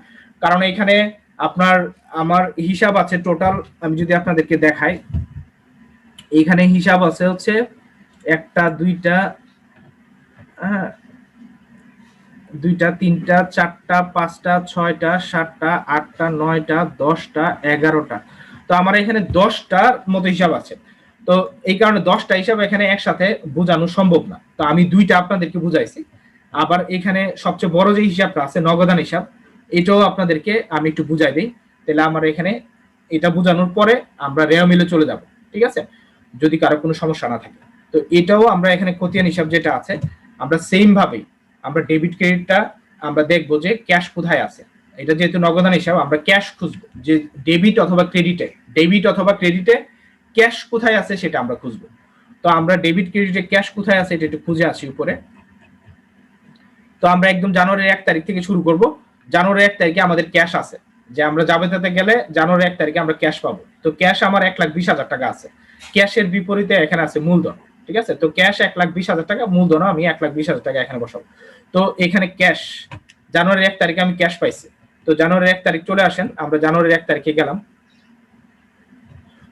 কারণ এখানে আপনার আমার হিসাব আছে টোটাল, আমি যদি আপনাদেরকে দেখাই, এইখানে হিসাব আছে হচ্ছে একটা দুইটা দুইটা তিনটা চারটা পাঁচটা ছয়টা সাতটা আটটা নয়টা 10টা 11টা। তো আমার এখানে 10টার মতো হিসাব আছে। তো এই কারণে 10টা হিসাব এখানে একসাথে বোঝানো সম্ভব না, তো আমি দুইটা আপনাদেরকে বুঝাইছি। আবার এখানে সবচেয়ে বড় যে হিসাবটা আছে নগদান হিসাব, এটাও আপনাদেরকে আমি একটু বুঝাই দিই, তাহলে আমার এখানে এটা বোঝানোর পরে আমরা রেও মিলে চলে যাব, ঠিক আছে, যদি কারো কোনো সমস্যা না থাকে। তো এটাও আমরা এখানে খতিয়ান হিসাব যেটা আছে আমরা সেম ভাবেই আমরা ডেবিট ক্রেডিটটা আমরা দেখবো যে ক্যাশ কোথায় আছে। এটা যেহেতু নগদান হিসাব আমরা ক্যাশ খুঁজবো, যে ডেবিট অথবা ক্রেডিটে ক্যাশ কোথায় আছে সেটা আমরা খুঁজবো। তো আমরা ডেবিট ক্রেডিটে ক্যাশ কোথায় আছে এটা একটু খুঁজে আসি উপরে। তো আমরা একদম জানুয়ারির 1 তারিখ থেকে শুরু করব। জানুয়ারির 1 তারিখে আমাদের ক্যাশ আছে, যে আমরা জাবেদাতে গেলে জানুয়ারির 1 তারিখে আমরা ক্যাশ পাবো। তো ক্যাশ আমার 1,20,000 টাকা আছে। ক্যাশের বিপরীতে এখানে আছে মূলধন, ঠিক আছে। তো ক্যাশ 1,20,000 টাকা, মূলধন আমি 1,20,000 টাকা এখানে বসাবো। তো এখানে ক্যাশ জানুয়ারির 1 তারিখে আমি ক্যাশ পাইছি। তো জানুয়ারির 1 তারিখ চলে আসেন, আমরা জানুয়ারির 1 তারিখে গেলাম।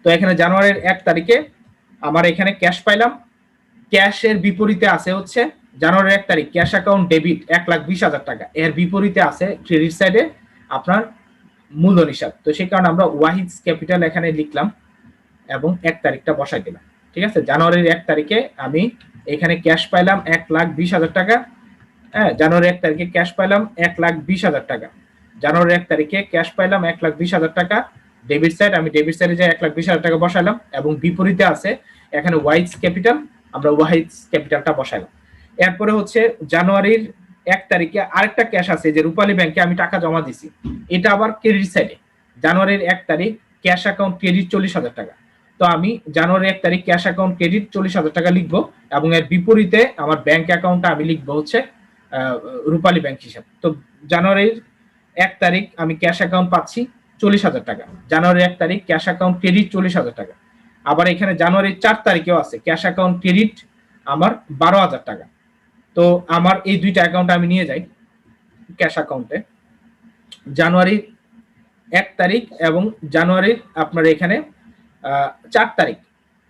তো এখানে জানুয়ারির 1 তারিখে আমার এখানে ক্যাশ পাইলাম। ক্যাশের বিপরীতে আছে হচ্ছে জানুয়ারির 1 তারিখ ক্যাশ অ্যাকাউন্ট ডেবিট 1,20,000 টাকা, এর বিপরীতে আছে ক্রেডিট সাইডে আপনার মূলধন হিসাব। তো সেই কারণে আমরা ওয়াহিদস ক্যাপিটাল এখানে লিখলাম এবং 1 তারিখটা বসাই দিলাম, ঠিক আছে। জানুয়ারির 1 তারিখে আমি এখানে ক্যাশ পাইলাম 1,20,000 টাকা। হ্যাঁ, জানুয়ারির 1 তারিখে ক্যাশ পাইলাম 1,20,000 টাকা। জানুয়ারির 1 তারিখে ক্যাশ পাইলাম 1,20,000 টাকা। ডেবিট সাইড, আমি ডেবিট সাইডে যাই 1,20,000 টাকা বসাইলাম এবং বিপরীতে আছে এখানে ওয়াহিদস ক্যাপিটাল, আমরা ওয়াহিদস ক্যাপিটালটা বসাইলাম। এরপরে হচ্ছে জানুয়ারির 1 তারিখে আরেকটা ক্যাশ আছে যে রূপালী ব্যাংকে আমি টাকা জমা দিছি, এটা আবার ক্রেডিট সাইডে। জানুয়ারির 1 তারিখ ক্যাশ অ্যাকাউন্ট ক্রেডিট 40,000 টাকা। তো আমি জানুয়ারির 1 তারিখ ক্যাশ অ্যাকাউন্ট ক্রেডিট 40,000 টাকা লিখবো এবং এর বিপরীতে আমার ব্যাংক অ্যাকাউন্টটা আমি লিখবো হচ্ছে রূপালী ব্যাংক হিসাব। তো জানুয়ারির 1 তারিখ আমি ক্যাশ অ্যাকাউন্ট পাচ্ছি 40,000 টাকা। জানুয়ারির 1 তারিখ ক্যাশ অ্যাকাউন্ট ক্রেডিট 40,000 টাকা। আবার এখানে জানুয়ারির 4 তারিখেও আছে ক্যাশ অ্যাকাউন্ট ক্রেডিট আমার 12,000 টাকা। তো আমার এই দুইটা অ্যাকাউন্ট আমি নিয়ে যাই ক্যাশ অ্যাকাউন্টে। জানুয়ারির 1 তারিখ এবং জানুয়ারির আপনার এখানে 4 তারিখ,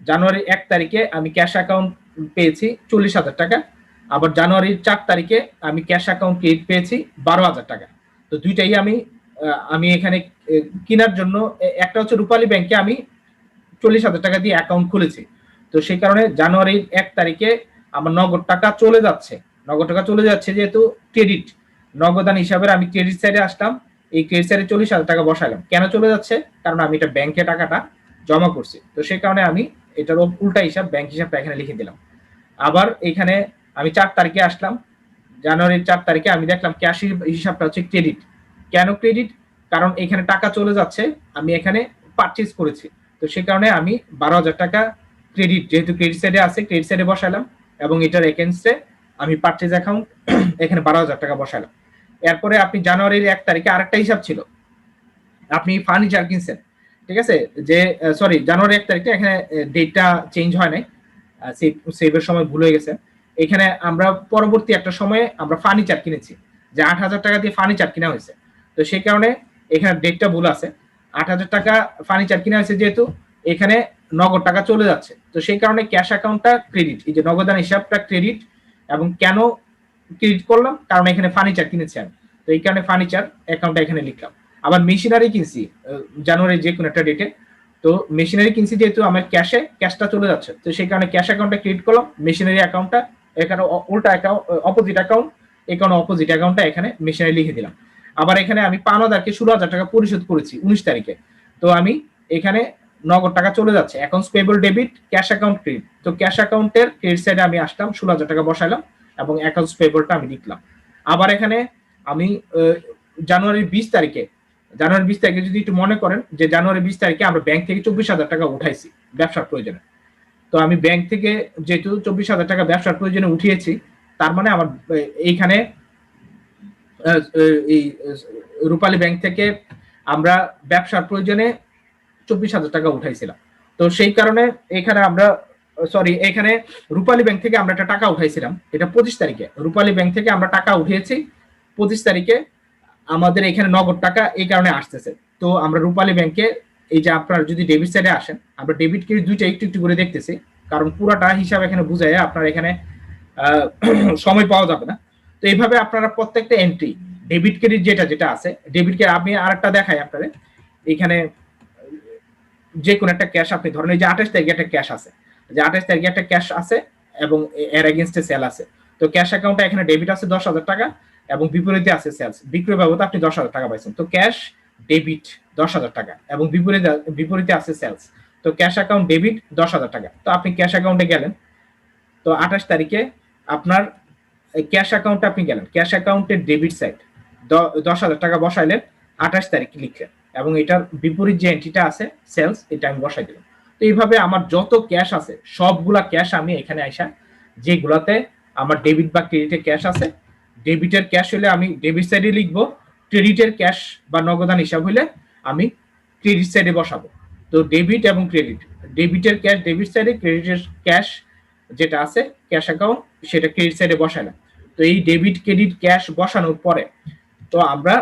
জানুয়ারির 1 তারিখে আমি ক্যাশ অ্যাকাউন্ট পেয়েছি 40,000 টাকা। আবার জানুয়ারির 4 তারিখে আমি ক্যাশ অ্যাকাউন্ট ক্রেডিট পেয়েছি 12,000 টাকা। তো দুইটাই আমি এখানে কেনার জন্য, একটা হচ্ছে রূপালী ব্যাংকে আমি 40,000 টাকা দিয়ে অ্যাকাউন্ট খুলেছি। তো সেই কারণে জানুয়ারির 1 তারিখে আমার নগদ টাকা চলে যাচ্ছে যেহেতু ক্রেডিট নগদান হিসাবে আমি ক্রেডিট সাইডে আসলাম, এই ক্রেডিট সাইডে 40,000 টাকা বসাইলাম। কেন চলে যাচ্ছে? কারণ আমি এটা ব্যাংকে টাকাটা জমা করছি। তো সেই কারণে আমি এটার উল্টা হিসাব ব্যাংক হিসাবটা এখানে লিখে দিলাম। আবার এখানে আমি 4 তারিখে আসলাম, জানুয়ারির 4 তারিখে আমি দেখলাম ক্যাশ হিসাবটা হচ্ছে ক্রেডিট। কেন ক্রেডিট? কারণ এখানে টাকা চলে যাচ্ছে, আমি এখানে পারচেজ করেছি। তো সেই কারণে আমি 12,000 টাকা ক্রেডিট, যেহেতু ক্রেডিট সাইডে আছে ক্রেডিট সাইডে বসালাম এবং এটার এগেইনস্টে আমি পারচেজ অ্যাকাউন্ট এখানে 12,000 টাকা বসালাম। এরপরে আপনি জানুয়ারির 1 তারিখে আরেকটা হিসাব ছিল, আপনি ফার্নিচার কিনছেন, ঠিক আছে, যে সরি জানুয়ারি 1 তারিখে এখানে ডেটটা চেঞ্জ হয় নাই, সেভের সময় ভুল হয়ে গেছে। এখানে আমরা পরবর্তী একটা সময়ে আমরা ফার্নিচার কিনেছি, যে 8,000 টাকা দিয়ে ফার্নিচার কিনা হয়েছে। তো সেই কারণে এখানে ডেটটা ভুল আছে। 8,000 টাকা ফার্নিচার কিনা হয়েছে যেহেতু এখানে নগদ টাকা চলে যাচ্ছে। তো সেই কারণে ক্যাশ অ্যাকাউন্টটা ক্রেডিট, এই যে নগদান হিসাবটা ক্রেডিট। এবং কেন ক্রেডিট করলাম? কারণ এখানে ফার্নিচার কিনেছি আমি, তো এই কারণে ফার্নিচার অ্যাকাউন্টটা এখানে লিখলাম। আবার মেশিনারি কিনছি জানুয়ারির যে কোনো একটা ডেটে, তো মেশিনারি কিনছি যেহেতু আমার ক্যাশটা চলে যাচ্ছে, তো সেই কারণে ক্যাশ অ্যাকাউন্টটা ক্রেডিট করলাম, মেশিনারি অ্যাকাউন্টটা এখানে উল্টা অ্যাকাউন্ট অপোজিট অ্যাকাউন্ট, এখানে অপোজিট অ্যাকাউন্টটা এখানে মেশিনারি লিখে দিলাম। আবার এখানে আমি পাওনাদারকে 16,000 টাকা পরিশোধ করেছি 19 তারিখে। তো আমি এখানে নগদ টাকা চলে যাচ্ছে, accounts payable debit, cash account credit. তো ক্যাশ অ্যাকাউন্টের ক্রেডিট সাইডে আমি আসলাম, 16,000 টাকা বসাইলাম এবং অ্যাকাউন্টস পেয়েবলটা আমি লিখলাম। আবার এখানে আমি জানুয়ারির 20 তারিখে যদি একটু মনে করেন যে জানুয়ারি 20 তারিখে আমরা ব্যাংক থেকে 24,000 টাকা উঠাইছি ব্যবসার প্রয়োজনে। তো আমি ব্যাংক থেকে যেহেতু 24,000 টাকা ব্যবসার প্রয়োজনে উঠিয়েছি, তার মানে আমার এইখানে এই রূপালী ব্যাংক থেকে আমরা ব্যবসার প্রয়োজনে 24,000 টাকা উঠাইছিলাম। তো সেই কারণে এখানে আমরা এখানে রূপালী ব্যাংক থেকে আমরা একটা টাকা উঠাইছিলাম, এটা 25 তারিখে রূপালী ব্যাংক থেকে আমরা টাকা উঠিয়েছি 25 তারিখে আমাদের এখানে নগদ টাকা এই কারণে আসতেছে। তো আমরা রূপালী ব্যাংকে এই যে আপনার যদি ডেবিট সাইডে আসেন, আমরা ডেবিট ক্রেডিট দুইটা একটু একটু করে দেখতেছি, কারণ পুরাটা হিসাব এখানে বুঝায় আপনার এখানে সময় পাওয়া যাবে না। তো এইভাবে আপনারা প্রত্যেকটা এন্ট্রি ডেবিট ক্রেডিট যেটা আছে ডেবিট ক্রেডিট, আমি আরেকটা দেখাই আপনাদের এখানে যে কোন একটা ক্যাশ আপনি ধরেন এই যে 28 তারিখে একটা ক্যাশ আছে, যে 28 তারিখে একটা ক্যাশ আছে এবং এর এগেইনস্টে সেল আছে। তো ক্যাশ অ্যাকাউন্টে এখানে ডেবিট আছে 10,000 টাকা এবং বিপরীতে আছে সেলস, বিক্রয় বাবদ আপনি 10,000 টাকা পাইছেন। তো ক্যাশ ডেবিট 10,000 টাকা এবং বিপরীতে আছে সেলস। তো ক্যাশ অ্যাকাউন্ট ডেবিট 10,000 টাকা। তো আপনি ক্যাশ অ্যাকাউন্টে গেলেন, তো 28 তারিখে আপনার ক্যাশ অ্যাকাউন্টে আপনি গেলেন, ক্যাশ অ্যাকাউন্টের ডেবিট সাইড 10,000 টাকা বসাইলেন, 28 তারিখ লিখলেন এবং এটার বিপরীত যে এন্ট্রিটা আছে সেলস, এটা আমি বসাই দিলাম। তো এইভাবে আমার যত ক্যাশ আছে সবগুলা ক্যাশ আমি এখানে আইসা যেগুলাতে আমার ডেবিট বা ক্রেডিটের ক্যাশ আছে, ডেবিটের ক্যাশ হলে আমি ডেবিট সাইডে লিখবো, ক্রেডিটের ক্যাশ বা নগদান হিসাব হলে আমি ক্রেডিট সাইডে বসাবো। তো ডেবিট এবং ক্রেডিট, ডেবিটের ক্যাশ ডেবিট সাইডে, ক্রেডিটের ক্যাশ যেটা আছে ক্যাশ অ্যাকাউন্ট সেটা ক্রেডিট সাইডে বসাইলাম। তো এই ডেবিট ক্রেডিট ক্যাশ বসানোর পরে তো আমরা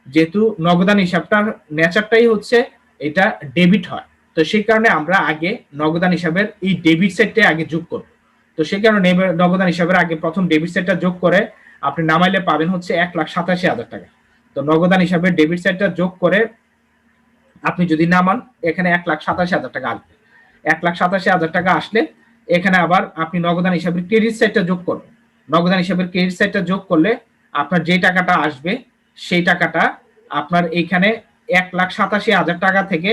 যেহেতু নগদান হিসাবটার নেচারটাই হচ্ছে এটা ডেবিট হয়, তো সেই কারণে আমরা আগে নগদান হিসাবের এই ডেবিট সাইডটা আগে যোগ করব। তো সেই কারণে নগদান হিসাবের আগে প্রথম ডেবিট সাইডটা যোগ করে আপনি নামাইলে পাবেন হচ্ছে 1,87,000 টাকা। তো নগদান হিসাবের ডেবিট সাইডটা যোগ করে আপনি যদি নামান এখানে 1,87,000 টাকা আসবে। 1,87,000 টাকা আসলে এখানে আবার আপনি নগদান হিসাবের ক্রেডিট সাইডটা যোগ করবেন। নগদান হিসাবের ক্রেডিট সাইডটা যোগ করলে আপনার যে টাকাটা আসবে সেই টাকাটা আপনার এইখানে 1,87,000 টাকা থেকে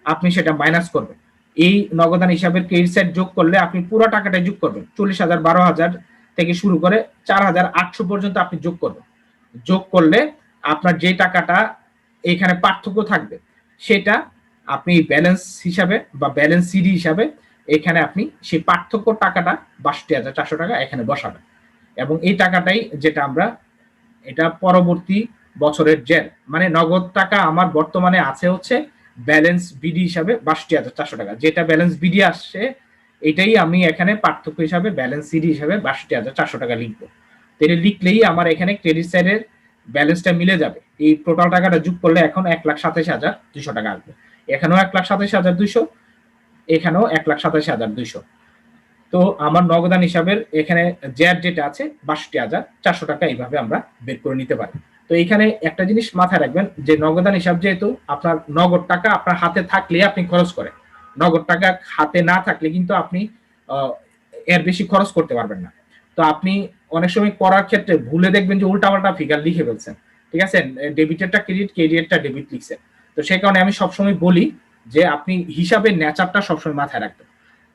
আপনি সেটা মাইনাস করবেন। এই নগদান হিসাবের ক্রেডিট সাইড যোগ করলে আপনি পুরো টাকাটা যোগ করবেন, 40,000 12,000 থেকে শুরু করে 4,800 পর্যন্ত আপনি যোগ করবেন। যোগ করলে আপনার যে টাকাটা এখানে পার্থক্য থাকবে সেটা আপনি ব্যালেন্স হিসাবে বা ব্যালেন্স সিডি হিসাবে এখানে আপনি সেই পার্থক্য টাকাটা 62,400 টাকা এখানে বসাবেন এবং এই টাকাটাই যেটা আমরা এটা পরবর্তী বছরের জেল, মানে নগদ টাকা আমার বর্তমানে আছে হচ্ছে ব্যালেন্স বিডি হিসাবে 62,400 টাকা, যেটা ব্যালেন্স বিডি আসছে এটাই আমি এখানে পার্থক্য হিসাবে ব্যালেন্স সিডি হিসাবে 62,400 টাকা লিখবো। তো এটা লিখলেই আমার এখানে ক্রেডিট সাইডের ব্যালেন্সটা মিলে যাবে। এই টোটাল টাকাটা যোগ করলে এখন 1,27,200 টাকা আসবে, এখানেও 1,27,200, এখানেও 1,27,200। তো আমার নগদান হিসাবের এখানে জ্যাড যেটা আছে 62,400 টাকা এইভাবে আমরা বের করে নিতে পারি। তো এখানে একটা জিনিস মাথায় রাখবেন যে নগদান হিসাব যেহেতু আপনার নগদ টাকা আপনার হাতে থাকলে আপনি খরচ করেন, নগদ টাকা হাতে না থাকলে কিন্তু আপনি এর বেশি খরচ করতে পারবেন না। তো আপনি অনেক সময় করার ক্ষেত্রে ভুলে দেখবেন যে উল্টাপাল্টা ফিগার লিখে ফেলছেন, ঠিক আছে, ডেবিটেরটা ক্রেডিট ক্রেডিটেরটা ডেবিট লিখছেন। তো সেই কারণে আমি সবসময় বলি যে আপনি হিসাবের নেচারটা সবসময় মাথায় রাখবেন।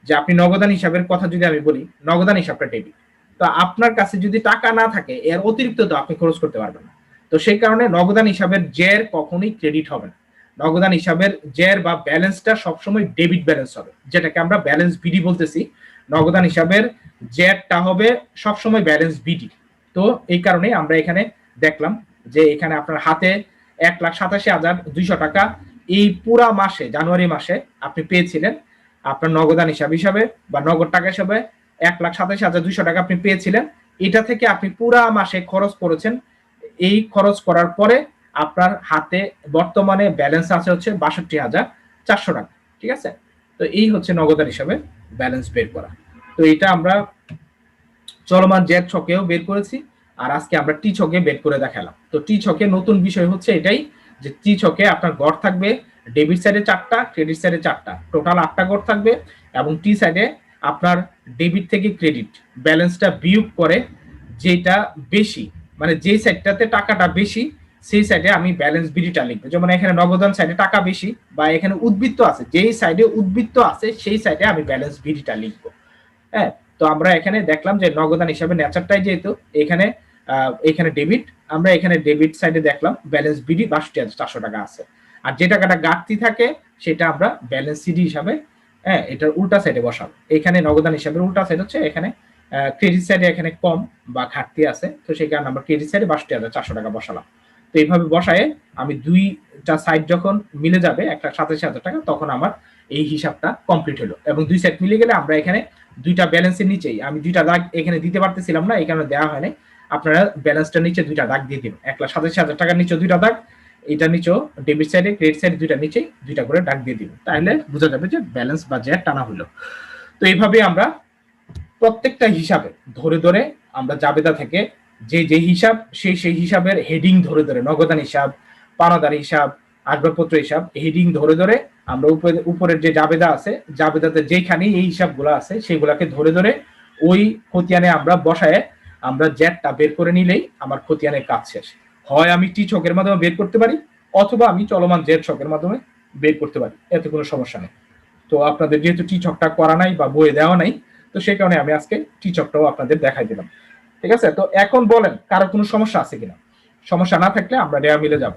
যে আপনি নগদান হিসাবের কথা যদি আমি বলি, নগদান হিসাবটা ডেবিট, তো আপনার কাছে যদি টাকা না থাকে এর অতিরিক্ত তো আপনি খরচ করতে পারবেন না। তো সেই কারণে নগদান হিসাবের জের কখনোই ক্রেডিট হবে না, নগদান হিসাবের জের বা ব্যালেন্সটা সবসময় ডেবিট ব্যালেন্স হবে, যেটাকে আমরা ব্যালেন্স বিডি বলতেছি। নগদান হিসাবের জেরটা হবে সবসময় ব্যালেন্স বিডি। তো এই কারণে আমরা এখানে দেখলাম যে এখানে আপনার হাতে 1,87,200 টাকা এই পুরা মাসে জানুয়ারি মাসে আপনি পেয়েছিলেন, আপনার নগদান হিসাব হিসাবে বা নগদ টাকা হিসাবে 1,87,200 টাকা আপনি পেয়েছিলেন। এটা থেকে আপনি পুরা মাসে খরচ করেছেন, এই খরচ করার পরে আপনার হাতে বর্তমানে ব্যালেন্স আছে হচ্ছে 62,400 টাকা, ঠিক আছে। তো এই হচ্ছে নগদান হিসাবে ব্যালেন্স বের করা। তো এটা আমরা চলমান জেড ছকেও বের করেছি, আর আজকে আমরা টি ছকে বের করে দেখালাম। তো টি ছকে নতুন বিষয় হচ্ছে এটাই যে টি ছকে আপনার গড় থাকবে ডেবিট সাইডে 4টা, ক্রেডিট সাইডে 4টা, টোটাল 8টা গড় থাকবে এবং টি সাইডে আপনার ডেবিট থেকে ক্রেডিট ব্যালেন্সটা বিয়োগ করে যেটা বেশি, মানে যে সাইডটাতে টাকাটা বেশি সেই সাইডে আমি ব্যালেন্স বিডিটা লিখবো। যেমন এখানে নগদান সাইডে টাকা বেশি বা এখানে উদ্বৃত্ত আছে, যেই সাইডে উদ্বৃত্ত আছে সেই সাইডে আমি ব্যালেন্স বিডিটা লিখবো। হ্যাঁ, তো আমরা এখানে দেখলাম যে নগদান হিসাবে নেচারটাই যেহেতু এখানে এখানে ডেবিট, আমরা এখানে ডেবিট সাইডে দেখলাম ব্যালেন্স বিডি 62,400 টাকা আছে, আর যে টাকাটা ঘাটতি থাকে সেটা আমরা ব্যালেন্স সিডি হিসাবে এটার উল্টা সাইডে বসাবো। এখানে নগদান হিসাবে উল্টা সাইড হচ্ছে এখানে ক্রেডিট সাইডে এখানে কম বা ঘাটতি আছে, তো সেই কারণে আমরা ক্রেডিট সাইডে 62,400 টাকা বসালাম। তো এইভাবে বসায় আমি দুইটা সাইড যখন মিলে যাবে 1,87,000 টাকা, তখন আমার এই হিসাবটা কমপ্লিট হলো। এবং দুই সাইড মিলে গেলে আমরা এখানে দুইটা ব্যালেন্সের নিচেই, আমি দুইটা দাগ এখানে দিতে পারতেছিলাম না, এই কারণে দেওয়া হয় নাই, আপনারা ব্যালেন্সটার নিচে দুইটা দাগ দিয়ে দিবেন। 1,87,000 টাকার নিচে দুইটা দাগ, এটা নিচেও ডেবিট সাইডে ক্রেডিট সাইডে দুইটা নিচে দুইটা করে দাগ দিয়ে দিবেন, তাহলে বোঝা যাবে যে ব্যালেন্স বা জ্যাট টানা হলো। তো এইভাবে আমরা প্রত্যেকটা হিসাবে ধরে ধরে আমরা জাবেদা থেকে যে হিসাব সেই হিসাবের হেডিং ধরে ধরে, নগদান হিসাব, পাওনাদার হিসাব, আসবাবপত্র হিসাব, হেডিং ধরে ধরে আমরা উপরের যে জাবেদা আছে, জাবেদাতে যেখানে এই হিসাবগুলো আছে সেগুলাকে ধরে ধরে ওই খতিয়ানে আমরা বসায় আমরা জ্যাটটা বের করে নিলেই আমার খতিয়ানের কাজ শেষ। হয় আমি টি ছকের মাধ্যমে বের করতে পারি, অথবা আমি চলমান জেড ছকের মাধ্যমে বের করতে পারি, এতে কোনো সমস্যা নেই। তো আপনাদের যেহেতু টি ছকটা করা নাই বা বইয়ে দেওয়া নাই, তো সেই কারণে আমি আজকে টি ছকটাও আপনাদের দেখাই দিলাম। ঠিক আছে, তো এখন বলেন কারো কোনো সমস্যা আছে কিনা? সমস্যা না থাকলে আমরা রেয়া মিলে যাব।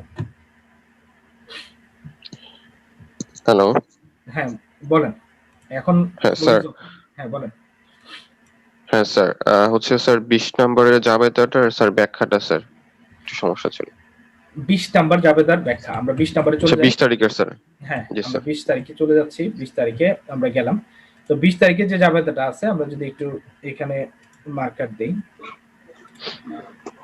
হ্যালো, হ্যাঁ বলেন এখন। হ্যাঁ স্যার। হ্যাঁ বলেন। হ্যাঁ স্যার, হচ্ছে স্যার 20 নম্বরের জাবেদাটার স্যার ব্যাখ্যাটা স্যার একটু সমস্যা ছিল। 20 নাম্বার জাবেদার ব্যাখ্যা, আমরা 20 নম্বরে চলে যাই। 20 তারিখের স্যার। হ্যাঁ জি আমরা স্যার। 20 তারিখে চলে যাচ্ছি। 20 তারিখে আমরা গেলাম। তো 20 তারিখে যে জাবেদাটা আছে, আমরা যদি একটু এখানে মার্কার দেই,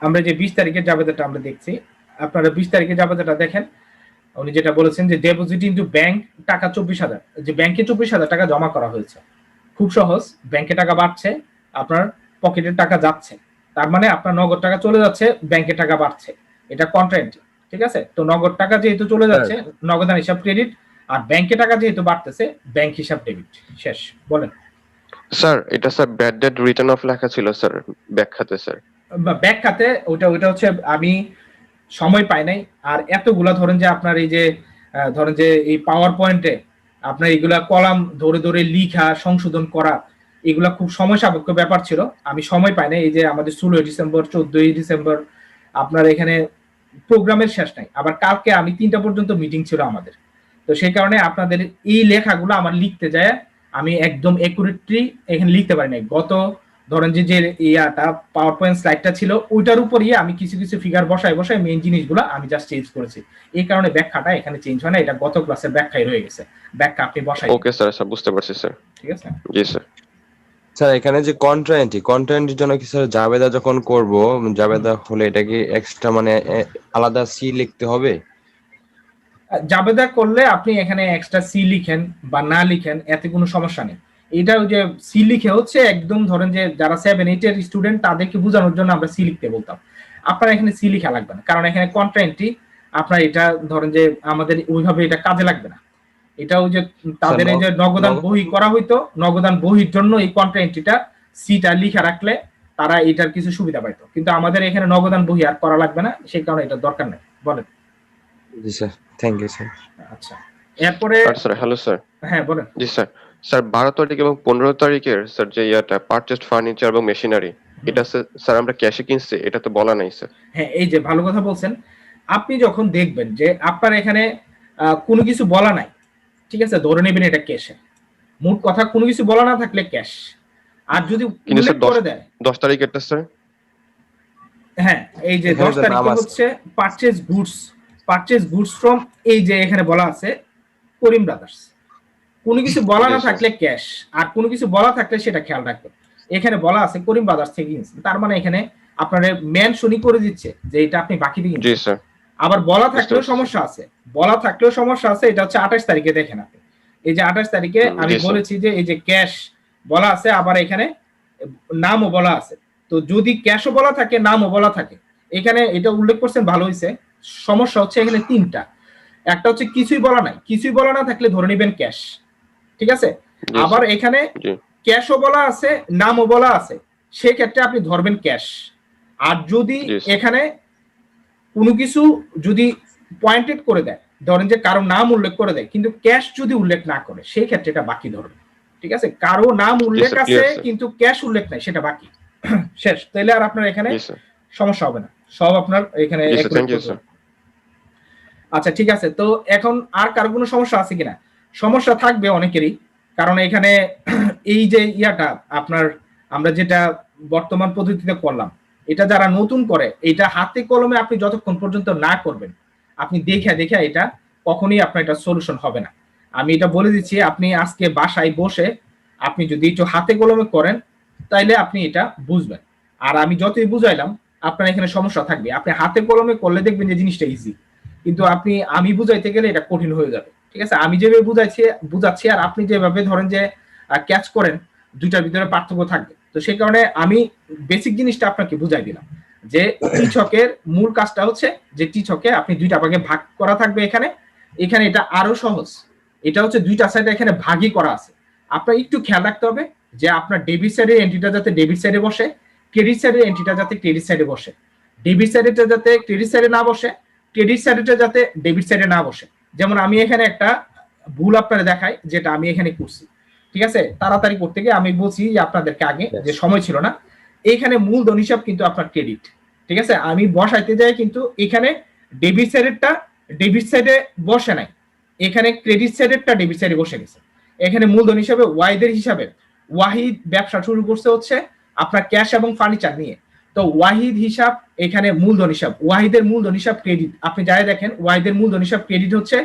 আমরা যে 20 তারিখের জাবেদাটা আমরা দেখছি, আপনারা 20 তারিখের জাবেদাটা দেখেন। উনি যেটা বলেছেন যে ডেপোজিট ইনটু ব্যাংক টাকা 24,000, যে ব্যাংকে 24,000 টাকা জমা করা হয়েছে। খুব সহজ, ব্যাংকে টাকা বাড়ছে, আপনার পকেটের টাকা যাচ্ছে, তার মানে আপনার নগদ টাকা চলে যাচ্ছে, ব্যাংকে টাকা বাড়ছে, এটা কন্ট্রাক্ট। ঠিক আছে, তো নগদ টাকা যেহেতু চলে যাচ্ছে, নগদান হিসাব ক্রেডিট, আর ব্যাংকে টাকা যেহেতু বাড়তেছে, ব্যাংক হিসাব ডেবিট। শেষ। বলেন স্যার, এটা sir bad date return of লেখা ছিল স্যার ব্যাখ্যাতে স্যার। ব্যাখ্যাতে ওটা হচ্ছে আমি সময় পাই নাই। আর এতগুলা ধরেন যে আপনার এই যে ধরেন যে এই পাওয়ার পয়েন্টে আপনার এগুলা কলাম ধরে ধরে লিখা সংশোধন করা, এগুলা খুব সময় সাপেক্ষ ব্যাপার ছিল, আমি সময় পাই নাই। এই যে আমাদের 16 ডিসেম্বর 14 ডিসেম্বর আপনার এখানে প্রোগ্রামের শেষ নাই, আবার কালকে আমি 3টা পর্যন্ত মিটিং ছিল আমাদের। তো সেই কারণে আপনাদের এই লেখাগুলো আমার লিখতে যায় আমি একদম একুরেটলি এখানে লিখতে পারি নাই। গত ধরেন যে ইয়াটা পাওয়ার পয়েন্ট স্লাইডটা ছিল, ওইটার উপরই আমি কিছু কিছু ফিগার বসায় মেইন জিনিসগুলো আমি জাস্ট চেঞ্জ করেছি। এই কারণে ব্যাখ্যাটা এখানে চেঞ্জ হয় না, এটা গত ক্লাসের ব্যাখ্যাই রয়ে গেছে। ব্যাখ্যা আপনি বসাই। ওকে স্যার, স্যার বুঝতে পারছি স্যার। ঠিক আছে। জি স্যার। স্যার এখানে যে কন্ট্রাক্টের জন্য কি স্যার জাবেদা যখন করব, জাবেদা হলে এটা কি এক্সট্রা মানে আলাদা সি লিখতে হবে? জাবেদা করলে আপনি এখানে এক্সট্রা সি লিখেন বা না লিখেন, এতে কোনো সমস্যা নেই। এটা ওই যে সি লিখে হচ্ছে একদম ধরেন যে যারা 7-8 এর স্টুডেন্ট তাদেরকে বোঝানোর জন্য আমরা সি লিখতে বলতাম। আপনার এখানে সি লিখা লাগবে না, কারণ এখানে কন্ট্রাক্টটি আপনার এটা ধরেন যে আমাদের ওইভাবে এটা কাজে লাগবে না। এটা ওই যে তাদের এই যে নগদান বহি করা হইতো, নগদান বহির জন্য এই কন্ট্রাক্টটা সিটা লিখা রাখলে তারা এটার কিছু সুবিধা পাইতো, কিন্তু আমাদের এখানে নগদান বহি আর করা লাগবে না, সেই কারণে এটা দরকার নেই। বলেন। জি স্যার, থ্যাংক ইউ স্যার। আচ্ছা, এরপরে স্যার হ্যালো স্যার। হ্যাঁ বলেন। জি স্যার। স্যার 12 তারিখ এবং 15 তারিখের স্যার যে ইয়াটা পারচেজড ফার্নিচার এবং মেশিনারি, এটা স্যার আমরা ক্যাশে কিনছি, এটা তো বলা নাই স্যার। হ্যাঁ, এই যে ভালো কথা বলছেন। আপনি যখন দেখবেন যে আপনার এখানে কোনো কিছু বলা নাই, ঠিক আছে, ধরে নেবেন এটা ক্যাশে। মোট কথা কোনো কিছু বলা না থাকলে ক্যাশ। আর যদি উল্লেখ করে দেয় 10 তারিখেরটা স্যার। হ্যাঁ, এই যে 10 তারিখে হচ্ছে পারচেজ গুডস ফ্রম, এই যে এখানে বলা আছে করিম ব্রাদার্স। কোনো কিছু বলা না থাকলে ক্যাশ, আর কোনো কিছু বলা থাকলে সেটা খেয়াল রাখবেন। এখানে বলা আছে করিম ব্রাদার্স থেকে কিনছেন, তার মানে এখানে আপনারা মেনশনই করে দিচ্ছে যে এটা আপনি বাকি দিয়ে কিনছেন। জি স্যার। আবার বলা থাকলেও সমস্যা আছে, এটা হচ্ছে 28 তারিখে। দেখেন আপনি এই যে 28 তারিখে আমি বলেছি যে এই যে ক্যাশ বলা আছে, আবার এখানে নামও বলা আছে। তো যদি ক্যাশও বলা থাকে, নামও বলা থাকে, এখানে এটা উল্লেখ করছেন, ভালো হয়েছে। সমস্যা হচ্ছে এখানে 3টা। একটা হচ্ছে কিছুই বলা নাই, কিছুই বলা না থাকলে ধরে নেবেন ক্যাশ, ঠিক আছে। আবার এখানে ক্যাশও বলা আছে, নামও বলা আছে, সেক্ষেত্রে আপনি ধরবেন ক্যাশ। আর যদি এখানে কোনো কিছু যদি পয়েন্টেড করে দেয়, ধরেন যে কারো নাম উল্লেখ করে দেয় কিন্তু ক্যাশ যদি উল্লেখ না করে, সেই ক্ষেত্রে এটা বাকি ধরবে। ঠিক আছে, কারো নাম উল্লেখ আছে কিন্তু ক্যাশ উল্লেখ নাই, সেটা বাকি। শেষ। তাহলে আর আপনার এখানে সমস্যা হবে না, সব আপনার এখানে। আচ্ছা ঠিক আছে, তো এখন আর কারো কোনো সমস্যা আছে কিনা? সমস্যা থাকবে অনেকেরই, কারণ এখানে এই যে ইয়াটা আপনার আমরা যেটা বর্তমান পদ্ধতিতে করলাম, এটা যারা নতুন করে, এটা হাতে কলমে আপনি যতক্ষণ পর্যন্ত না করবেন, আপনি দেখে দেখে এটা কখনোই আপনার এটা সলিউশন হবে না। আমি এটা বলে দিচ্ছি, আপনি আজকে বাসায় বসে আপনি যদি একটু হাতে কলমে করেন তাইলে আপনি এটা বুঝবেন। আর আমি যতই বুঝাইলাম আপনার এখানে সমস্যা থাকবে। আপনি হাতে কলমে করলে দেখবেন যে জিনিসটা ইজি, কিন্তু আমি বুঝাইতে গেলে এটা কঠিন হয়ে যাবে। ঠিক আছে, আমি যেভাবে বুঝাচ্ছি আর আপনি যেভাবে ধরেন যে ক্যাচ করেন, দুইটার ভিতরে পার্থক্য থাকবে। তো সেই কারণে আমি বেসিক জিনিসটা আপনাকে বুঝাই দিলাম যে টি ছকের মূল কাজটা হচ্ছে যে টি ছকে আপনি দুইটা ভাগে ভাগ করা থাকবে। এখানে এটা আরো সহজ, এটা হচ্ছে দুইটা সাইডে এখানে ভাগই করা আছে। আপনার একটু খেয়াল রাখতে হবে যে আপনার ডেবিট সাইডের এন্ট্রিটা যাতে ডেবিট সাইডে বসে, ক্রেডিট সাইডের এন্ট্রিটা যাতে ক্রেডিট সাইডে বসে। ডেবিট সাইডেটা যাতে ক্রেডিট সাইডে না বসে, ক্রেডিট সাইডেটা যাতে ডেবিট সাইডে না বসে। যেমন আমি এখানে একটা ভুল আপনারা দেখাই, যেটা আমি এখানে করছি। ঠিক আছে, তাড়াতাড়ি করতে গিয়ে আমি বলছি যে আপনাদেরকে আগে যে সময় ছিল না, এইখানে মূলধন হিসাব কিন্তু আপনার ক্রেডিট। ঠিক আছে, আমি বসাইতে যাই কিন্তু এখানে ডেবিট সাইডেরটা ডেবিট সাইডে বসে নাই, এখানে ক্রেডিট সাইডেরটা ডেবিট সাইডে বসে গেছে। এখানে মূলধন হিসাবে ওয়াহিদের হিসাবে ওয়াহিদ ব্যবসা শুরু করছে হচ্ছে আপনার ক্যাশ এবং ফার্নিচার নিয়ে। তো ওয়াহিদ হিসাব এখানে মূলধন হিসাব, ওয়াহিদের মূলধন হিসাব ক্রেডিট। আপনি যাই দেখেন ওয়াহিদের মূলধন হিসাব ক্রেডিট হচ্ছে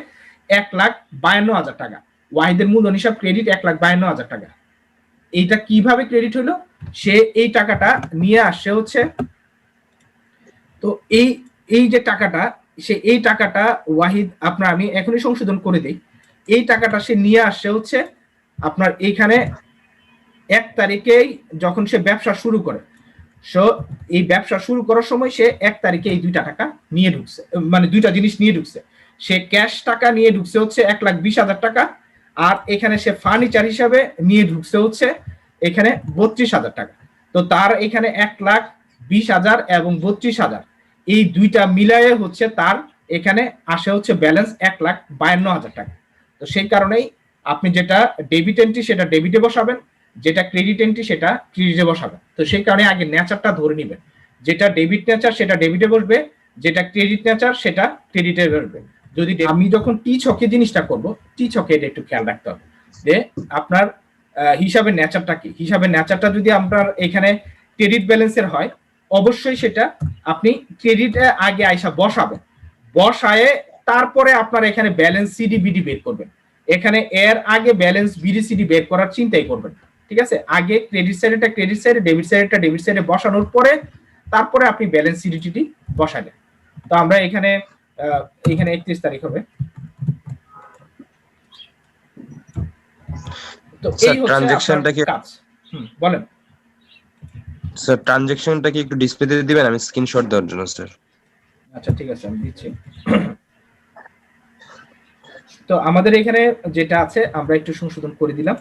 1,52,000 টাকা। ওয়াহিদের মূলধন হিসাব ক্রেডিট 1,52,000 টাকা। এইটা কিভাবে ক্রেডিট হলো? সে এই টাকাটা নিয়ে আসছে হচ্ছে, তো এই যে টাকাটা, সে এই টাকাটা ওয়াহিদ আপনার, আমি এখনই সংশোধন করে দিই, এই টাকাটা সে নিয়ে আসছে হচ্ছে আপনার এইখানে 1 তারিখেই যখন সে ব্যবসা শুরু করে। সো এই ব্যবসা শুরু করার সময় সে 1 তারিখে এই দুইটা টাকা নিয়ে ঢুকছে, মানে দুইটা জিনিস নিয়ে ঢুকছে। সে ক্যাশ টাকা নিয়ে ঢুকছে হচ্ছে 1,20,000 টাকা, আর এখানে সে ফার্নিচার হিসাবে নিয়ে ঢুকছে হচ্ছে এখানে 32,000 টাকা। তো তার এখানে 1,20,000 এবং 32,000 এই দুইটা মিলায়ে হচ্ছে তার এখানে আসে হচ্ছে ব্যালেন্স 1,52,000 টাকা। তো সেই কারণেই আপনি যেটা ডেবিট এন্ট্রি সেটা ডেবিটে বসাবেন, যেটা ক্রেডিট এন্ট্রি সেটা ক্রেডিটে বসাবেন। তো সেই কারণে আগে নেচারটা ধরে নেবেন, যেটা ডেবিট নেচার সেটা ডেবিটে বসবে, যেটা ক্রেডিট নেচার সেটা ক্রেডিটে বসবে। যদি আমি যখন টি ছকে জিনিসটা করব, টি ছকে এটা একটু খেয়াল রাখতে হবে যে আপনার হিসাবের নেচারটা কি। হিসাবের নেচারটা যদি আপনার এখানে ক্রেডিট ব্যালেন্সের হয়, অবশ্যই সেটা আপনি ক্রেডিটে আগে আইসা বসাবেন, বসায়ে তারপরে আপনার এখানে ব্যালেন্স সিডি বিডি বের করবেন। এখানে এর আগে ব্যালেন্স বিডি সিডি বের করার চিন্তাই করবেন। ঠিক আছে, আগে ক্রেডিট সাইডেটা ক্রেডিট সাইডে, ডেবিট সাইডেটা ডেবিট সাইডে বসানোর পরে তারপরে আপনি ব্যালেন্স সিডিটি বসালেন। তো আমরা এখানে 31 তারিখ হবে। তো এই হচ্ছে ট্রানজাকশনটা কি কাজ। বলেন স্যার, ট্রানজাকশনটা কি একটু ডিসপ্লেতে দিবেন, আমি স্ক্রিনশট দেওয়ার জন্য স্যার। আচ্ছা ঠিক আছে, আমি দিচ্ছি। তো আমাদের এখানে যেটা আছে আমরা একটু সংশোধন করে দিলাম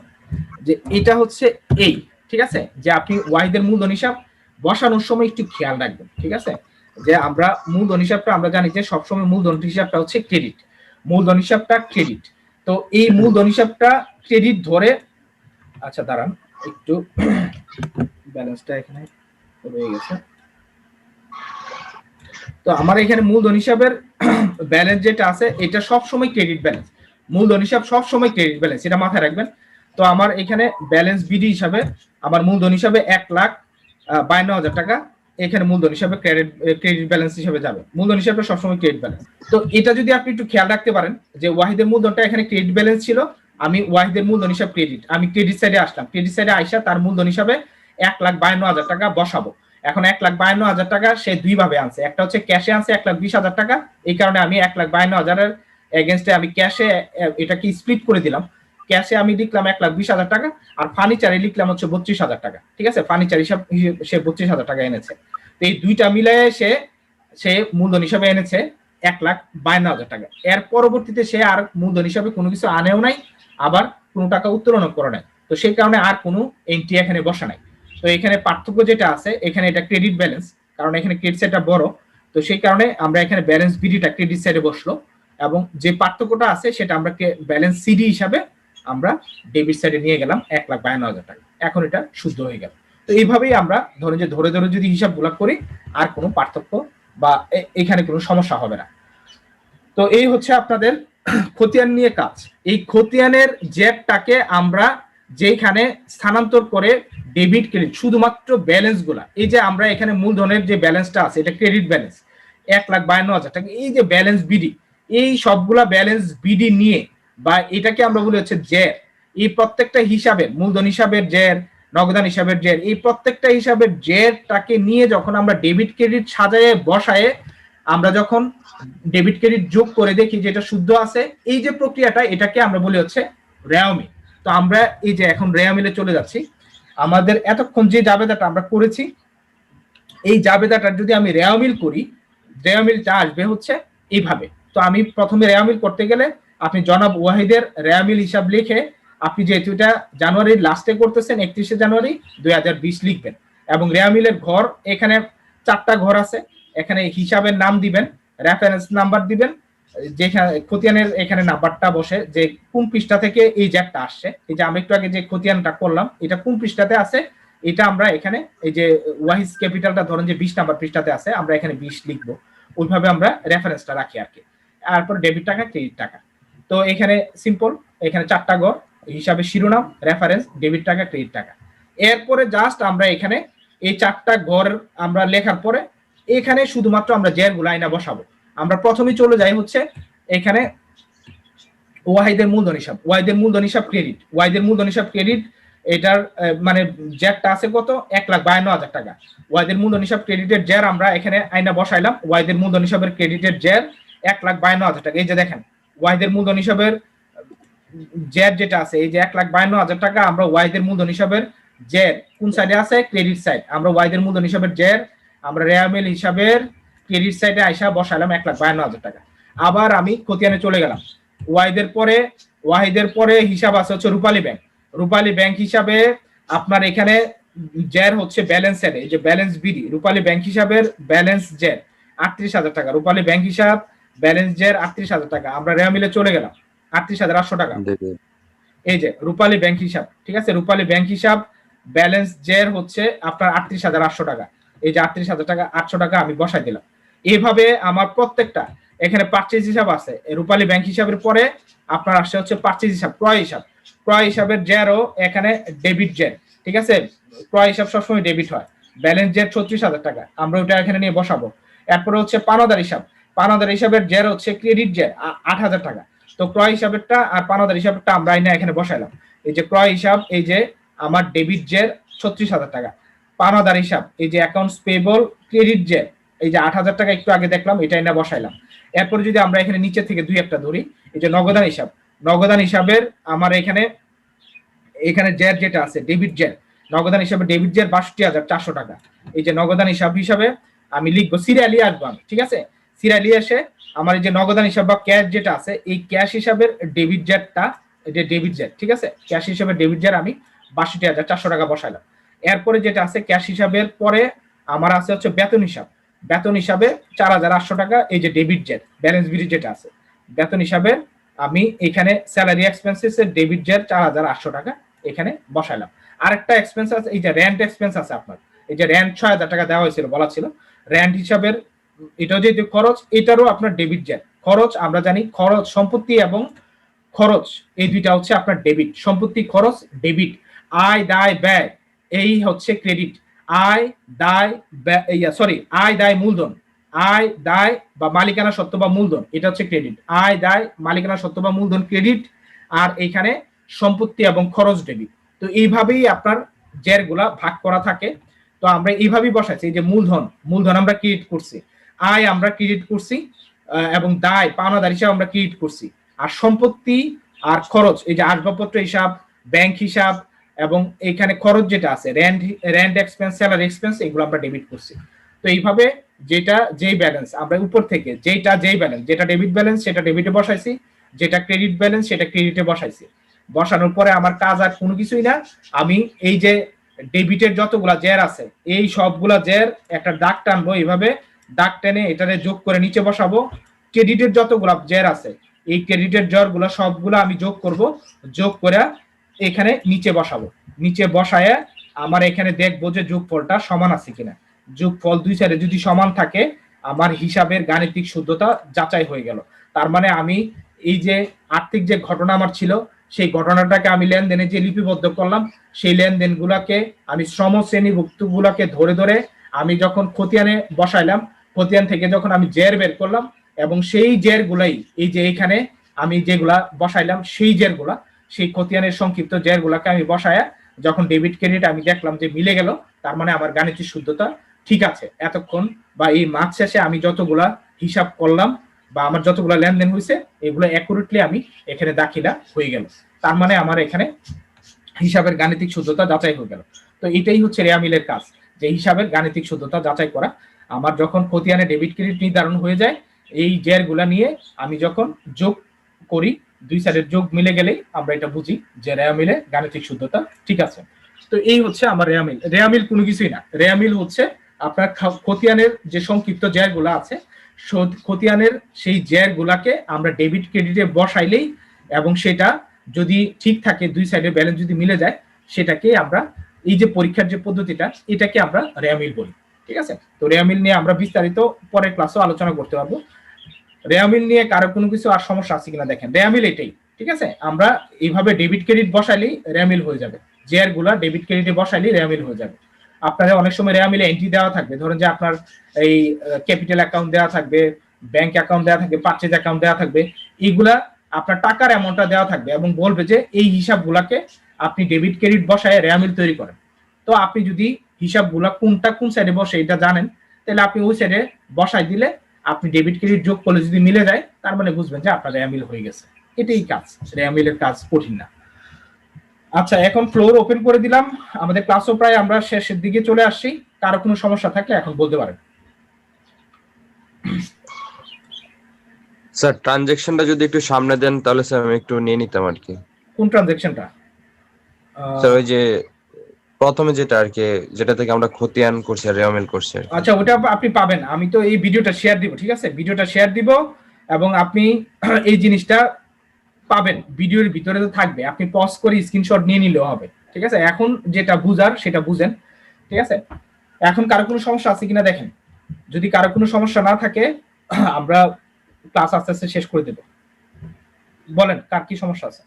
যে এটা হচ্ছে এই, ঠিক আছে, যে আপনি ওয়াহিদের মূলধন হিসাব বসানোর সময় একটু খেয়াল রাখবেন। ঠিক আছে, যে আমরা মূলধন হিসাবটা আমরা জানি যে সবসময় মূলধন হিসাবটা হচ্ছে ক্রেডিট, মূলধন হিসাবটা ক্রেডিট। তো এই মূলধন হিসাবটা ক্রেডিট ধরে, আচ্ছা দাঁড়ান একটু, ব্যালেন্সটা এখানে রয়ে গেছে। তো আমার এখানে মূলধন হিসাবের ব্যালেন্স যেটা আছে এটা সব সময় ক্রেডিট ব্যালেন্স, মূলধন হিসাব সব সময় ক্রেডিট ব্যালেন্স, এটা মাথায় রাখবেন। তো আমার এখানে ব্যালেন্স বিডি হিসাবে আমার মূলধন হিসাবে 1,52,000 টাকা এখানে মূলধন হিসাবে ক্রেডিট ব্যালেন্স হিসাবে যাবে। মূলধন হিসাবে সবসময় ক্রেডিট ব্যালেন্স। তো এটা যদি আপনি একটু খেয়াল রাখতে পারেন যে ওয়াহিদের মূলধনটা এখানে ক্রেডিট ব্যালেন্স ছিল, আমি ওয়াহিদের মূলধন হিসাব ক্রেডিট, আমি ক্রেডিট সাইডে আসলাম, ক্রেডিট সাইডে আইসা তার মূলধন হিসাবে 1,52,000 টাকা বসাবো। এখন 1,52,000 টাকা সে দুই ভাবে আনছে, একটা হচ্ছে ক্যাশে আনছে 1,20,000 টাকা, এই কারণে আমি 1,52,000 এর এগেইনস্টে আমি ক্যাশে এটাকে স্প্লিট করে দিলাম। ক্যাশে আমি লিখলাম 1,20,000 টাকা, আর ফার্নিচারে লিখলাম হচ্ছে 32,000 টাকা। ঠিক আছে, ফার্নিচার হিসাব সে 32,000 টাকা এনেছে। তো এই দুইটা মিলায়ে সে মূলধন হিসাবে এনেছে 1,52,000 টাকা। এর পরবর্তীতে সে আর মূলধন হিসাবে কোনো কিছু আনেও নাই, আবার কোনো টাকা উত্তোলন করে নাই। তো সেই কারণে আর কোনো এন্ট্রি এখানে বসা নাই। তো এখানে পার্থক্য যেটা আছে, এখানে এটা ক্রেডিট ব্যালেন্স, কারণ এখানে ক্রেডিট সাইডটা বড়। তো সেই কারণে আমরা এখানে ব্যালেন্স বিডিটা ক্রেডিট সাইডে বসলো, এবং যে পার্থক্যটা আছে সেটা আমরা ব্যালেন্স সিডি হিসাবে আমরা ডেবিট সাইডে নিয়ে গেলাম 1,52,000 টাকা। এখন এটা শুদ্ধ হয়ে গেল। তো এইভাবেই আমরা ধরে ধরে যদি হিসাবগুলো করি আর কোনো পার্থক্য বা এখানে কোনো সমস্যা হবে না। তো এই হচ্ছে আপনাদের খতিয়ান নিয়ে কাজ। এই খতিয়ানের জেটটাকে আমরা যেখানে স্থানান্তর করে ডেবিট ক্রেডিট শুধুমাত্র ব্যালেন্স গুলা, এই যে আমরা এখানে মূলধনের যে ব্যালেন্সটা আছে এটা ক্রেডিট ব্যালেন্স 1,52,000 টাকা, এই যে ব্যালেন্স বিডি, এই সবগুলা ব্যালেন্স বিডি নিয়ে বা এটাকে আমরা বলি হচ্ছে জের, এই প্রত্যেকটা হিসাবের মূলধন হিসাবের জের, নগদান হিসাবের জের, এই প্রত্যেকটা হিসাবের জেরটাকে নিয়ে যখন আমরা ডেবিট ক্রেডিট সাজায়ে বসায়ে আমরা যখন ডেবিট ক্রেডিট যোগ করে দেখি যে এটা শুদ্ধ আছে, এই যে প্রক্রিয়াটা এটাকে আমরা বলি হচ্ছে রেওয়ামিল। তো আমরা এই যে এখন রেওয়ামিলে চলে যাচ্ছি, আমাদের এতক্ষণ যে জাবেদাটা আমরা করেছি এই জাবেদাটা যদি আমি রেওয়ামিল করি, রেওয়ামিলটা আসবে হচ্ছে এইভাবে। তো আমি প্রথমে রেওয়ামিল করতে গেলে আপনি জনাব ওয়াহিদের রেওয়ামিল হিসাব লিখে, আপনি যেহেতু এটা জানুয়ারির লাস্টে করতেছেন 31শে জানুয়ারি 2020 লিখবেন, এবং রেওয়ামিলের ঘর এখানে 4টা ঘর আছে, এখানে হিসাবের নাম দিবেন, রেফারেন্স নাম্বার দিবেন, যেখানে খতিয়ানের এখানে নাম্বারটা বসে যে কোন পৃষ্ঠা থেকে এই জ্যাকটা আসছে, এই যে আমরা একটু আগে যে খতিয়ানটা করলাম এটা কোন পৃষ্ঠাতে আছে, এটা আমরা এখানে এই যে ওয়াহিস ক্যাপিটালটা ধরেন যে 20 নাম্বার পৃষ্ঠাতে আছে, আমরা এখানে 20 লিখবো, ওইভাবে আমরা রেফারেন্সটা রাখি আর কি। তারপর ডেবিট টাকা, ক্রেডিট টাকা। তো এখানে সিম্পল, এখানে 4টা ঘর, হিসাবে শিরোনাম, রেফারেন্স, ডেবিট টাকা, ক্রেডিট টাকা। এরপরে জাস্ট আমরা এখানে এই 4টা ঘর আমরা লেখার পরে এখানে শুধুমাত্র আমরা জের গুলো আইনা বসাবো। আমরা প্রথমেই চলে যাই হচ্ছে এখানে ওয়াহিদের মূলধন হিসাব, ওয়াহিদের মূলধন হিসাব ক্রেডিট, ওয়াহিদের মূলধন হিসাব ক্রেডিট, এটার মানে জেরটা আছে কত 1,52,000 টাকা। ওয়াহিদের মূলধন হিসাব ক্রেডিটের জের আমরা এখানে আইনা বসাইলাম, ওয়াহিদের মূলধন হিসাবের ক্রেডিটের জের 1,52,000 টাকা। এই যে দেখেন ওয়াহিদের মূলধন হিসাবের জের যেটা আছে এই যে 1,52,000 টাকা, আমরা ওয়াহিদের মূলধন হিসাবের জের কোন সাইডে আছে, ক্রেডিট সাইড, আমরা ওয়াহিদের মূলধন হিসাবের জের আমরা রেওয়ামিল হিসাবের ক্রেডিট সাইডে আইসা বসাইলাম 1,52,000 টাকা। আবার আমি খতিয়ানে চলে গেলাম, ওয়াহিদের পরে হিসাব আছে হচ্ছে রূপালী ব্যাংক, রূপালী ব্যাংক হিসাবে আপনার এখানে জের হচ্ছে ব্যালেন্সের, এই যে ব্যালেন্স বিডি, রূপালী ব্যাংক হিসাবের ব্যালেন্স জের 38,000 টাকা, রূপালী ব্যাংক হিসাব ব্যালেন্স জের 38,000 টাকা। আমরা রেওয়ামিলে চলে গেলাম 38,800 টাকা, এই যে রূপালী ব্যাংক হিসাব, ঠিক আছে, রূপালী ব্যাংক হিসাব ব্যালেন্স জের হচ্ছে আপনার 38,800 টাকা, এই যে 38,000 টাকা 800 টাকা আমি বসাই দিলাম। এইভাবে আমার প্রত্যেকটা এখানে পারচেজ হিসাব আছে, রূপালী ব্যাংক হিসাবের পরে আপনার আসছে হচ্ছে পারচেজ হিসাব, ক্রয় হিসাব, ক্রয় হিসাবের জেরও এখানে ডেবিট জের, ঠিক আছে, ক্রয় হিসাব সবসময় ডেবিট হয়, ব্যালেন্স জের 36,000 টাকা, আমরা ওটা এখানে নিয়ে বসাবো। এরপরে হচ্ছে পানাদার হিসাব, পানাদার হিসাবের জের হচ্ছে ক্রেডিট জের 8,000 টাকা। তো ক্রয় হিসাবেরটা আর পানাদার হিসাবটা আমরা এখানে বসাইলাম, এই যে ক্রয় হিসাব এই যে আমার ডেবিট জের 36,000 টাকা, পানাদার হিসাব এই যে অ্যাকাউন্টস পেয়েবল ক্রেডিট জের এই যে 8,000 টাকা একটু আগে দেখলাম, এটা এনে বসাইলাম। এরপরে যদি আমরা এখানে নিচে থেকে দুই একটা ধরি, এই যে নগদান হিসাব, নগদান হিসাবের আমার এখানে জের যেটা আছে ডেবিট জের, নগদান হিসাবে ডেবিট জের 62,400 টাকা। এই যে নগদান হিসাব হিসাবে আমি লিখবো, সিরিয়ালি আসবো আমি, ঠিক আছে, সিরিয়ালি এসে আমার এই যে নগদান হিসাব বা ক্যাশ যেটা আছে এই ক্যাশ হিসাবের ডেবিট জেরটা, এটা ডেবিট জের, ঠিক আছে, ক্যাশ হিসাবে ডেবিট জের আমি 62,400 টাকা বসাইলাম। এরপরে যেটা আছে ক্যাশ হিসাবের পরে আমার আছে হচ্ছে বেতন হিসাব, বেতন হিসাবে 4,800 টাকা, এই যে ডেবিট জের ব্যালেন্স বিডি যেটা আছে, বেতন হিসাবে আমি এখানে স্যালারি এক্সপেন্সেস এর ডেবিট জের 4,800 টাকা এখানে বসাইলাম। আরেকটা এক্সপেন্স আছে এই যে রেন্ট এক্সপেন্স আছে আপনার, এই যে রেন্ট 6,000 টাকা দেওয়া হয়েছিল, বলা ছিল রেন্ট হিসাবের, এটাও যে খরচ, এটারও আপনার ডেবিট জের। খরচ আমরা জানি খরচ সম্পত্তি এবং খরচ এই দুইটা হচ্ছে আপনার ডেবিট, সম্পত্তি খরচ ডেবিট, আয় দায় ব্যয় এই হচ্ছে ক্রেডিট, আয় দায় আয় দায় মূলধন, আয় দায় বা মালিকানা সত্ত্ব বা মূলধন এটা হচ্ছে ক্রেডিট, আয় দায় মালিকানা সত্ত্ব বা মূলধন ক্রেডিট, আর এখানে সম্পত্তি এবং খরচ ডেবিট। তো এইভাবেই আপনার জের গুলা ভাগ করা থাকে। তো আমরা এইভাবেই বসাইছি, এই যে মূলধন আমরা ক্রেডিট করছি, আয় আমরা ক্রেডিট করছি, এবং দায় পাওনাদার হিসাব আমরা ক্রেডিট করছি, আর সম্পত্তি আর খরচ এই যে আসবাবপত্র হিসাব, ব্যাংক হিসাব, এবং এখানে খরচ যেটা আছে রেন্ট এক্সপেন্স, স্যালারি এক্সপেন্স, এগুলো আমরা ডেবিট করছি। তো এইভাবে যেটা যেই ব্যালেন্স আমরা উপর থেকে যেই ব্যালেন্স, যেটা ডেবিট ব্যালেন্স সেটা ডেবিটে বসাইছি, যেটা ক্রেডিট ব্যালেন্স সেটা ক্রেডিটে বসাইছি। বসানোর পরে আমার কাজ আর কোনো কিছুই না, আমি এই যে ডেবিটের যতগুলা জের আছে এই সবগুলা জের একটা দাগ টানবো, এইভাবে দাগ টেনে এটারে যোগ করে নিচে বসাবো। ক্রেডিটের যতগুলা জের আছে এই ক্রেডিটের জেরগুলো সবগুলো আমি যোগ করব, যোগ করে এখানে নিচে বসাবো, নিচে বসায় আমার এখানে দেখবো যে যোগফলটা সমান আছে কিনা। যোগফল দুই সাইডে যদি সমান থাকে আমার হিসাবের গাণিতিক শুদ্ধতা যাচাই হয়ে গেল। তার মানে আমি এই যে আর্থিক যে ঘটনা আমার ছিল সেই ঘটনাটাকে আমি লেনদেনে যে লিপিবদ্ধ করলাম, সেই লেনদেনগুলোকে আমি শ্রম শ্রেণীভুক্তগুলোকে ধরে ধরে আমি যখন খতিয়ানে বসাইলাম, খতিয়ান থেকে যখন আমি জের বের করলাম, এবং সেই জের গুলাই এই যে এখানে আমি যেগুলা বসাইলাম সেই জের গুলা, সেই খতিয়ানের সংক্ষিপ্ত জের গুলাকে আমি বসায়া যখন ডেবিট ক্রেডিট আমি দেখলাম যে মিলে গেল, তার মানে আমার গাণিতিক শুদ্ধতা ঠিক আছে এতক্ষণ, বা এই মাস শেষে আমি যতগুলা হিসাব করলাম বা আমার যতগুলা লেনদেন হয়েছে এগুলো অ্যাকুরেটলি আমি এখানে দাখিলা হয়ে গেল, তার মানে আমার এখানে হিসাবের গাণিতিক শুদ্ধতা যাচাই হয়ে গেল। তো এটাই হচ্ছে রেয়ামিলের কাজ, যে হিসাবের গাণিতিক শুদ্ধতা যাচাই করা। আমার যখন খতিয়ানে ডেবিট ক্রেডিট নির্ধারণ হয়ে যায়, এই জের গুলা নিয়ে আমি যখন যোগ করি, দুই সাইডের যোগ মিলে গেলেই আমরা এটা বুঝি যে রেয়ামিলে গাণিতিক শুদ্ধতা ঠিক আছে। তো এই হচ্ছে আমার রেয়ামিল। রেয়ামিল কোনো কিছুই না, রেয়ামিল হচ্ছে আপনার খতিয়ানের যে সংক্ষিপ্ত জের গুলা আছে, খতিয়ানের সেই জের গুলাকে আমরা ডেবিট ক্রেডিটে বসাইলেই, এবং সেটা যদি ঠিক থাকে, দুই সাইডের ব্যালেন্স যদি মিলে যায়, সেটাকে আমরা এই যে পরীক্ষার যে পদ্ধতিটা, এটাকে আমরা রেয়ামিল বলি। ঠিক আছে, তো রেয়ামিল নিয়ে আমরা বিস্তারিত পরের ক্লাসেও আলোচনা করতে পারবো। রেয়ামিল নিয়ে কারো কোনো কিছু আর সমস্যা আছে কিনা দেখেন, রেয়ামিল এটাই। ঠিক আছে, আমরা এইভাবে ডেবিট ক্রেডিট বসাইলেই রেয়ামিল হয়ে যাবে, জের গুলা ডেবিট ক্রেডিটে বসাইলেই রেয়ামিল হয়ে যাবে। আপনাদের অনেক সময় রেয়ামিলে এন্ট্রি দেওয়া থাকবে, ধরেন যে আপনার এই ক্যাপিটাল অ্যাকাউন্ট দেওয়া থাকবে, ব্যাংক অ্যাকাউন্ট দেওয়া থাকবে, পারচেজ অ্যাকাউন্ট দেওয়া থাকবে, এইগুলা আপনার টাকার অ্যামাউন্টটা দেওয়া থাকবে এবং বলবে যে এই হিসাবগুলাকে আপনি ডেবিট ক্রেডিট বসায় রেয়ামিল তৈরি করেন। তো আপনি যদি হিসাবগুলা কোনটা কোন সাইডে বসে এটা জানেন, তাহলে আপনি ওই সাইডে বসাই দিলে আপনি ডেবিট ক্রেডিট যোগ করলে যদি মিলে যায়, তার মানে বুঝবেন যে আপনার রেয়ামিল হয়ে গেছে। এটাই কাজ, রেয়ামিলের কাজ কঠিন না। আচ্ছা, এখন ফ্লোর ওপেন করে দিলাম, আমাদের ক্লাসও প্রায় আমরা শেষের দিকে চলে আসছি। কারো কোনো সমস্যা থাকলে এখন বলতে পারেন। স্যার ট্রানজেকশনটা যদি একটু সামনে দেন তাহলে স্যার আমি একটু নিয়ে নিতাম আর কি। কোন ট্রানজেকশনটা? স্যার ওই যে প্রথমে যেটা আর কি, যেটা থেকে আমরা খতিয়ান করছি আর রেয়ামিল করছি। আচ্ছা, ওটা আপনি পাবেন, আমি তো এই ভিডিওটা শেয়ার দিব। ঠিক আছে, ভিডিওটা শেয়ার দিব এবং আপনি এই জিনিসটা পাবেন, ভিডিওর ভিতরে তো থাকবে, আপনি পজ করে স্ক্রিনশট নিয়ে নিলেও হবে। ঠিক আছে, এখন যেটা বুঝার সেটা বুঝেন। ঠিক আছে, এখন কারো কোনো সমস্যা আছে কিনা দেখেন, যদি কারো কোনো সমস্যা না থাকে আমরা ক্লাস আস্তে আস্তে শেষ করে দেব। বলেন কার কি সমস্যা আছে?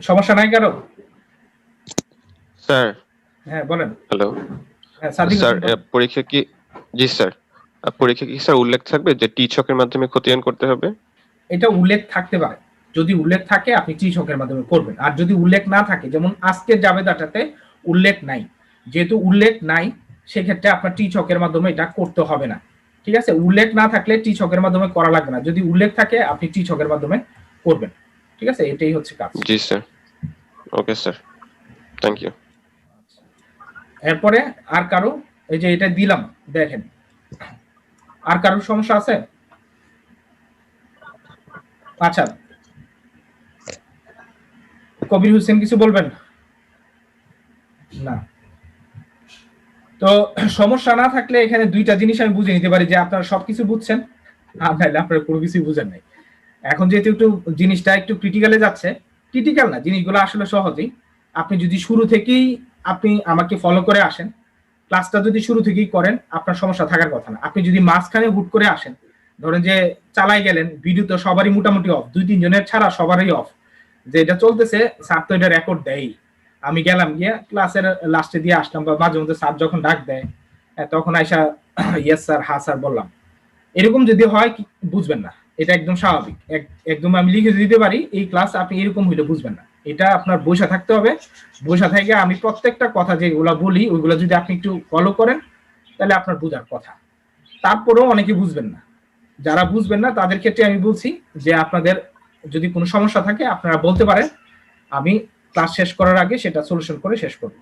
সমস্যা নাই কারো? স্যার হ্যাঁ বলেন। হ্যালো হ্যাঁ সাদিক স্যার, হোসেন বলেন। পরীক্ষা কি, জি স্যার, পরীক্ষা কি স্যার উল্লেখ থাকবে যে টি ছকের মাধ্যমে খতিয়ান করতে হবে? এটা উল্লেখ থাকতে পারে, যদি উল্লেখ থাকে আপনি টি ছকের মাধ্যমে করবেন, আর যদি উল্লেখ না থাকে, যেমন আজকের জাবেদাটাতে উল্লেখ নাই, যেহেতু উল্লেখ নাই সেক্ষেত্রে আপনার টি ছকের মাধ্যমে এটা করতে হবে না। ঠিক আছে, উল্লেখ না থাকলে টি ছকের মাধ্যমে করা লাগবে না, যদি উল্লেখ থাকে আপনি টি ছকের মাধ্যমে করবেন। ঠিক আছে, এটাই হচ্ছে কাজ। জি sir, okay sir, thank you. এরপরে আর কারো, এই যে এটা দিলাম দেখেন, আর কারোর সমস্যা আছে? আচ্ছা, কবির হোসেন কিছু বলবেন না? তো সমস্যা না থাকলে এখানে দুইটা জিনিস আমি বুঝে নিতে পারি, যে আপনারা সবকিছু বুঝছেন আর নাহলে আপনারা কোনো কিছুই বুঝেন নাই। এখন যেহেতু একটু জিনিসটা একটু ক্রিটিক্যালে যাচ্ছে, ক্রিটিক্যাল না, জিনিসগুলো আসলে সহজেই, আপনি যদি শুরু থেকেই আপনি আমাকে ফলো করে আসেন, ক্লাসটা যদি শুরু থেকেই করেন, আপনার সমস্যা থাকার কথা না। আপনি যদি মাঝখানে হুট করে আসেন, ধরেন যে চালাই গেলেন, ভিডিও তো সবারই মোটামুটি অফ, দুই তিনজনের ছাড়া সবারই অফ, যে এটা চলতেছে, স্যার তো এটা রেকর্ড দেয়, আমি গেলাম গিয়ে ক্লাসের লাস্টে দিয়ে আসলাম, বা মাঝে মধ্যে স্যার যখন ডাক দেয় তখন আইসা ইয়েস স্যার, হ্যাঁ স্যার বললাম, এরকম যদি হয় বুঝবেন না, এটা একদম স্বাভাবিক। একদম আমি লিখে দিতে পারি এই ক্লাস, আপনি এরকম হইলে বুঝবেন না, এটা আপনার বসে থাকতে হবে। বসে থেকে আমি প্রত্যেকটা কথা যেগুলা বলি ওইগুলা যদি আপনি একটু ফলো করেন, তাহলে আপনার বুঝার কথা। তারপরেও অনেকে বুঝবেন না, যারা বুঝবেন না তাদের ক্ষেত্রে আমি বলছি যে আপনাদের যদি কোনো সমস্যা থাকে আপনারা বলতে পারেন, আমি ক্লাস শেষ করার আগে সেটা সলিউশন করে শেষ করব।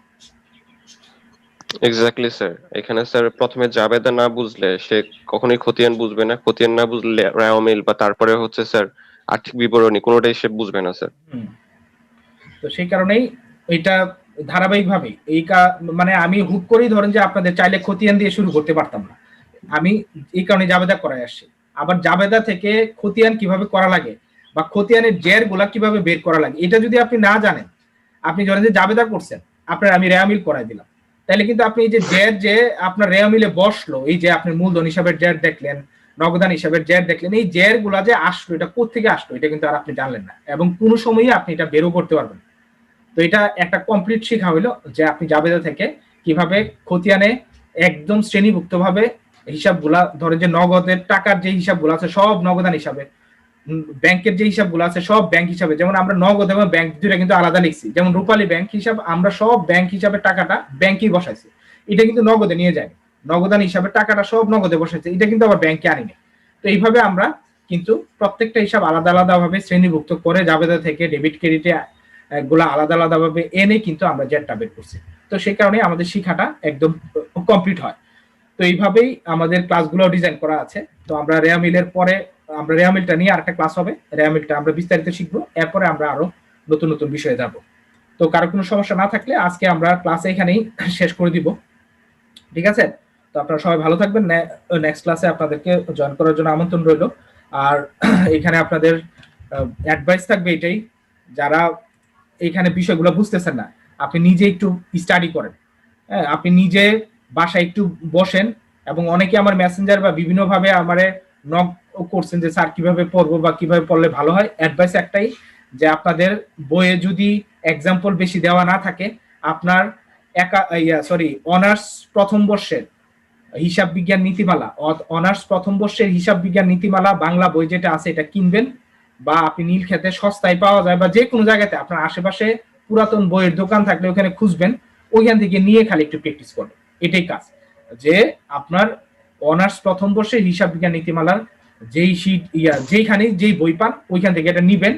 এক্স্যাক্টলি স্যার, এখানে স্যার প্রথমে জাবেদা না বুঝলে সে কখনোই খতিয়ান বুঝবে না, খতিয়ান না বুঝলে রেওয়ামিল বা তারপরে হচ্ছে স্যার আর্থিক বিবরণী, কোনোটাই সে বুঝবে না স্যার। তো সেই কারণেই এটা ধারাবাহিকভাবে মানে আমি হুট করেই ধরেন যে আপনাদের চাইলে খতিয়ান দিয়ে শুরু করতে পারতাম না, আমি এই কারণে জাবেদা করাই আসছি। আবার জাবেদা থেকে খতিয়ান কিভাবে করা লাগে বা খতিয়ানের জের গুলা কিভাবে বের করা লাগে, এটা যদি আপনি না জানেন, আপনি ধরেন যে জাবেদা করছেন, আপনার আমি রেয়ামিল করাই দিলাম, তাহলে কিন্তু আপনি এই যে জের যে আপনার রেও মিলে বসলো, এই যে আপনি মূলধন হিসাবের জের দেখলেন, নগদান হিসাবের জের দেখলেন, এই জের গুলা যে আসলো এটা কোথেকে আসলো এটা কিন্তু আর আপনি জানলেন না, এবং কোনো সময়ই আপনি এটা বেরো করতে পারবেন। তো এটা একটা কমপ্লিট শিখা হইলো যে আপনি জাবেদা থেকে কিভাবে খতিয়ানে একদম শ্রেণীভুক্ত ভাবে হিসাবগুলা, ধরে যে নগদের টাকার যে হিসাবগুলো আছে সব নগদান হিসাবে, ব্যাংকের যে হিসাবগুলো আছে সব ব্যাংক হিসাবে, যেমন আমরা নগদ এবং ব্যাংক দুইটা কিন্তু আলাদা লিখছি, যেমন রূপালী ব্যাংক হিসাব আমরা সব ব্যাংক হিসাবে টাকাটা ব্যাংকেই বসাইছি, এটা কিন্তু নগদে নিয়ে যায়, নগদান হিসাবে টাকাটা সব নগদে বসাইছে, এটা কিন্তু আবার ব্যাংকে আনিনি। তো এইভাবে আমরা কিন্তু প্রত্যেকটা হিসাব আলাদা আলাদা ভাবে শ্রেণীভুক্ত করে জাবেদা থেকে ডেবিট ক্রেডিটে গুলা আলাদা আলাদা ভাবে এনে কিন্তু আমরা জেটটা বের করছি। তো সেই কারণে আমাদের শিক্ষাটা একদম কমপ্লিট হয়। তো এইভাবেই আমাদের ক্লাসগুলো ডিজাইন করা আছে। তো আমরা রেয়া মিলের পরে আমরা রেয়া মিলটা নিয়ে আরেকটা ক্লাস হবে, রেয়া মিলটা আমরা বিস্তারিত শিখবো, এরপরে আমরা আরো নতুন নতুন বিষয়ে যাব। তো কারো কোনো সমস্যা না থাকলে আজকে আমরা ক্লাস এখানেই শেষ করে দিব, ঠিক আছে? তো আপনারা সবাই ভালো থাকবেন, নেক্সট ক্লাসে আপনাদেরকে জয়েন করার জন্য আমন্ত্রণ রইল। আর এখানে আপনাদের অ্যাডভাইস থাকবে এটাই, যারা এইখানে বিষয়গুলো বুঝতেছেন না, আপনি নিজে একটু স্টাডি করেন, হ্যাঁ, আপনি নিজে বাসায় একটু বসেন, এবং অনেকে আমার মেসেঞ্জার বা বিভিন্ন ভাবে আমারে নক করছেন যে স্যার কিভাবে পড়বো বা কিভাবে পড়লে ভালো হয়। অ্যাডভাইস একটাই, যে আপনাদের বইয়ে যদি এক্সাম্পল বেশি দেওয়া না থাকে, আপনার অনার্স প্রথম বর্ষের হিসাব বিজ্ঞান নীতিমালা, অনার্স প্রথম বর্ষের হিসাব বিজ্ঞান নীতিমালা বাংলা বই যেটা আছে এটা কিনবেন, বা আপনি নীলক্ষেতে সস্তায় পাওয়া যায়, বা যে কোনো জায়গাতে আপনার আশেপাশে পুরাতন বইয়ের দোকান থাকলে ওখানে খুঁজবেন, ওইখান থেকে নিয়ে খালি একটু প্র্যাকটিস করবেন। এটাই কাজ, যে আপনার অনার্স প্রথম বর্ষের হিসাব বিজ্ঞান নীতিমালার যেই শীট যেইখানে যেই বই পান ওইখান থেকে এটা নিবেন,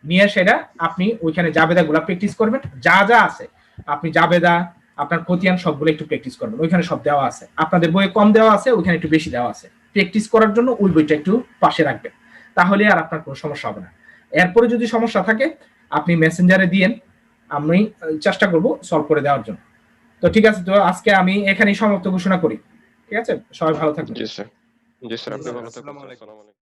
নিয়ে সেটা আপনি ওইখানে জাবেদা গুলা প্র্যাকটিস করবেন, যা যা আছে আপনি জাবেদা আপনার খতিয়ান সবগুলো একটু প্র্যাকটিস করবেন, ওইখানে সব দেওয়া আছে, আপনাদের বইয়ে কম দেওয়া আছে ওইখানে একটু বেশি দেওয়া আছে, প্র্যাকটিস করার জন্য ওই বইটা একটু পাশে রাখবেন, তাহলে আর আপনার কোনো সমস্যা হবে না। এরপরে যদি সমস্যা থাকে আপনি মেসেঞ্জারে দিয়েন, আমি চেষ্টা করব সলভ করে দেওয়ার জন্য। তো ঠিক আছে, তো আজকে আমি এখানেই সমাপ্ত ঘোষণা করি, ঠিক আছে? সবাই ভালো থাকবেন। জি স্যার, জি স্যার, আপনি ভালো থাকবেন। আসসালামু আলাইকুম। আসসালামু আলাইকুম।